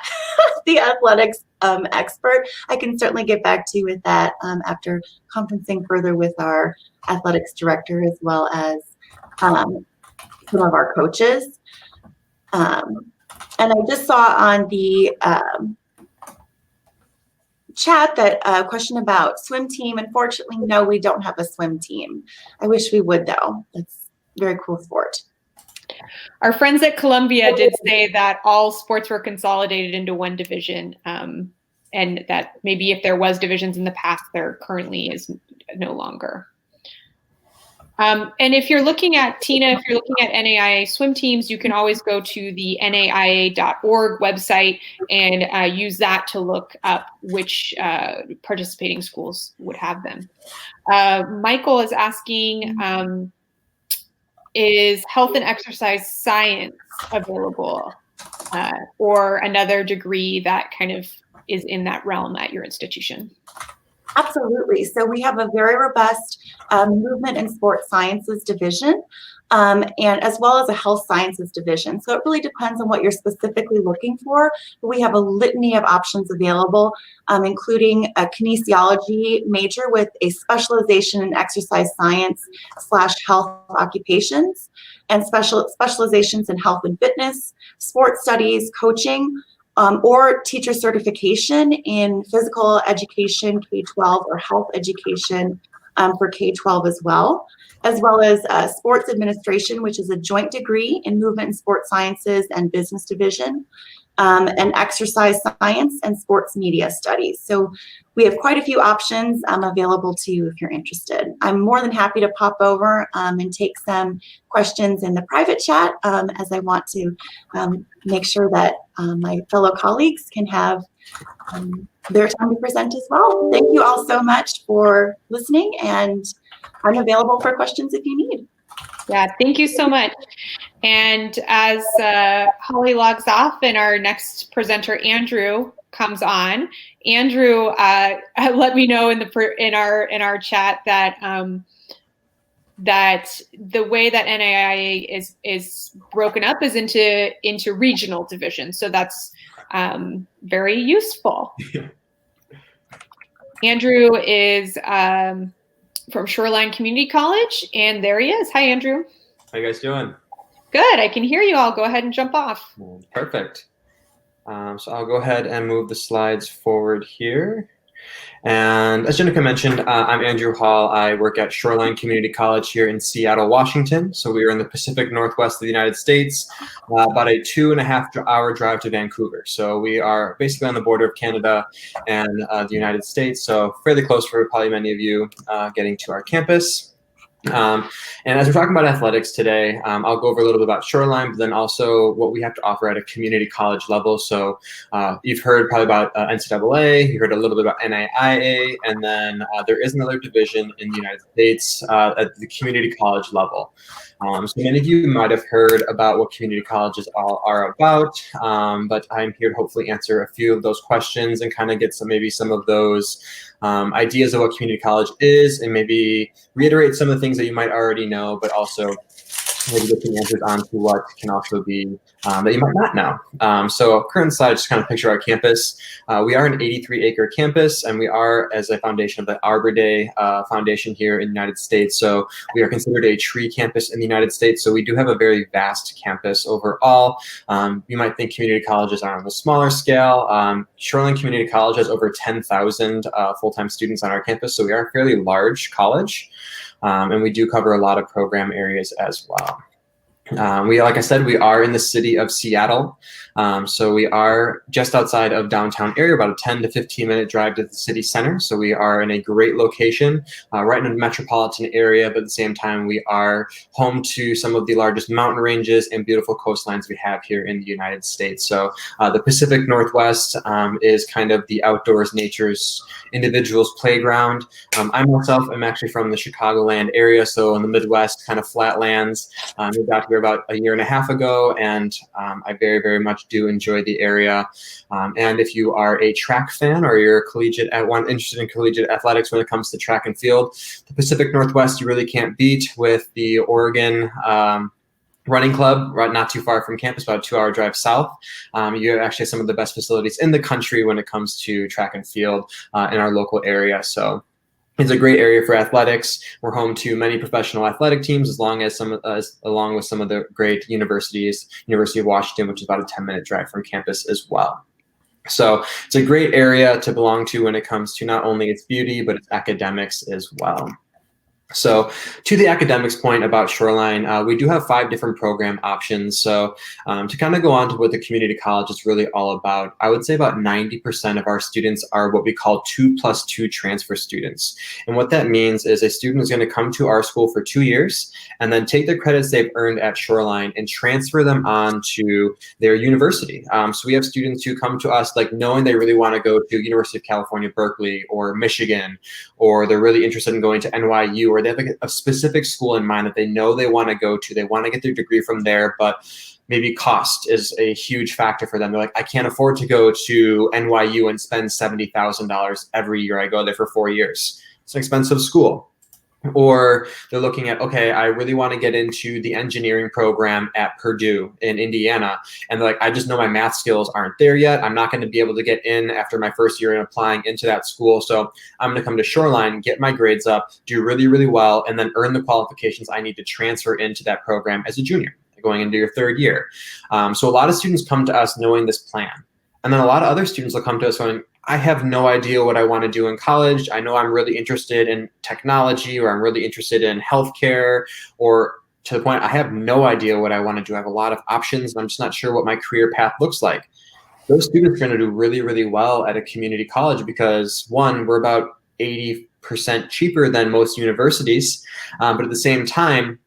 the athletics expert. I can certainly get back to you with that after conferencing further with our athletics director as well as some of our coaches. And I just saw on the chat that a question about swim team. Unfortunately, no, we don't have a swim team. I wish we would, though. It's a very cool sport. Our friends at Columbia did say that all sports were consolidated into one division, and that maybe if there was divisions in the past, there currently is no longer. And if you're looking at, Tina, if you're looking at NAIA swim teams, you can always go to the NAIA.org website and use that to look up which participating schools would have them. Michael is asking, is health and exercise science available or another degree that kind of is in that realm at your institution? Absolutely. So we have a very robust movement and sports sciences division, and as well as a health sciences division. So it really depends on what you're specifically looking for. But we have a litany of options available, including a kinesiology major with a specialization in exercise science / health occupations, and specializations in health and fitness, sports studies, coaching, or teacher certification in physical education, K-12, or health education for K-12 as well as sports administration, which is a joint degree in movement and sports sciences and business division, and exercise science and sports media studies. So we have quite a few options available to you if you're interested. I'm more than happy to pop over and take some questions in the private chat as I want to make sure that my fellow colleagues can have their time to present as well. Thank you all so much for listening, and I'm available for questions if you need. Yeah, thank you so much. And as Holly logs off and our next presenter, Andrew, comes on, Andrew let me know in our chat that that the way that NAIA is broken up is into regional divisions. So that's very useful. Andrew is from Shoreline Community College, and there he is. Hi, Andrew. How you guys doing? Good. I can hear you all. Go ahead and jump off. Perfect. So I'll go ahead and move the slides forward here. And as Jenica mentioned, I'm Andrew Hall. I work at Shoreline Community College here in Seattle, Washington. So we are in the Pacific Northwest of the United States, about a 2.5-hour drive to Vancouver. So we are basically on the border of Canada and the United States. So fairly close for probably many of you getting to our campus. And as we're talking about athletics today, I'll go over a little bit about Shoreline, but then also what we have to offer at a community college level. So you've heard probably about NCAA, you heard a little bit about NAIA, and then there is another division in the United States at the community college level. So many of you might have heard about what community colleges all are about, but I'm here to hopefully answer a few of those questions and kind of get some of those ideas of what community college is, and maybe reiterate some of the things that you might already know, but also maybe get some answers on to what can also be that you might not know. So current slide, just kind of picture our campus. We are an 83-acre campus, and we are as a foundation of the Arbor Day Foundation here in the United States. So we are considered a tree campus in the United States. So we do have a very vast campus overall. You might think community colleges are on the smaller scale. Shoreline Community College has over 10,000 full-time students on our campus. So we are a fairly large college. And we do cover a lot of program areas as well. Like I said, we are in the city of Seattle. So we are just outside of downtown area, about a 10 to 15 minute drive to the city center. So we are in a great location, right in a metropolitan area, but at the same time, we are home to some of the largest mountain ranges and beautiful coastlines we have here in the United States. So the Pacific Northwest is kind of the outdoors nature's individual's playground. I myself am actually from the Chicagoland area, so in the Midwest, kind of flatlands. Moved out here about 1.5 years ago, and I very, very much do enjoy the area. And if you are a track fan or you're interested in collegiate athletics when it comes to track and field, the Pacific Northwest you really can't beat with the Oregon Running Club, right not too far from campus, about a 2-hour drive south. You actually have some of the best facilities in the country when it comes to track and field in our local area. So it's a great area for athletics. We're home to many professional athletic teams, along with some of the great universities. University of Washington, which is about a 10-minute drive from campus as well. So it's a great area to belong to when it comes to not only its beauty, but its academics as well. So to the academics point about Shoreline, we do have 5 different program options. So to kind of go on to what the community college is really all about, I would say about 90% of our students are what we call 2+2 transfer students. And what that means is a student is going to come to our school for 2 years and then take the credits they've earned at Shoreline and transfer them on to their university. So we have students who come to us like knowing they really want to go to University of California, Berkeley, or Michigan, or they're really interested in going to NYU, or they have like a specific school in mind that they know they want to go to. They want to get their degree from there, but maybe cost is a huge factor for them. They're like, I can't afford to go to NYU and spend $70,000 every year I go there for 4 years. It's an expensive school. Or they're looking at, okay, I really want to get into the engineering program at Purdue in Indiana. And they're like, I just know my math skills aren't there yet. I'm not going to be able to get in after my first year in applying into that school. So I'm going to come to Shoreline, get my grades up, do really, really well, and then earn the qualifications I need to transfer into that program as a junior, going into your 3rd year. So a lot of students come to us knowing this plan. And then a lot of other students will come to us going, I have no idea what I want to do in college. I know I'm really interested in technology, or I'm really interested in healthcare, or to the point, I have no idea what I want to do. I have a lot of options, and I'm just not sure what my career path looks like. Those students are going to do really, really well at a community college because, one, we're about 80% cheaper than most universities, but at the same time,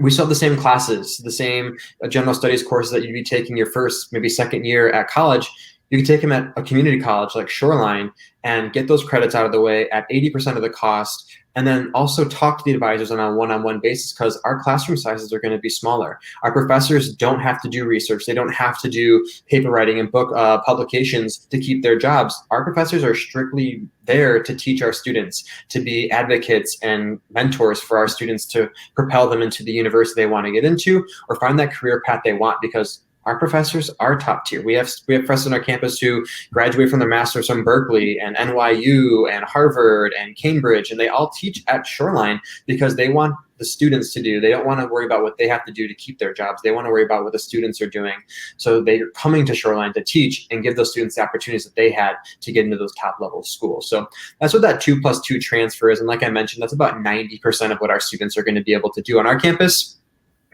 we still have the same classes, the same general studies courses that you'd be taking your first, maybe 2nd year at college. You can take them at a community college like Shoreline and get those credits out of the way at 80% of the cost, and then also talk to the advisors on a one-on-one basis because our classroom sizes are going to be smaller. Our professors don't have to do research. They don't have to do paper writing and book publications to keep their jobs. Our professors are strictly there to teach our students, to be advocates and mentors for our students, to propel them into the university they want to get into or find that career path they want, because our professors are top tier. We have professors on our campus who graduate from their master's from Berkeley and NYU and Harvard and Cambridge, and they all teach at Shoreline because they want the students to do. They don't want to worry about what they have to do to keep their jobs. They want to worry about what the students are doing. So they're coming to Shoreline to teach and give those students the opportunities that they had to get into those top level schools. So that's what that 2+2 transfer is. And like I mentioned, that's about 90% of what our students are going to be able to do on our campus.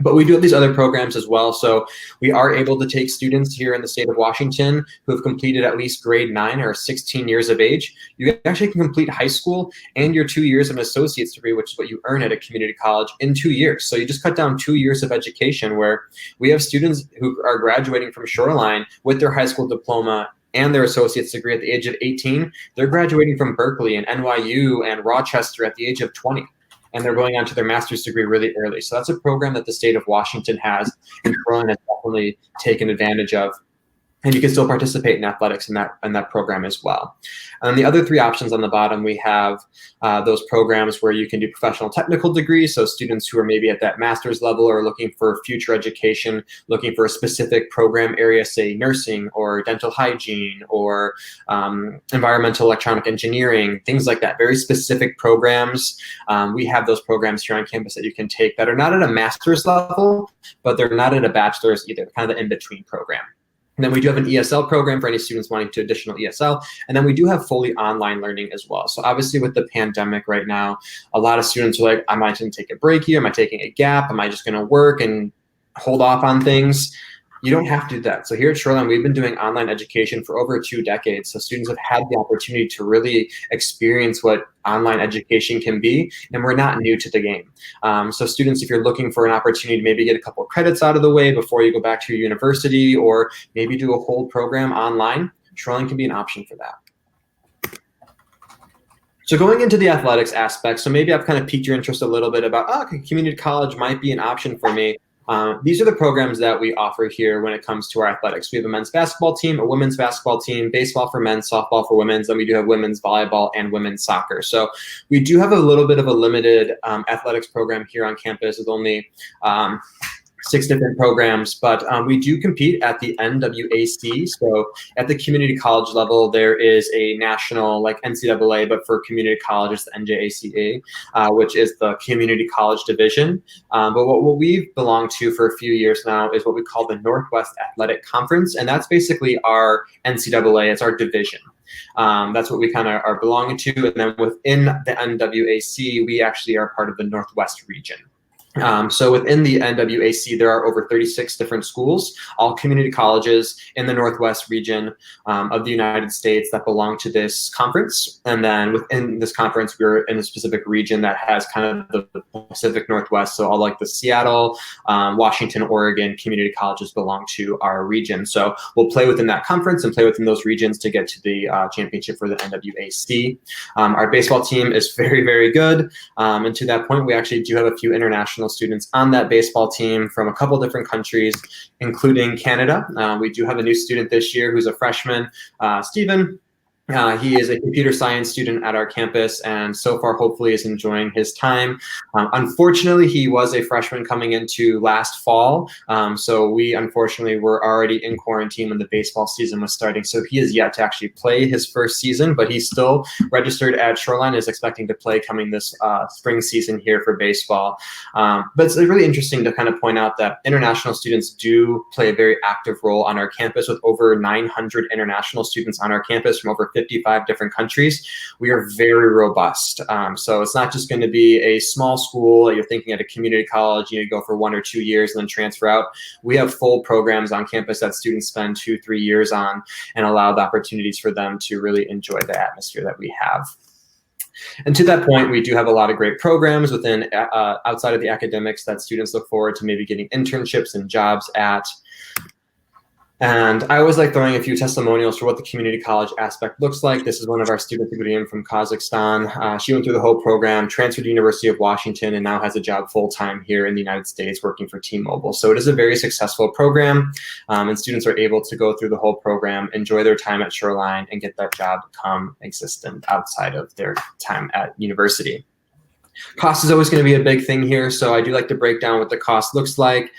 But we do have these other programs as well. So we are able to take students here in the state of Washington who have completed at least grade 9 or 16 years of age. You actually can complete high school and your 2 years of an associate's degree, which is what you earn at a community college, in 2 years. So you just cut down 2 years of education, where we have students who are graduating from Shoreline with their high school diploma and their associate's degree at the age of 18. They're graduating from Berkeley and NYU and Rochester at the age of 20. And they're going on to their master's degree really early. So that's a program that the state of Washington has, and Shoreline has definitely taken advantage of. And you can still participate in athletics in that program as well. And the other 3 options on the bottom, we have those programs where you can do professional technical degrees. So students who are maybe at that master's level or looking for future education, looking for a specific program area, say nursing or dental hygiene or environmental electronic engineering, things like that, very specific programs. We have those programs here on campus that you can take that are not at a master's level, but they're not at a bachelor's either, kind of the in-between program. And then we do have an ESL program for any students wanting to additional ESL. And then we do have fully online learning as well. So obviously with the pandemic right now, a lot of students are like, am I going to take a break here? Am I taking a gap? Am I just going to work and hold off on things? You don't have to do that. So here at Shoreline, we've been doing online education for over 2 decades. So students have had the opportunity to really experience what online education can be, and we're not new to the game. So students, if you're looking for an opportunity to maybe get a couple of credits out of the way before you go back to your university, or maybe do a whole program online, Shoreline can be an option for that. So going into the athletics aspect, so maybe I've kind of piqued your interest a little bit about, okay, community college might be an option for me. These are the programs that we offer here when it comes to our athletics. We have a men's basketball team, a women's basketball team, baseball for men, softball for women's, and we do have women's volleyball and women's soccer. So we do have a little bit of a limited athletics program here on campus with only 6 different programs, but we do compete at the NWAC. So at the community college level, there is a national, like NCAA, but for community colleges, the NJACA, which is the community college division. But what we've belonged to for a few years now is what we call the Northwest Athletic Conference, and that's basically our NCAA. It's our division. That's what we kind of are belonging to. And then within the NWAC, we actually are part of the Northwest region. So within the NWAC, there are over 36 different schools, all community colleges in the Northwest region of the United States that belong to this conference. And then within this conference, we're in a specific region that has kind of the Pacific Northwest. So all like the Seattle, Washington, Oregon community colleges belong to our region. So we'll play within that conference and play within those regions to get to the championship for the NWAC. Our baseball team is very, very good. And to that point, we actually do have a few international students on that baseball team from a couple different countries, including Canada. We do have a new student this year who's a freshman, Stephen. He is a computer science student at our campus, and so far hopefully is enjoying his time. Unfortunately, he was a freshman coming into last fall, so we unfortunately were already in quarantine when the baseball season was starting, so he is yet to actually play his first season, but he's still registered at Shoreline, is expecting to play coming this spring season here for baseball. But it's really interesting to kind of point out that international students do play a very active role on our campus, with over 900 international students on our campus from over 55 different countries. We are very robust. So it's not just going to be a small school that you're thinking at a community college, you go for 1 or 2 years and then transfer out. We have full programs on campus that students spend 2-3 years on, and allow the opportunities for them to really enjoy the atmosphere that we have. And to that point, we do have a lot of great programs within outside of the academics that students look forward to maybe getting internships and jobs at. And I always like throwing a few testimonials for what the community college aspect looks like. This is one of our students who came from Kazakhstan. She went through the whole program, transferred to University of Washington, and now has a job full-time here in the United States working for T-Mobile. So it is a very successful program, and students are able to go through the whole program, enjoy their time at Shoreline, and get that job become existent outside of their time at university. Cost is always going to be a big thing here, so I do like to break down what the cost looks like.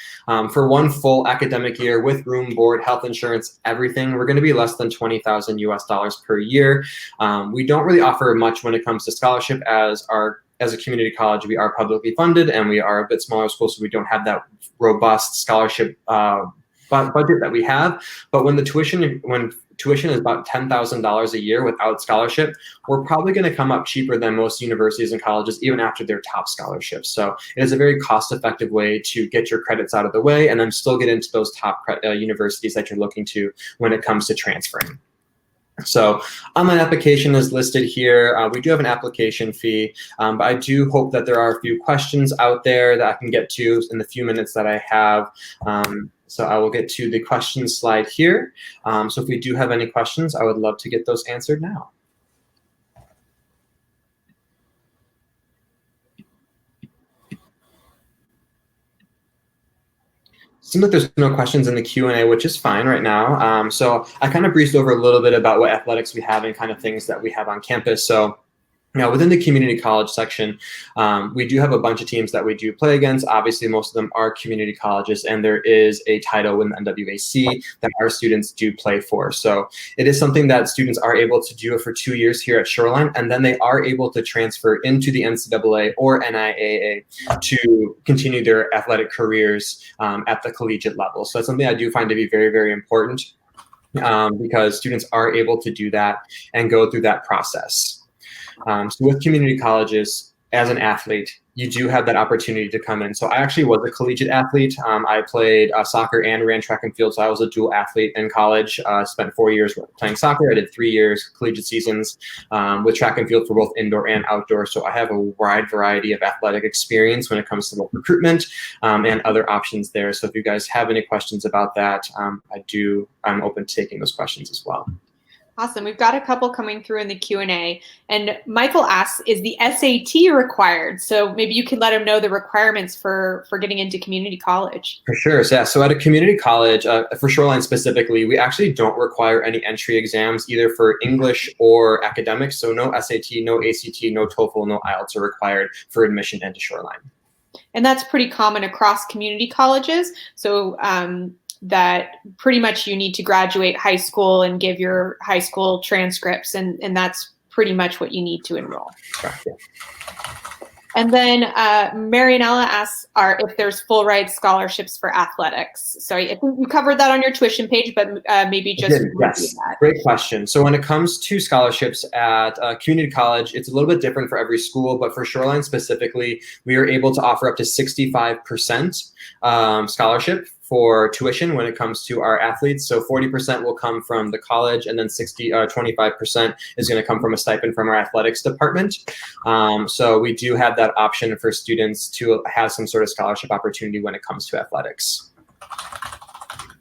For one full academic year with room, board, health insurance, everything, we're going to be less than $20,000 US per year. We don't really offer much when it comes to scholarship, as a community college, we are publicly funded and we are a bit smaller school, so we don't have that robust scholarship budget that we have. But when tuition is about $10,000 a year without scholarship, we're probably going to come up cheaper than most universities and colleges, even after their top scholarships. So it is a very cost-effective way to get your credits out of the way and then still get into those top universities that you're looking to when it comes to transferring. So online application is listed here. We do have an application fee, but I do hope that there are a few questions out there that I can get to in the few minutes that I have. So I will get to the questions slide here. So if we do have any questions, I would love to get those answered now. Seems like there's no questions in the Q&A, which is fine right now. So I kind of breezed over a little bit about what athletics we have and kind of things that we have on campus. So now, within the community college section, we do have a bunch of teams that we do play against. Obviously, most of them are community colleges, and there is a title in the NWAC that our students do play for. So it is something that students are able to do for 2 years here at Shoreline, and then they are able to transfer into the NCAA or NIAA to continue their athletic careers at the collegiate level. So that's something I do find to be very, very important because students are able to do that and go through that process. So with community colleges, as an athlete, you do have that opportunity to come in. So I actually was a collegiate athlete. I played soccer and ran track and field, so I was a dual athlete in college. Spent 4 years playing soccer. I did 3 years collegiate seasons with track and field for both indoor and outdoor. So I have a wide variety of athletic experience when it comes to recruitment and other options there. So if you guys have any questions about that, I'm open to taking those questions as well. Awesome. We've got a couple coming through in the Q&A. And Michael asks, is the SAT required? So maybe you can let him know the requirements for getting into community college. For sure. So, yeah. So at a community college, for Shoreline specifically, we actually don't require any entry exams, either for English or academics. So no SAT, no ACT, no TOEFL, no IELTS are required for admission into Shoreline. And that's pretty common across community colleges. So that pretty much you need to graduate high school and give your high school transcripts, and that's pretty much what you need to enroll. And then Marianella asks if there's full ride scholarships for athletics. So I think you covered that on your tuition page, but maybe just yes, great question. So when it comes to scholarships at community college, it's a little bit different for every school, but for Shoreline specifically, we are able to offer up to 65% scholarship for tuition when it comes to our athletes. So 40% will come from the college, and then 25% is going to come from a stipend from our athletics department. So we do have that option for students to have some sort of scholarship opportunity when it comes to athletics.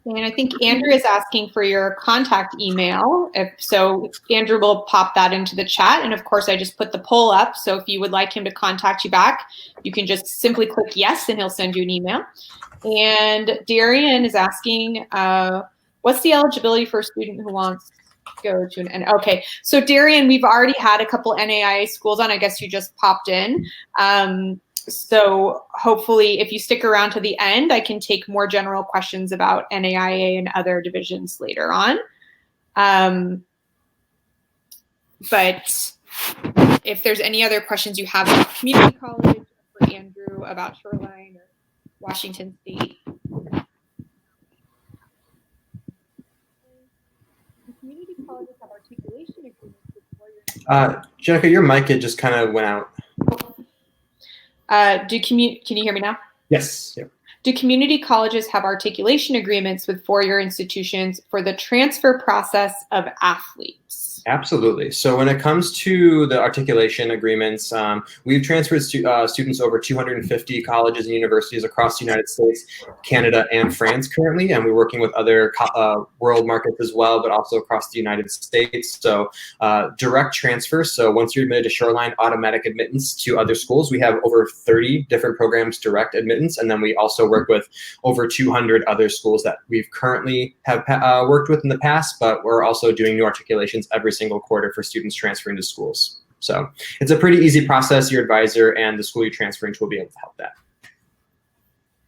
And I think Andrew is asking for your contact email. So Andrew will pop that into the chat. And of course, I just put the poll up. So if you would like him to contact you back, you can just simply click yes, and he'll send you an email. And Darian is asking, what's the eligibility for a student who wants to go to an okay. So Darian, we've already had a couple NAIA schools on. I guess you just popped in. So hopefully if you stick around to the end, I can take more general questions about NAIA and other divisions later on. But if there's any other questions you have about community college, for Andrew, about Shoreline or Washington State. Do community colleges have articulation agreements with four-year? Jenica, your mic just kind of went out. Can you hear me now? Yes. Yep. Do community colleges have articulation agreements with four-year institutions for the transfer process of athletes? Absolutely. So when it comes to the articulation agreements, we've transferred students over 250 colleges and universities across the United States, Canada, and France currently, and we're working with other world markets as well, but also across the United States. So direct transfer. So once you're admitted to Shoreline, automatic admittance to other schools. We have over 30 different programs direct admittance, and then we also work with over 200 other schools that we've currently have worked with in the past, but we're also doing new articulations every single quarter for students transferring to schools. So it's a pretty easy process. Your advisor and the school you're transferring to will be able to help that.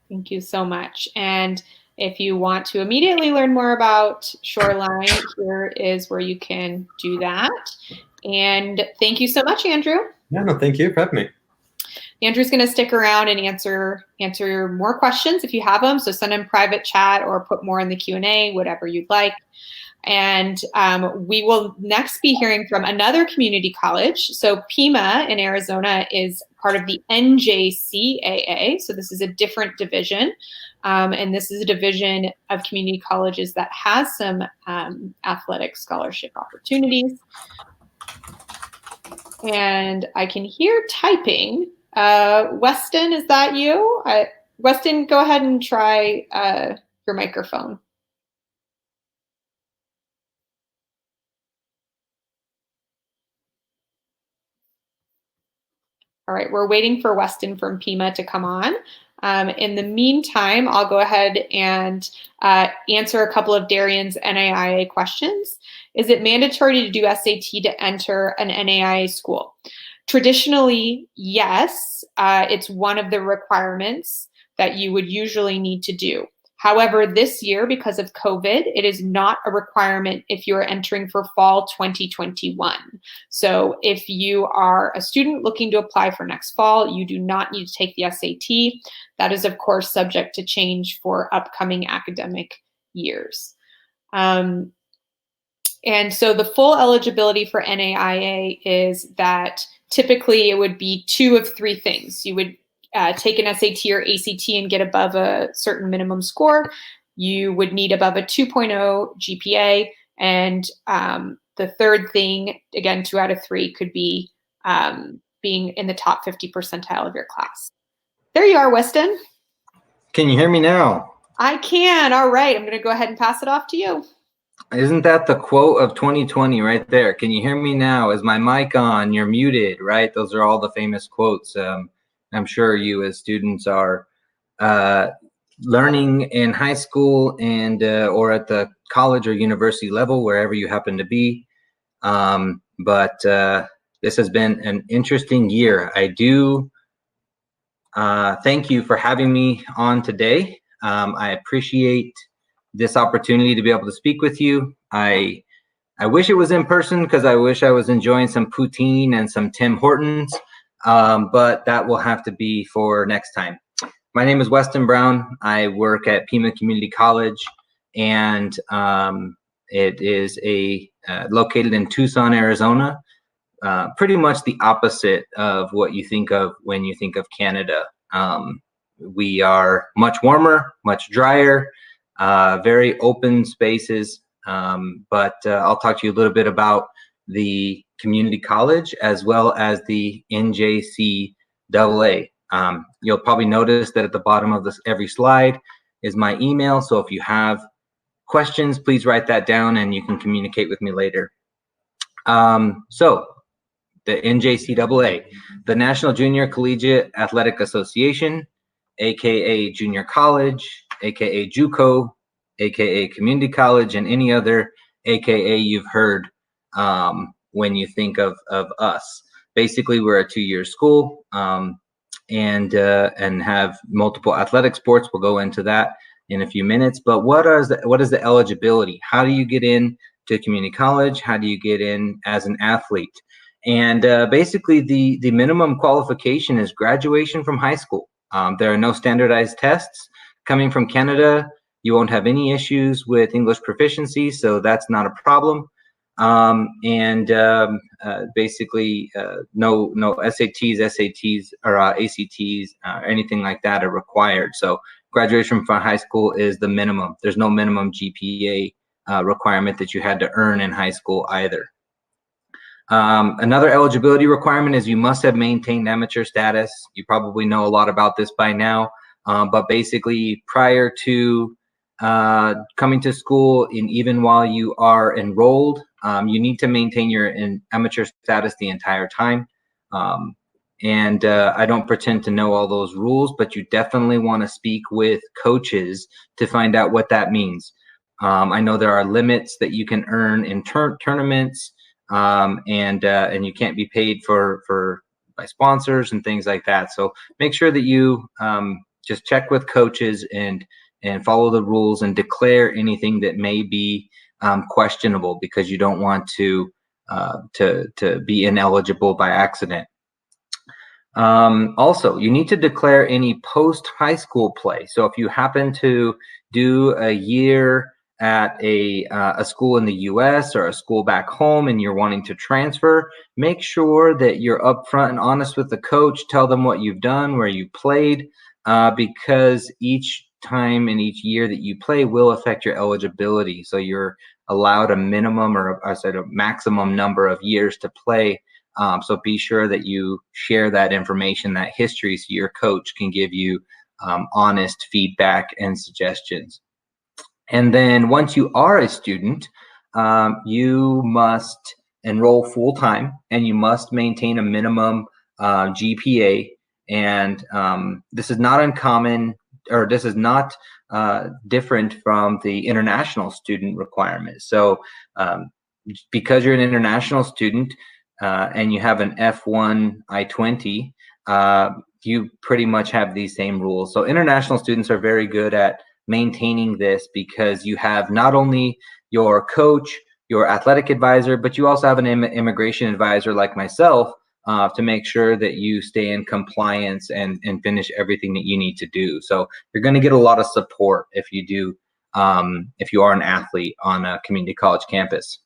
Thank you so much. And if you want to immediately learn more about Shoreline, here is where you can do that. And thank you so much, Andrew. Yeah, no, thank you for having me. Andrew's going to stick around and answer more questions if you have them. So send in private chat or put more in the Q&A, whatever you'd like. And we will next be hearing from another community college. So Pima in Arizona is part of the NCAA. So this is a different division. And this is a division of community colleges that has some athletic scholarship opportunities. And I can hear typing. Weston, is that you? Weston, go ahead and try your microphone. All right, we're waiting for Weston from Pima to come on. In the meantime, I'll go ahead and answer a couple of Darian's NAIA questions. Is it mandatory to do SAT to enter an NAIA school? Traditionally, yes. It's one of the requirements that you would usually need to do. However, this year, because of COVID, it is not a requirement if you're entering for fall 2021. So if you are a student looking to apply for next fall, you do not need to take the SAT. That is, of course, subject to change for upcoming academic years. And so the full eligibility for NAIA is that typically it would be two of three things. You would take an SAT or ACT and get above a certain minimum score. You would need above a 2.0 GPA. And the third thing, again, 2 out of 3 could be being in the top 50 percentile of your class. There you are, Weston. Can you hear me now? I can. All right. I'm going to go ahead and pass it off to you. Isn't that the quote of 2020 right there? Can you hear me now? Is my mic on? You're muted, right? Those are all the famous quotes. I'm sure you as students are learning in high school and or at the college or university level, wherever you happen to be. But this has been an interesting year. I do thank you for having me on today. I appreciate this opportunity to be able to speak with you. I wish it was in person because I wish I was enjoying some poutine and some Tim Hortons. but that will have to be for next time. My name is Weston Brown. I work at Pima Community College, and it is located in Tucson, Arizona. Pretty much the opposite of what you think of when you think of Canada. We are much warmer, much drier, very open spaces. But I'll talk to you a little bit about the community college as well as the NJCAA. You'll probably notice that at the bottom of every slide is my email. So if you have questions, please write that down and you can communicate with me later. So the NJCAA, the National Junior Collegiate Athletic Association, aka Junior College, aka JUCO, aka Community College, and any other aka you've heard when you think of us. Basically, we're a 2-year school and have multiple athletic sports. We'll go into that in a few minutes. But what is the eligibility? How do you get in to community college? How do you get in as an athlete? And basically, the minimum qualification is graduation from high school. There are no standardized tests. Coming from Canada, you won't have any issues with English proficiency, so that's not a problem. Basically, no SATs or ACTs or anything like that are required. So graduation from high school is the minimum. There's no minimum GPA requirement that you had to earn in high school either. Another eligibility requirement is you must have maintained amateur status. You probably know a lot about this by now, but basically prior to coming to school and even while you are enrolled, you need to maintain your amateur status the entire time. I don't pretend to know all those rules, but you definitely want to speak with coaches to find out what that means. I know there are limits that you can earn in tournaments, and you can't be paid by sponsors and things like that. So make sure that you just check with coaches and follow the rules and declare anything that may be questionable, because you don't want to be ineligible by accident. Also, you need to declare any post-high school play. So if you happen to do a year at a school in the US or a school back home and you're wanting to transfer, make sure that you're upfront and honest with the coach. Tell them what you've done, where you played, because each time and each year that you play will affect your eligibility. So you're allowed a minimum or a maximum number of years to play. So be sure that you share that information, that history, so your coach can give you honest feedback and suggestions. And then once you are a student, you must enroll full-time and you must maintain a minimum GPA. And this is not uncommon, or this is not different from the international student requirement. So because you're an international student and you have an F1 I-20, you pretty much have these same rules. So international students are very good at maintaining this, because you have not only your coach, your athletic advisor, but you also have an immigration advisor like myself to make sure that you stay in compliance and finish everything that you need to do. So you're going to get a lot of support if you are an athlete on a community college campus.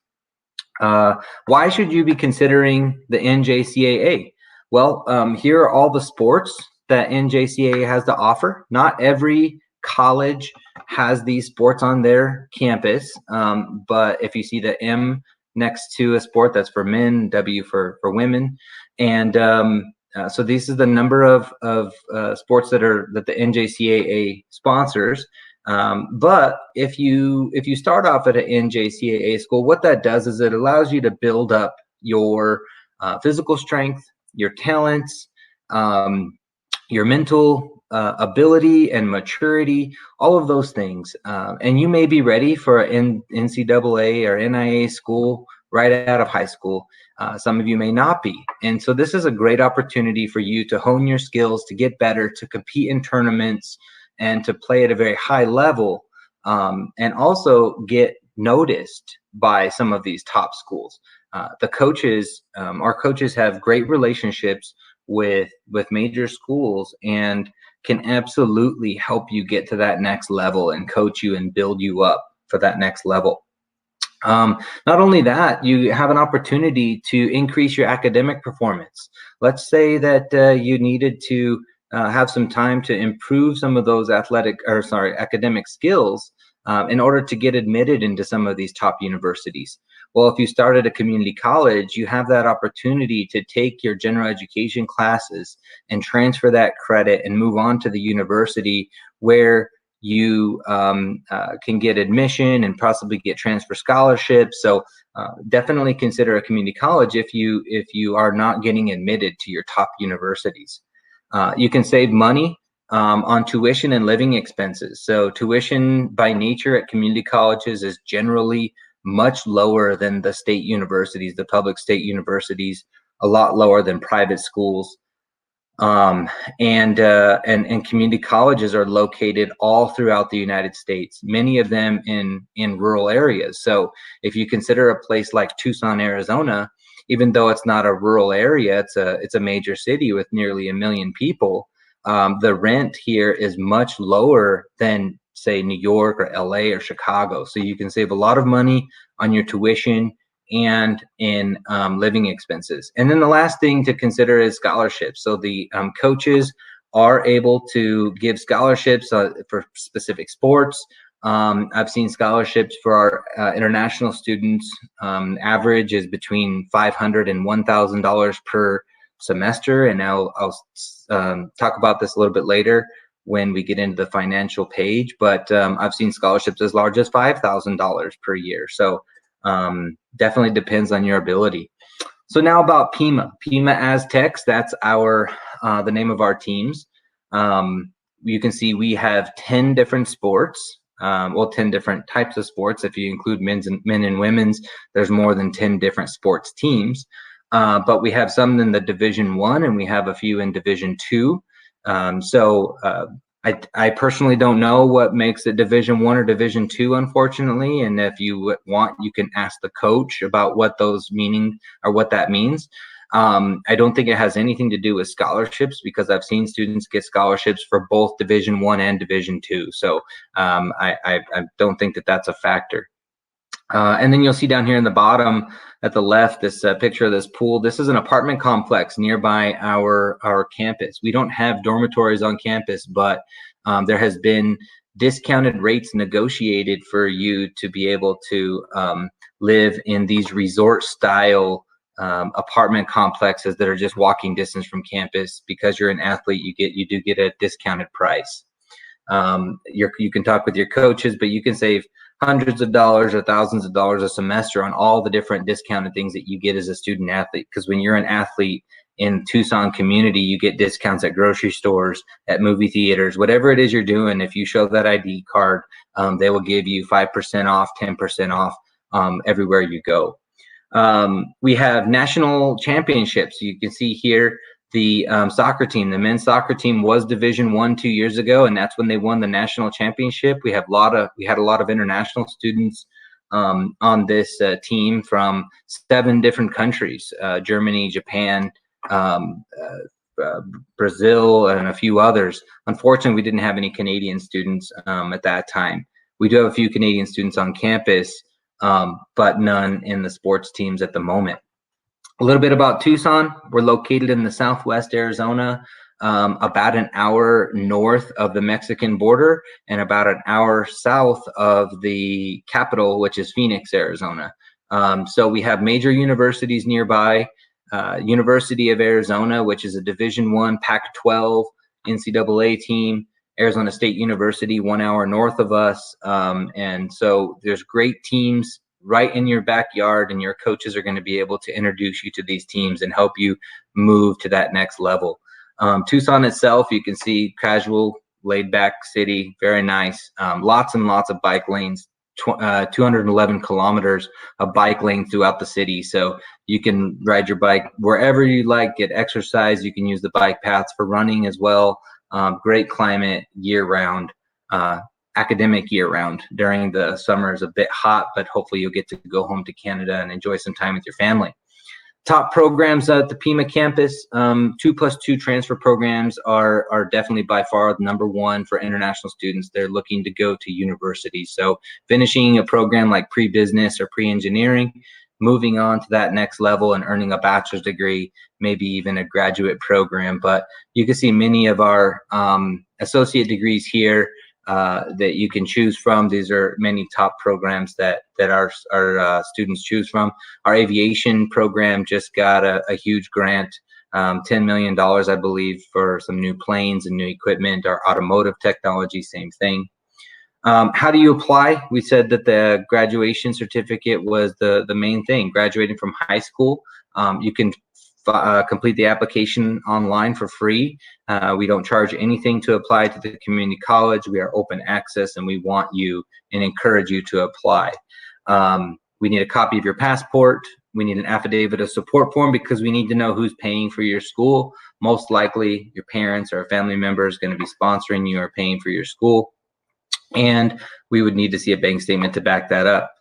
Why should you be considering the NJCAA? Well, here are all the sports that NJCAA has to offer. Not every college has these sports on their campus, but if you see the M next to a sport, that's for men, W for women, and so this is the number of sports that the NJCAA sponsors. But if you start off at an NJCAA school, what that does is it allows you to build up your physical strength, your talents, your mental ability and maturity, all of those things. And you may be ready for an NCAA or NIA school right out of high school. Some of you may not be. And so this is a great opportunity for you to hone your skills, to get better, to compete in tournaments, and to play at a very high level, and also get noticed by some of these top schools. The coaches, our coaches have great relationships with major schools and can absolutely help you get to that next level and coach you and build you up for that next level. Not only that, you have an opportunity to increase your academic performance. Let's say that you needed to have some time to improve some of those academic skills in order to get admitted into some of these top universities. Well, if you start at a community college, you have that opportunity to take your general education classes and transfer that credit and move on to the university where you can get admission and possibly get transfer scholarships. So definitely consider a community college if you are not getting admitted to your top universities. You can save money on tuition and living expenses. So tuition by nature at community colleges is generally much lower than the state universities, the public state universities, a lot lower than private schools. And community colleges are located all throughout the United States, many of them in rural areas. So if you consider a place like Tucson, Arizona, even though it's not a rural area, it's a major city with nearly 1 million people, the rent here is much lower than, say, New York or LA or Chicago. So you can save a lot of money on your tuition and in living expenses. And then the last thing to consider is scholarships. So the coaches are able to give scholarships for specific sports. I've seen scholarships for our international students. Average is between $500 and $1,000 per semester. And I'll talk about this a little bit later when we get into the financial page. But I've seen scholarships as large as $5,000 per year. So definitely depends on your ability. So now about Pima Aztecs. That's the name of our teams. You can see we have 10 different sports. 10 different types of sports. If you include men and women's, there's more than 10 different sports teams. But we have some in the Division I and we have a few in Division II. I personally don't know what makes it Division I or Division II, unfortunately. And if you want, you can ask the coach about what those meaning or what that means. I don't think it has anything to do with scholarships because I've seen students get scholarships for both Division I and Division II. So I don't think that that's a factor. And then you'll see down here in the bottom at the left, this picture of this pool. This is an apartment complex nearby our campus. We don't have dormitories on campus, but there has been discounted rates negotiated for you to be able to live in these resort style apartment complexes that are just walking distance from campus. Because you're an athlete, you do get a discounted price. You can talk with your coaches, but you can save hundreds of dollars or thousands of dollars a semester on all the different discounted things that you get as a student athlete. Because when you're an athlete in Tucson community, you get discounts at grocery stores, at movie theaters, whatever it is you're doing. If you show that ID card, they will give you 5% off, 10% off everywhere you go. We have national championships. You can see here the soccer team. The men's soccer team was Division I 2 years ago, and that's when they won the national championship. We had a lot of international students on this team from 7 different countries: Germany, Japan, Brazil, and a few others. Unfortunately, we didn't have any Canadian students at that time. We do have a few Canadian students on campus, but none in the sports teams at the moment. A little bit about Tucson. We're located in the southwest Arizona, about an hour north of the Mexican border and about an hour south of the capital, which is Phoenix, Arizona. So we have major universities nearby. University of Arizona, which is a Division I Pac-12 NCAA team. Arizona State University, 1 hour north of us. And so there's great teams right in your backyard, and your coaches are going to be able to introduce you to these teams and help you move to that next level. Tucson itself, you can see casual, laid back city, very nice. Lots and lots of bike lanes, 211 kilometers of bike lane throughout the city. So you can ride your bike wherever you like, get exercise. You can use the bike paths for running as well. Great climate year round. Academic year round. During the summer is a bit hot, but hopefully you'll get to go home to Canada and enjoy some time with your family. Top programs at the Pima campus, 2+2 transfer programs are definitely by far the #1 for international students. They're looking to go to university. So finishing a program like pre-business or pre-engineering, moving on to that next level and earning a bachelor's degree, maybe even a graduate program. But you can see many of our associate degrees here that you can choose from. These are many top programs that our students choose from. Our aviation program just got a huge grant, $10 million, I believe, for some new planes and new equipment. Our automotive technology, same thing. How do you apply? We said that the graduation certificate was the main thing. Graduating from high school, you can complete the application online for free. We don't charge anything to apply to the community college. We are open access, and we want you and encourage you to apply. We need a copy of your passport. We need an affidavit of support form because we need to know who's paying for your school. Most likely your parents or a family member is going to be sponsoring you or paying for your school. And we would need to see a bank statement to back that up.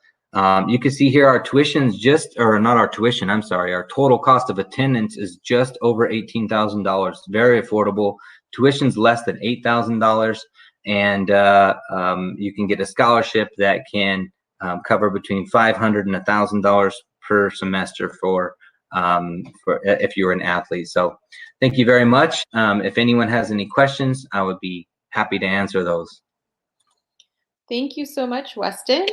You can see here our tuition's our total cost of attendance is just over $18,000. Very affordable. Tuition's less than $8,000, and you can get a scholarship that can cover between $500 and $1,000 per semester for if you're an athlete. So thank you very much. If anyone has any questions, I would be happy to answer those. Thank you so much, Weston.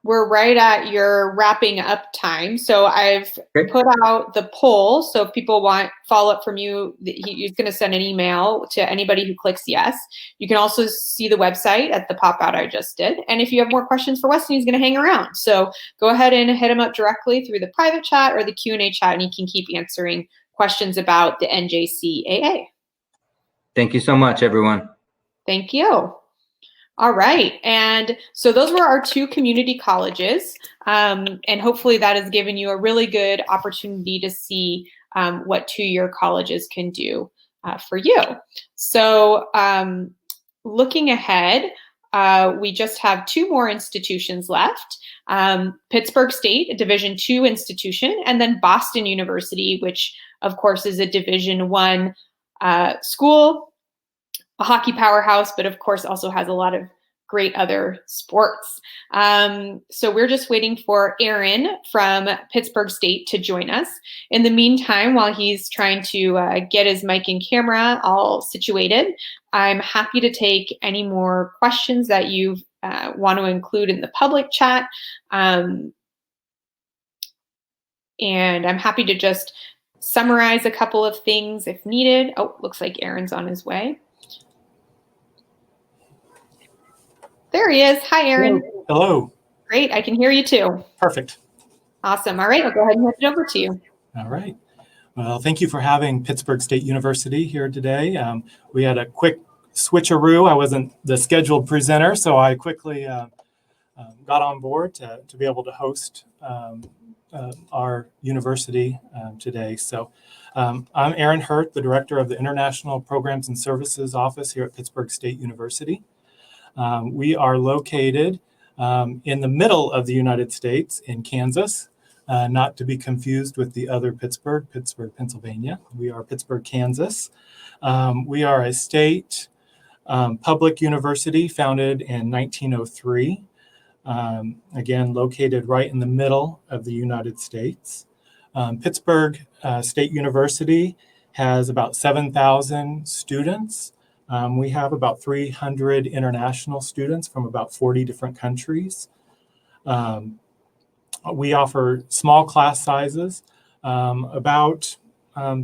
We're right at your wrapping up time. So I've put out the poll. So if people want follow-up from you, he's going to send an email to anybody who clicks yes. You can also see the website at the pop-out I just did. And if you have more questions for Weston, he's going to hang around. So go ahead and hit him up directly through the private chat or the Q&A chat, and he can keep answering questions about the NJCAA. Thank you so much, everyone. Thank you. All right. And so those were our 2 community colleges. And hopefully that has given you a really good opportunity to see what 2-year colleges can do for you. So looking ahead, we just have 2 more institutions left. Pittsburgh State, a Division II institution, and then Boston University, which of course is a Division I school, a hockey powerhouse, but of course also has a lot of great other sports. So we're just waiting for Aaron from Pittsburgh State to join us. In the meantime, while he's trying to get his mic and camera all situated, I'm happy to take any more questions that you want to include in the public chat. And I'm happy to just summarize a couple of things if needed. Oh, looks like Aaron's on his way. There he is. Hi, Aaron. Hello. Great. I can hear you too. Perfect. Awesome. All right. I'll go ahead and hand it over to you. All right. Well, thank you for having Pittsburgh State University here today. We had a quick switcheroo. I wasn't the scheduled presenter, so I quickly got on board to be able to host our university today. So I'm Aaron Hurt, the director of the International Programs and Services Office here at Pittsburgh State University. We are located in the middle of the United States in Kansas, not to be confused with the other Pittsburgh, Pennsylvania. We are Pittsburgh, Kansas. We are a state public university founded in 1903, again, located right in the middle of the United States. Pittsburgh State University has about 7,000 students. We have about 300 international students from about 40 different countries. We offer small class sizes, about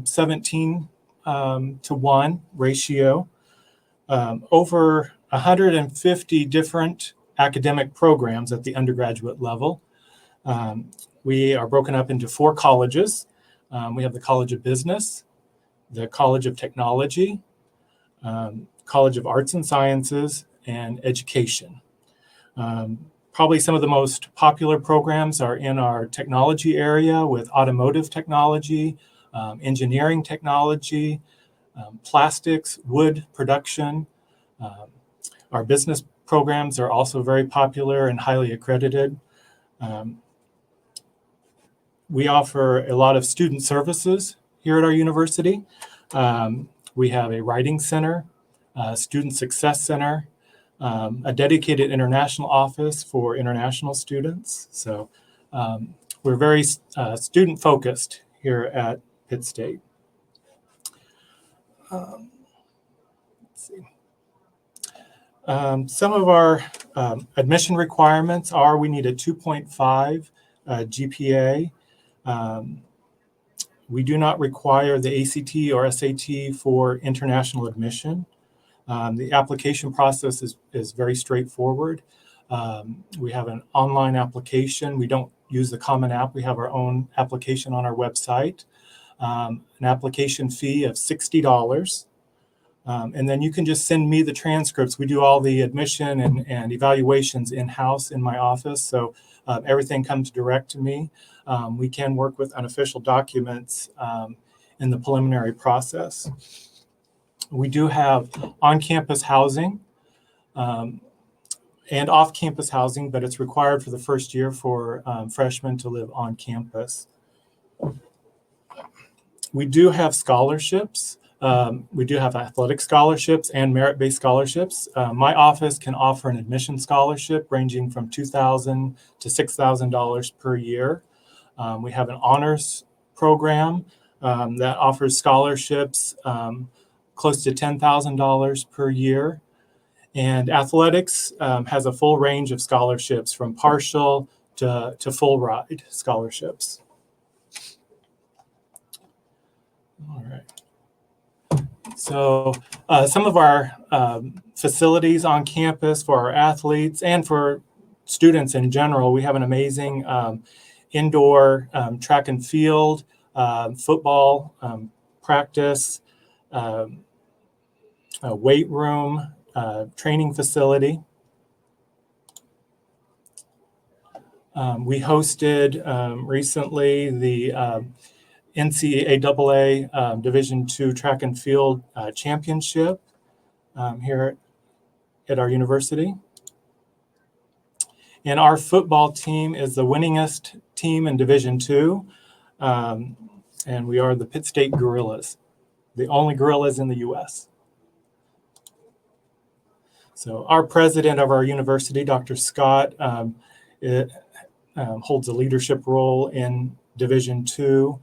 17 to 1 ratio, over 150 different academic programs at the undergraduate level. We are broken up into 4 colleges. We have the College of Business, the College of Technology, College of Arts and Sciences, and Education. Probably some of the most popular programs are in our technology area with automotive technology, engineering technology, plastics, wood production. Our business programs are also very popular and highly accredited. We offer a lot of student services here at our university. We have a writing center, a student success center, a dedicated international office for international students. So we're very student focused here at Pitt State. Let's see. Some of our admission requirements are we need a 2.5 GPA. We do not require the ACT or SAT for international admission. The application process is very straightforward. We have an online application. We don't use the Common App. We have our own application on our website. An application fee of $60. And then you can just send me the transcripts. We do all the admission and evaluations in-house in my office. So everything comes direct to me. We can work with unofficial documents in the preliminary process. We do have on-campus housing and off-campus housing, but it's required for the first year for freshmen to live on campus. We do have scholarships. We do have athletic scholarships and merit-based scholarships. My office can offer an admission scholarship ranging from $2,000 to $6,000 per year. We have an honors program that offers scholarships close to $10,000 per year. And athletics has a full range of scholarships from partial to full ride scholarships. All right. So some of our facilities on campus for our athletes and for students in general, we have an amazing indoor track and field, football practice, a weight room, training facility. We hosted recently the NCAA Division II Track and Field Championship here at our university. And our football team is the winningest team in Division II. And we are the Pitt State Gorillas, the only Gorillas in the U.S. So our president of our university, Dr. Scott, holds a leadership role in Division II.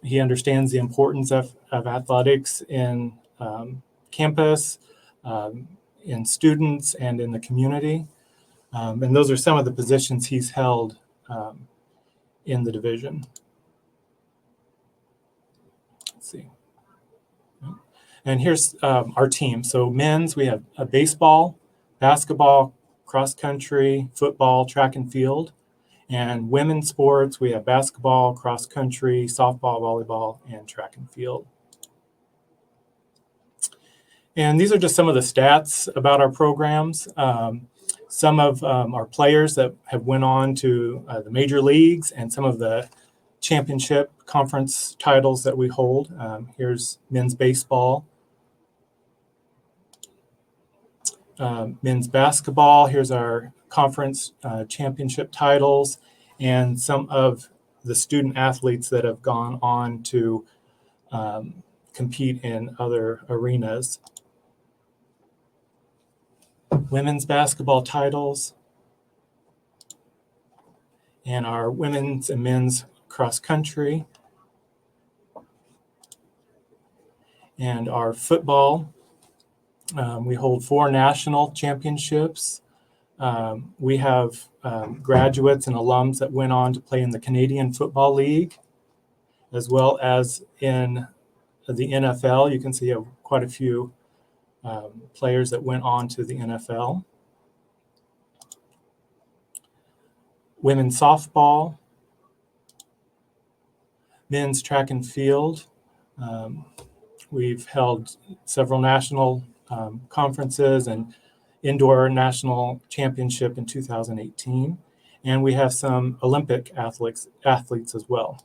He understands the importance of athletics in campus, in students, and in the community. And those are some of the positions he's held in the division. Let's see. And here's our team. So men's, we have a baseball, basketball, cross country, football, track and field. And women's sports, we have basketball, cross country, softball, volleyball, and track and field. And these are just some of the stats about our programs. Some of our players that have went on to the major leagues and some of the championship conference titles that we hold. Here's men's baseball. Men's basketball, here's our conference championship titles, and some of the student athletes that have gone on to compete in other arenas. Women's basketball titles, and our women's and men's cross country, and our football. We hold 4 national championships. We have graduates and alums that went on to play in the Canadian Football League, as well as in the NFL. You can see quite a few players that went on to the NFL. Women's softball, men's track and field. We've held several national conferences and indoor national championship in 2018. And we have some Olympic athletes as well.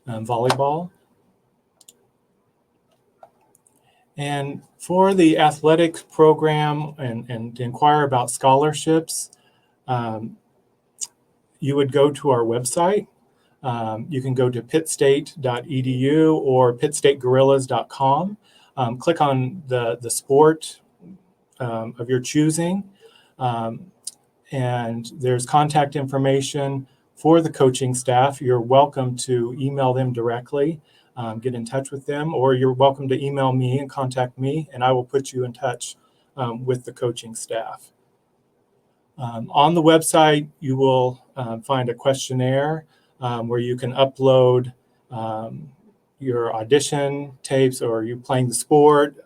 Volleyball. And for the athletics program and to inquire about scholarships, you would go to our website. You can go to pittstate.edu or pittstategorillas.com. Click on the sport of your choosing. And there's contact information for the coaching staff. You're welcome to email them directly, get in touch with them, or you're welcome to email me and contact me, and I will put you in touch with the coaching staff. On the website, you will find a questionnaire where you can upload your audition tapes or you playing the sport,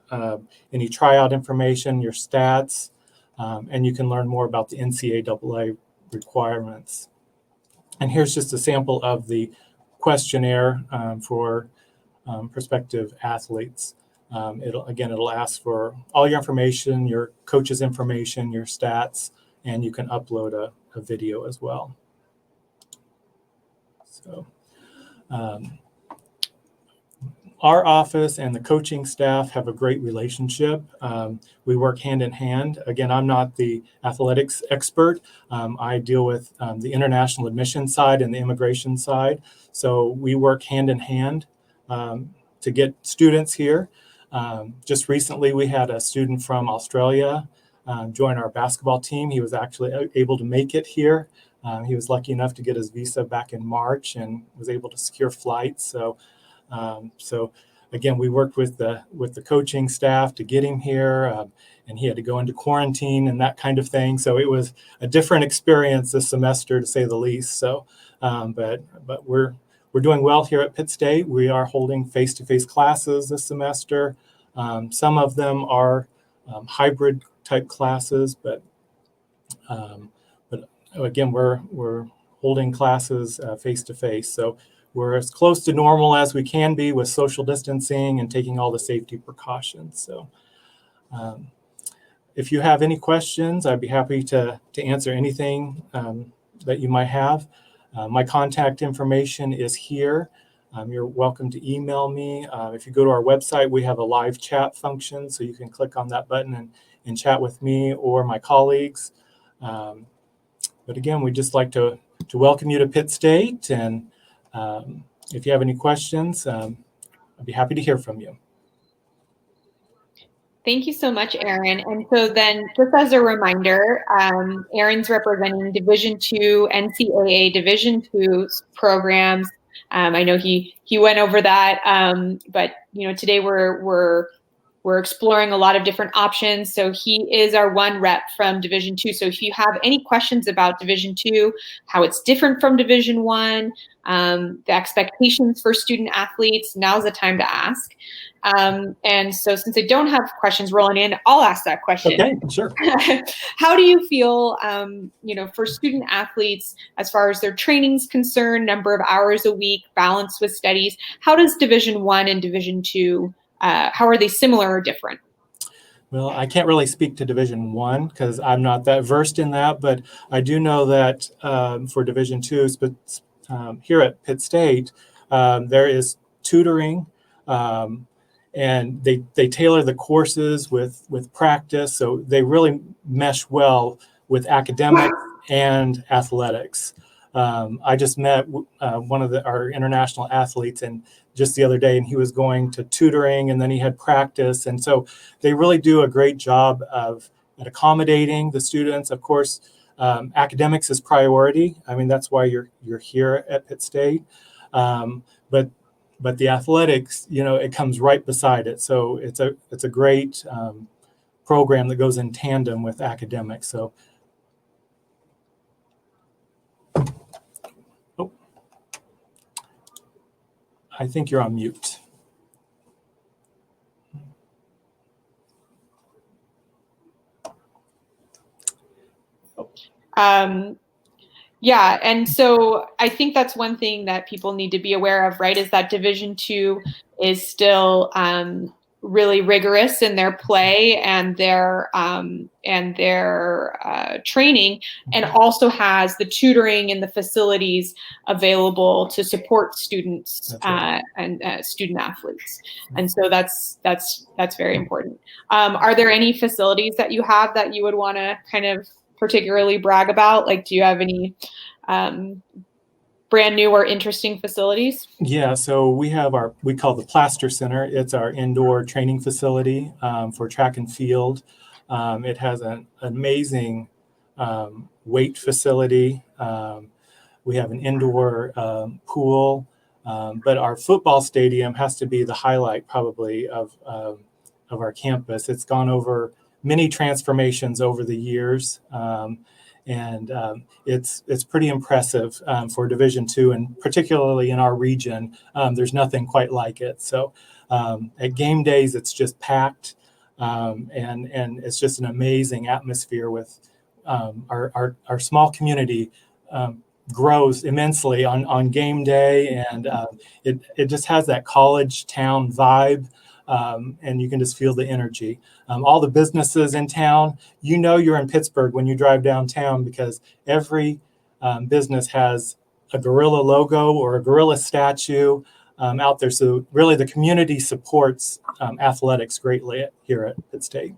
any tryout information, your stats, and you can learn more about the NCAA requirements. And here's just a sample of the questionnaire for prospective athletes. It'll ask for all your information, your coach's information, your stats, and you can upload a video as well. So our office and the coaching staff have a great relationship. We work hand in hand. Again, I'm not the athletics expert. I deal with the international admission side and the immigration side. So we work hand in hand to get students here. Just recently, we had a student from Australia join our basketball team. He was actually able to make it here. He was lucky enough to get his visa back in March and was able to secure flights. So again, we worked with the coaching staff to get him here, and he had to go into quarantine and that kind of thing. So it was a different experience this semester, to say the least. So, but we're doing well here at Pitt State. We are holding face-to-face classes this semester. Some of them are hybrid type classes, but again, we're holding classes face-to-face. So we're as close to normal as we can be with social distancing and taking all the safety precautions. So if you have any questions, I'd be happy to answer anything that you might have. My contact information is here. You're welcome to email me. If you go to our website, we have a live chat function, so you can click on that button and chat with me or my colleagues. But again, we'd just like to welcome you to Pitt State, and if you have any questions, I'd be happy to hear from you. Thank you so much, Aaron. And so then, just as a reminder, Aaron's representing Division II, NCAA Division II programs. I know he went over that, but today we're exploring a lot of different options. So he is our one rep from Division II. So if you have any questions about Division II, how it's different from Division I, the expectations for student athletes, now's the time to ask. And so since I don't have questions rolling in, I'll ask that question. Okay, sure. How do you feel, for student athletes, as far as their training's concerned, number of hours a week, balance with studies? How does Division I and Division II, how are they similar or different? Well, I can't really speak to Division I because I'm not that versed in that, but I do know that for Division II, here at Pitt State, there is tutoring, and they tailor the courses with practice, so they really mesh well with academics and athletics. I just met one of our international athletes and just the other day, and he was going to tutoring and then he had practice. And so they really do a great job at accommodating the students. Of course, academics is priority. I mean, that's why you're here at Pitt State. But the athletics, it comes right beside it. So it's a great program that goes in tandem with academics. So. I think you're on mute. Yeah, and so I think that's one thing that people need to be aware of, right, is that Division II is still really rigorous in their play and their training, and also has the tutoring and the facilities available to support students and student athletes. And so that's very important. Are there any facilities that you have that you would want to kind of particularly brag about? Like, do you have any brand new or interesting facilities? Yeah, so we have we call the Plaster Center. It's our indoor training facility for track and field. It has an amazing weight facility. We have an indoor pool, but our football stadium has to be the highlight probably of our campus. It's gone over many transformations over the years. And it's pretty impressive for Division II, and particularly in our region, there's nothing quite like it. So at game days, it's just packed, and it's just an amazing atmosphere with our small community grows immensely on game day, and it just has that college town vibe. And you can just feel the energy. All the businesses in town, you know you're in Pittsburgh when you drive downtown, because every business has a gorilla logo or a gorilla statue out there. So really the community supports athletics greatly here at Pitt State.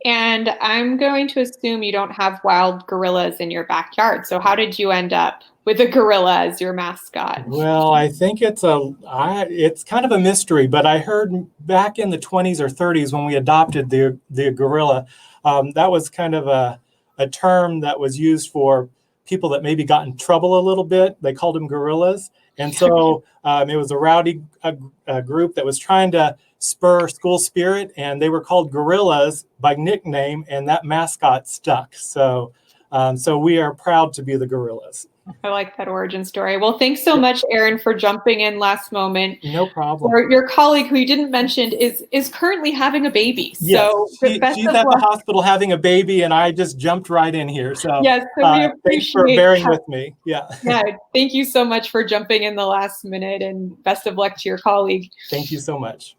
And I'm going to assume you don't have wild gorillas in your backyard. So how did you end up with a gorilla as your mascot? Well, I think it's kind of a mystery, but I heard back in the 20s or 30s when we adopted the gorilla, that was kind of a term that was used for people that maybe got in trouble a little bit. They called them gorillas. And so it was a rowdy group that was trying to spur school spirit, and they were called gorillas by nickname, and that mascot stuck. So we are proud to be the gorillas. I like that origin story. Well, thanks so much, Aaron, for jumping in last moment. No problem. Your colleague, who you didn't mention, is currently having a baby. Yes, so she's at the hospital having a baby, and I just jumped right in here. So, yes, so we appreciate thanks for bearing with me. Yeah. Yeah. Thank you so much for jumping in the last minute, and best of luck to your colleague. Thank you so much.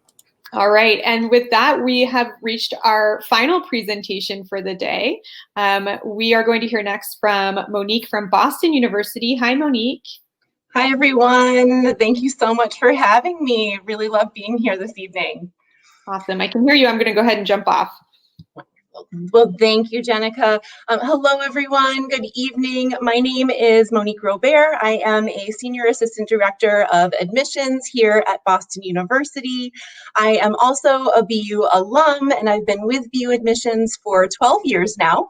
All right, and with that, we have reached our final presentation for the day. We are going to hear next from Monique from Boston University. Hi, Monique. Hi, everyone. Thank you so much for having me. Really love being here this evening. Awesome. I can hear you. I'm going to go ahead and jump off. Well, thank you, Jenica. Hello, everyone. Good evening. My name is Monique Robert. I am a Senior Assistant Director of Admissions here at Boston University. I am also a BU alum, and I've been with BU Admissions for 12 years now.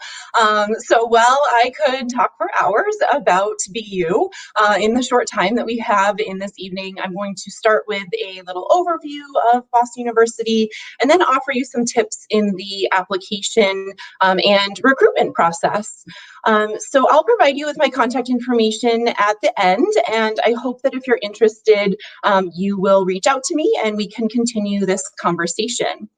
So while I could talk for hours about BU in the short time that we have in this evening, I'm going to start with a little overview of Boston University and then offer you some tips in the application and recruitment process. So I'll provide you with my contact information at the end, and I hope that if you're interested, you will reach out to me and we can continue this conversation.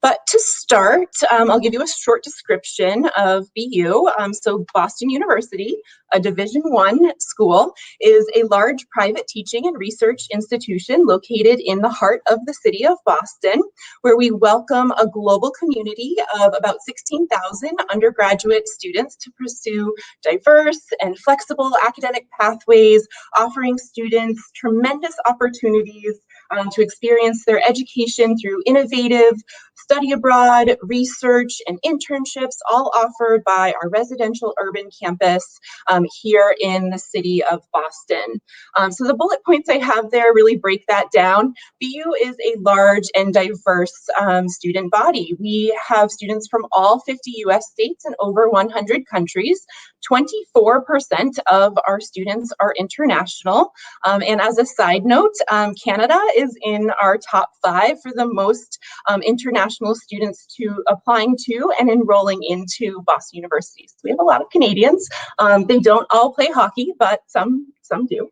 But to start, I'll give you a short description of BU. So Boston University, a Division I school, is a large private teaching and research institution located in the heart of the city of Boston, where we welcome a global community of about 16,000 undergraduate students to pursue diverse and flexible academic pathways, offering students tremendous opportunities to experience their education through innovative study abroad, research, and internships, all offered by our residential urban campus here in the city of Boston. So the bullet points I have there really break that down. BU is a large and diverse student body. We have students from all 50 US states and over 100 countries. 24% of our students are international. And as a side note, Canada is in our top 5 for the most international students applying to and enrolling into Boston University. So we have a lot of Canadians. They don't all play hockey, but some do.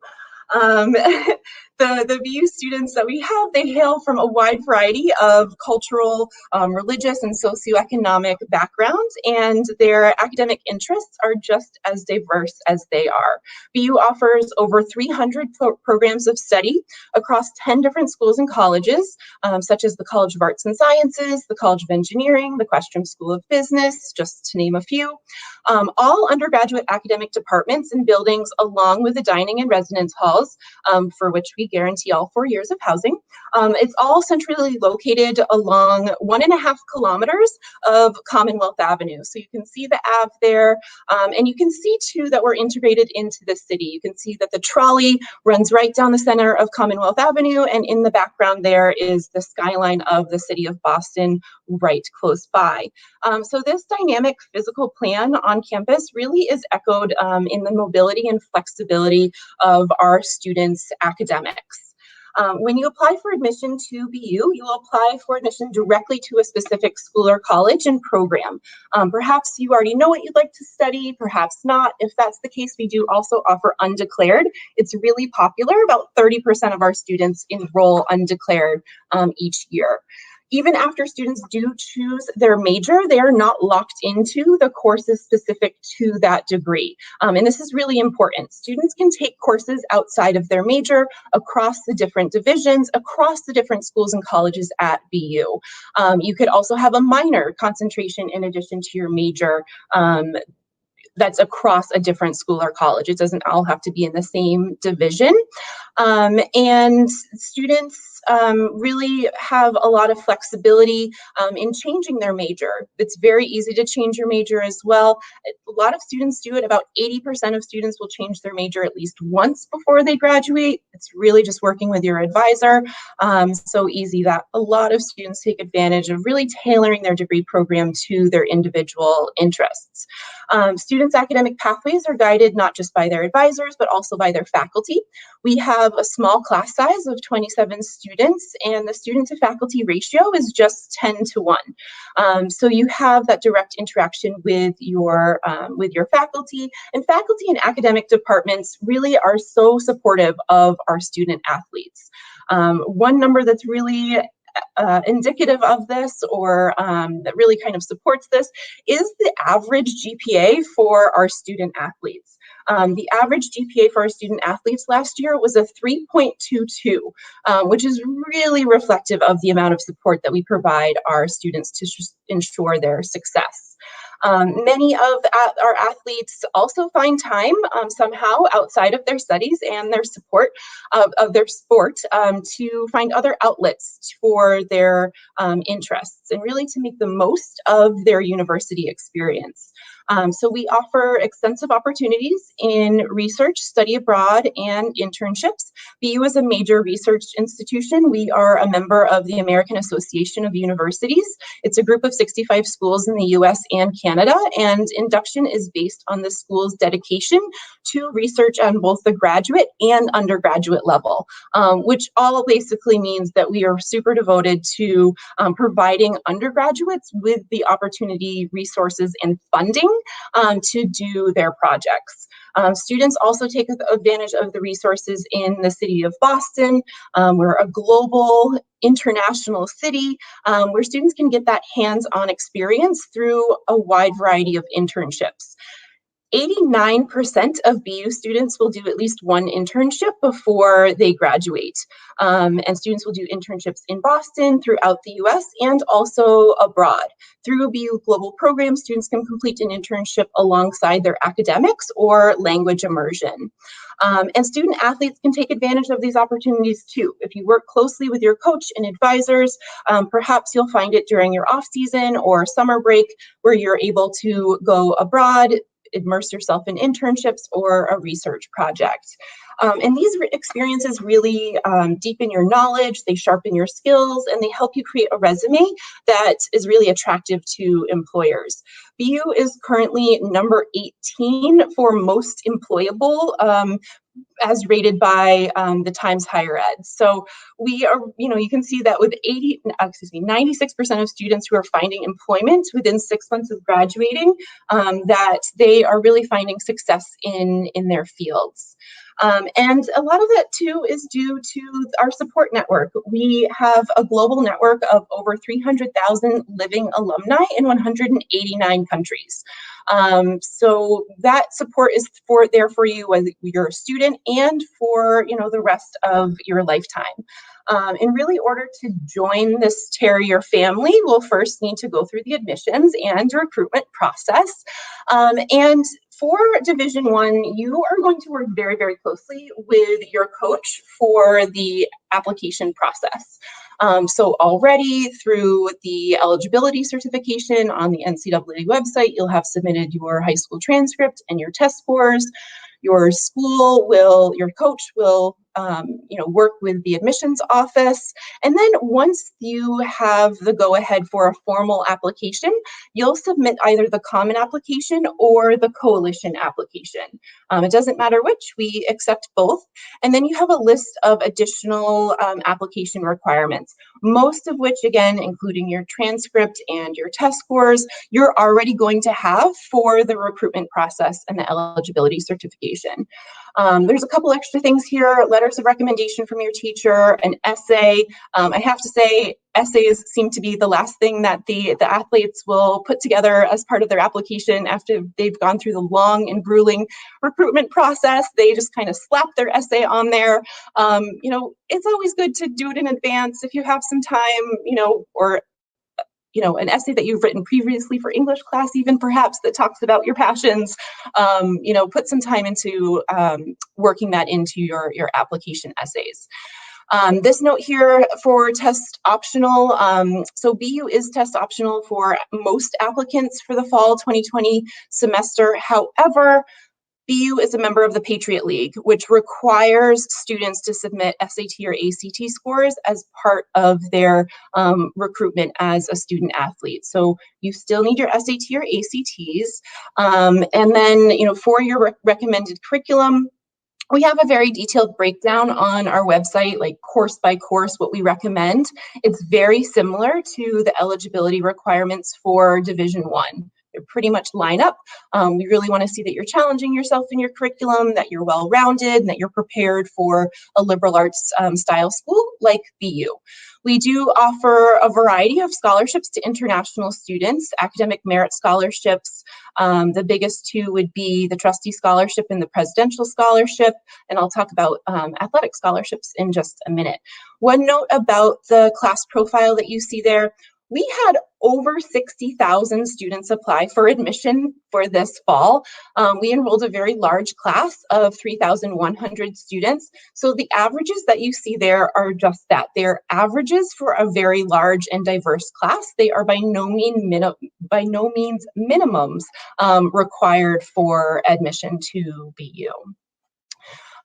The BU students that we have, they hail from a wide variety of cultural, religious, and socioeconomic backgrounds, and their academic interests are just as diverse as they are. BU offers over 300 programs of study across 10 different schools and colleges, such as the College of Arts and Sciences, the College of Engineering, the Questrom School of Business, just to name a few. All undergraduate academic departments and buildings, along with the dining and residence halls, for which we guarantee all 4 years of housing. It's all centrally located along 1.5 kilometers of Commonwealth Avenue. So you can see the Ave there, and you can see too that we're integrated into the city. You can see that the trolley runs right down the center of Commonwealth Avenue, and in the background there is the skyline of the city of Boston right close by. So this dynamic physical plan on campus really is echoed in the mobility and flexibility of our students' academics. When you apply for admission to BU, you will apply for admission directly to a specific school or college and program. Perhaps you already know what you'd like to study, perhaps not. If that's the case, we do also offer undeclared. It's really popular. About 30% of our students enroll undeclared each year. Even after students do choose their major, they are not locked into the courses specific to that degree. And this is really important. Students can take courses outside of their major across the different divisions, across the different schools and colleges at BU. You could also have a minor concentration in addition to your major that's across a different school or college. It doesn't all have to be in the same division. And students really have a lot of flexibility in changing their major. It's very easy to change your major as well. A lot of students do it. About 80% of students will change their major at least once before they graduate. It's really just working with your advisor. So easy that a lot of students take advantage of really tailoring their degree program to their individual interests. Students' academic pathways are guided not just by their advisors, but also by their faculty. We have a small class size of 27 students, and the student to faculty ratio is just 10 to 1. So you have that direct interaction with your faculty, and faculty and academic departments really are so supportive of our student athletes. One number that's really indicative of this, or that really kind of supports this, is the average GPA for our student athletes. The average GPA for our student athletes last year was a 3.22, which is really reflective of the amount of support that we provide our students to ensure their success. Many of our athletes also find time somehow outside of their studies and their support of their sport to find other outlets for their interests and really to make the most of their university experience. So we offer extensive opportunities in research, study abroad, and internships. BU is a major research institution. We are a member of the American Association of Universities. It's a group of 65 schools in the US and Canada, and induction is based on the school's dedication to research on both the graduate and undergraduate level, which all basically means that we are super devoted to providing undergraduates with the opportunity, resources, and funding to do their projects. Students also take advantage of the resources in the city of Boston. We're a global, international city where students can get that hands-on experience through a wide variety of internships. 89% of BU students will do at least one internship before they graduate. And students will do internships in Boston, throughout the US, and also abroad. Through a BU Global program, students can complete an internship alongside their academics or language immersion. And student athletes can take advantage of these opportunities too. If you work closely with your coach and advisors, perhaps you'll find it during your off season or summer break where you're able to go abroad, immerse yourself in internships or a research project. And these experiences really deepen your knowledge, they sharpen your skills, and they help you create a resume that is really attractive to employers. BU is currently number 18 for most employable as rated by the Times Higher Ed. So we are, you can see that with 96% of students who are finding employment within 6 months of graduating, that they are really finding success in their fields. And a lot of that too is due to our support network. We have a global network of over 300,000 living alumni in 189 countries. So that support is there for you whether you're a student and for the rest of your lifetime. In really order to join this Terrier family, we'll first need to go through the admissions and recruitment process. And for Division I, you are going to work very, very closely with your coach for the application process. So already through the eligibility certification on the NCAA website, you'll have submitted your high school transcript and your test scores. Your coach will work with the admissions office. And then once you have the go-ahead for a formal application, you'll submit either the common application or the coalition application. It doesn't matter which, we accept both. And then you have a list of additional application requirements, most of which, again, including your transcript and your test scores, you're already going to have for the recruitment process and the eligibility certification. There's a couple extra things here: letters of recommendation from your teacher, an essay. I have to say, essays seem to be the last thing that the athletes will put together as part of their application after they've gone through the long and grueling recruitment process. They just kind of slap their essay on there. It's always good to do it in advance if you have some time, or an essay that you've written previously for English class, even perhaps, that talks about your passions. Put some time into working that into your application essays. This note here for test optional. So BU is test optional for most applicants for the fall 2020 semester. However, BU is a member of the Patriot League, which requires students to submit SAT or ACT scores as part of their recruitment as a student athlete. So you still need your SAT or ACTs. And then, for your recommended curriculum, we have a very detailed breakdown on our website, like course by course, what we recommend. It's very similar to the eligibility requirements for Division I. They pretty much line up. We really want to see that you're challenging yourself in your curriculum, that you're well-rounded, and that you're prepared for a liberal arts style school like BU. We do offer a variety of scholarships to international students, academic merit scholarships. The biggest two would be the trustee scholarship and the presidential scholarship, and I'll talk about athletic scholarships in just a minute. One note about the class profile that you see there: we had over 60,000 students apply for admission for this fall. We enrolled a very large class of 3,100 students. So the averages that you see there are just that. They're averages for a very large and diverse class. They are by no means minimums required for admission to BU.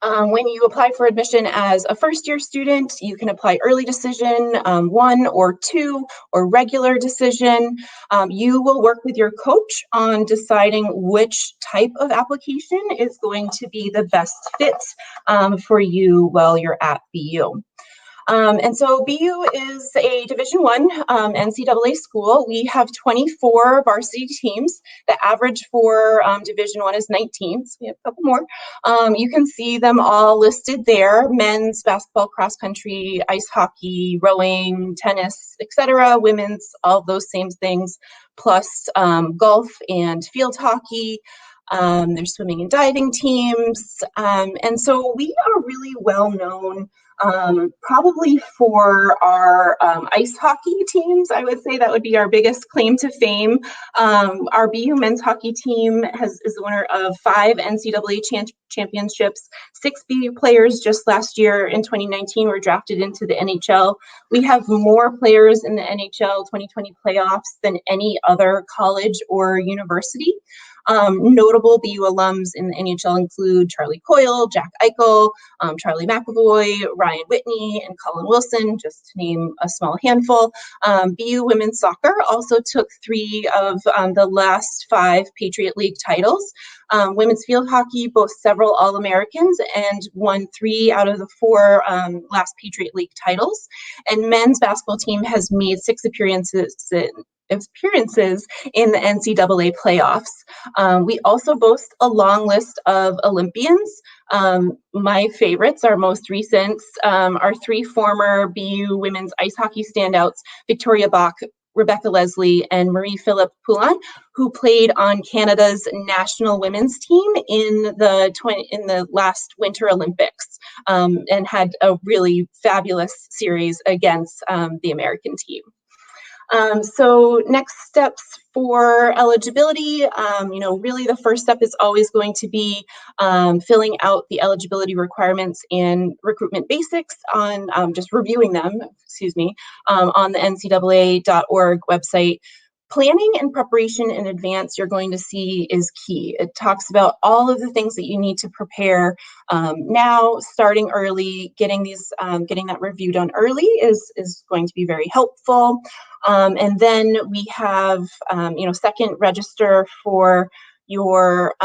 When you apply for admission as a first-year student, you can apply early decision 1 or 2 or regular decision. You will work with your coach on deciding which type of application is going to be the best fit for you while you're at BU. And so BU is a Division I NCAA school. We have 24 varsity teams. The average for Division I is 19, so we have a couple more. You can see them all listed there: men's basketball, cross country, ice hockey, rowing, tennis, etc. Women's, all those same things, plus golf and field hockey. There's swimming and diving teams. And so we are really well known probably for our ice hockey teams. I would say that would be our biggest claim to fame. Our BU men's hockey team is the winner of 5 NCAA championships. 6 BU players just last year in 2019 were drafted into the NHL. We have more players in the NHL 2020 playoffs than any other college or university. Notable BU alums in the NHL include Charlie Coyle, Jack Eichel, Charlie McAvoy, Ryan Whitney, and Colin Wilson, just to name a small handful. BU women's soccer also took 3 of the last 5 Patriot League titles. Women's field hockey boasts several All-Americans and won 3 out of the 4 last Patriot League titles. And men's basketball team has made 6 appearances in the NCAA playoffs. We also boast a long list of Olympians. My favorites, our most recent, are 3 former BU women's ice hockey standouts, Victoria Bach, Rebecca Leslie, and Marie-Philippe Poulin, who played on Canada's national women's team in the last Winter Olympics, and had a really fabulous series against the American team. So next steps for eligibility, really the first step is always going to be filling out the eligibility requirements and recruitment basics on just reviewing them, on the ncaa.org website. Planning and preparation in advance, you're going to see, is key. It talks about all of the things that you need to prepare now, starting early, getting that review done early is going to be very helpful. And then we have, second, register for your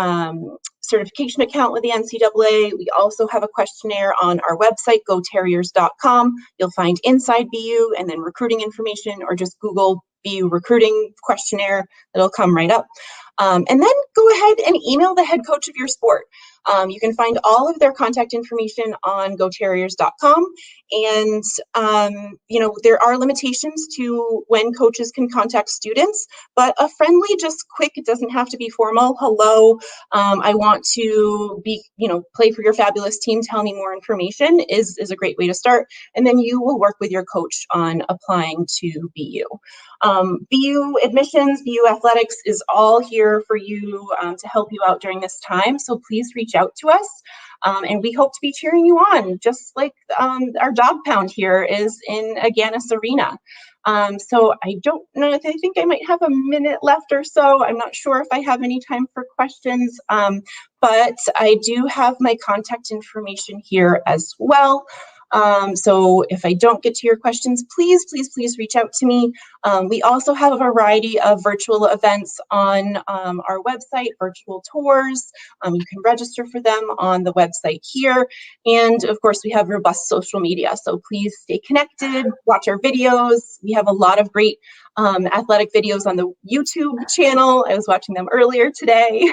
certification account with the NCAA. We also have a questionnaire on our website, goterriers.com. You'll find inside BU and then recruiting information, or just Google BU recruiting questionnaire. It'll come right up. And then go ahead and email the head coach of your sport. You can find all of their contact information on goterriers.com. And, there are limitations to when coaches can contact students, but a friendly, just quick, it doesn't have to be formal. Hello, I want to play for your fabulous team. Tell me more information is a great way to start. And then you will work with your coach on applying to BU. BU admissions, BU athletics is all here for you to help you out during this time. So please reach out to us. And we hope to be cheering you on, just like our dog pound here is in Agganis Arena. So I don't know, I think I might have a minute left or so. I'm not sure if I have any time for questions, but I do have my contact information here as well. So if I don't get to your questions, please reach out to me. We also have a variety of virtual events on our website, virtual tours. You can register for them on the website here. And of course, we have robust social media. So please stay connected, watch our videos. We have a lot of great athletic videos on the YouTube channel. I was watching them earlier today.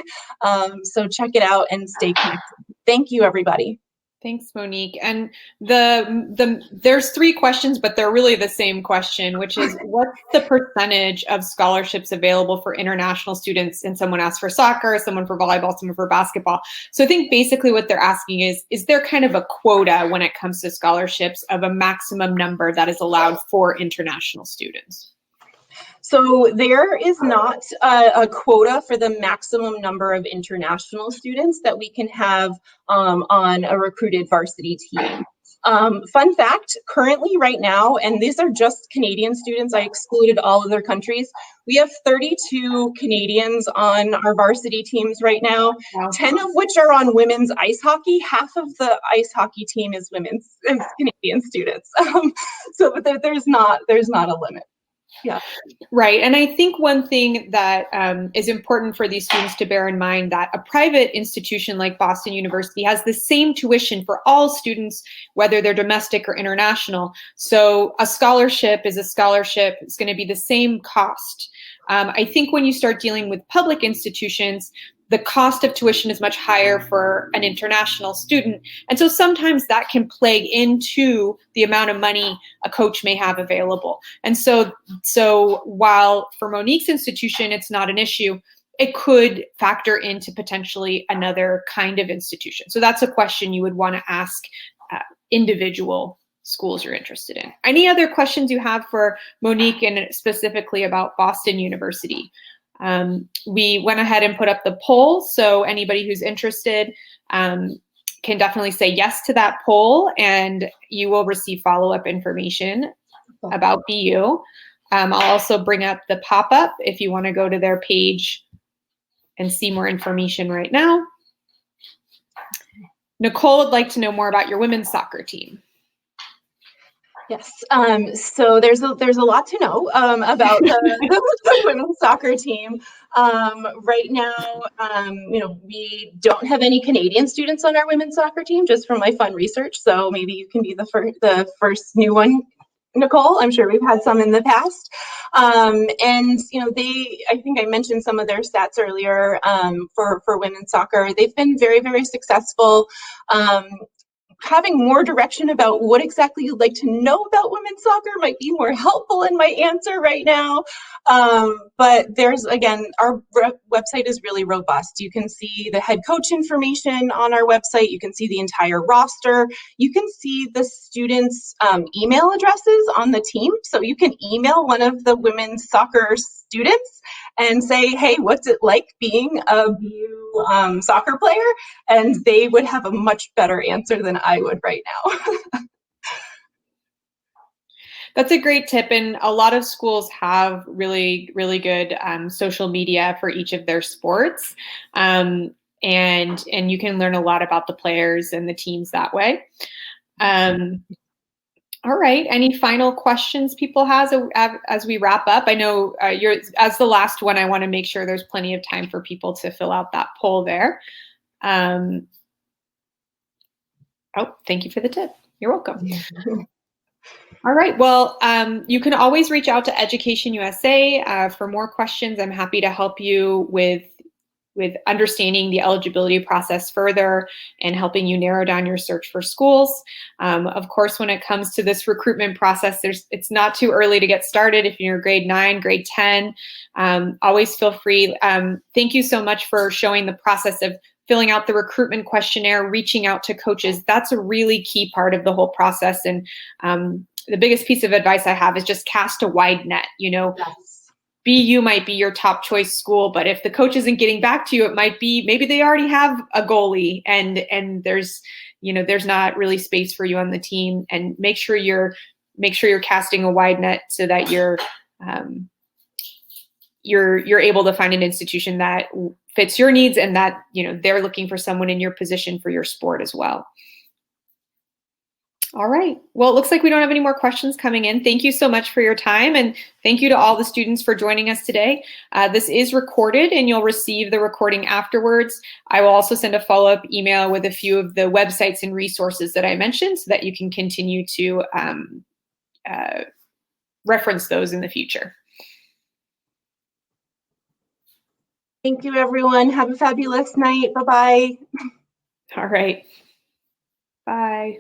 So check it out and stay connected. Thank you, everybody. Thanks, Monique. And there's 3 questions, but they're really the same question, which is, what's the percentage of scholarships available for international students? And someone asked for soccer, someone for volleyball, someone for basketball. So I think basically what they're asking is there kind of a quota when it comes to scholarships of a maximum number that is allowed for international students? So there is not a quota for the maximum number of international students that we can have on a recruited varsity team. Fun fact, currently right now, and these are just Canadian students, I excluded all other countries, we have 32 Canadians on our varsity teams right now, 10 of which are on women's ice hockey. Half of the ice hockey team is Canadian students. So there's not a limit. Yeah. Right. And I think one thing that is important for these students to bear in mind, that a private institution like Boston University has the same tuition for all students, whether they're domestic or international. So a scholarship is a scholarship. It's going to be the same cost. I think when you start dealing with public institutions, the cost of tuition is much higher for an international student. And so sometimes that can play into the amount of money a coach may have available. And so while for Monique's institution, it's not an issue, it could factor into potentially another kind of institution. So that's a question you would want to ask individual schools you're interested in. Any other questions you have for Monique and specifically about Boston University? We went ahead and put up the poll, so anybody who's interested can definitely say yes to that poll, and you will receive follow-up information about BU. I'll also bring up the pop-up if you want to go to their page and see more information right now. Nicole would like to know more about your women's soccer team. Yes, so there's a lot to know about the women's soccer team. Right now, we don't have any Canadian students on our women's soccer team, just from my fun research. So maybe you can be the first new one Nicole. I'm sure we've had some in the past. And, you know, I think I mentioned some of their stats earlier for women's soccer. They've been very, very successful. Having more direction about what exactly you'd like to know about women's soccer might be more helpful in my answer right now. But there's, again, our website is really robust. You can see the head coach information on our website. You can see the entire roster. You can see the students' email addresses on the team. So you can email one of the women's soccer students and say, hey, what's it like being a BU soccer player? And they would have a much better answer than I would right now. That's a great tip, and a lot of schools have really, really good social media for each of their sports, and you can learn a lot about the players and the teams that way. All right. Any final questions people has as we wrap up? I know you're as the last one. I want to make sure there's plenty of time for people to fill out that poll there. Oh, thank you for the tip. You're welcome. All right. Well, you can always reach out to EducationUSA for more questions. I'm happy to help you with understanding the eligibility process further and helping you narrow down your search for schools. Of course, when it comes to this recruitment process, it's not too early to get started. If you're grade 9, grade 10, always feel free. Thank you so much for showing the process of filling out the recruitment questionnaire, reaching out to coaches. That's a really key part of the whole process. And the biggest piece of advice I have is just cast a wide net. You know, yes. BU might be your top choice school, but if the coach isn't getting back to you, it might be maybe they already have a goalie and there's not really space for you on the team. And make sure you're casting a wide net so that you're able to find an institution that fits your needs and that they're looking for someone in your position for your sport as well. All right. Well, it looks like we don't have any more questions coming in. Thank you so much for your time, and thank you to all the students for joining us today. This is recorded, and you'll receive the recording afterwards. I will also send a follow-up email with a few of the websites and resources that I mentioned so that you can continue to reference those in the future. Thank you, everyone. Have a fabulous night. Bye-bye. All right. Bye.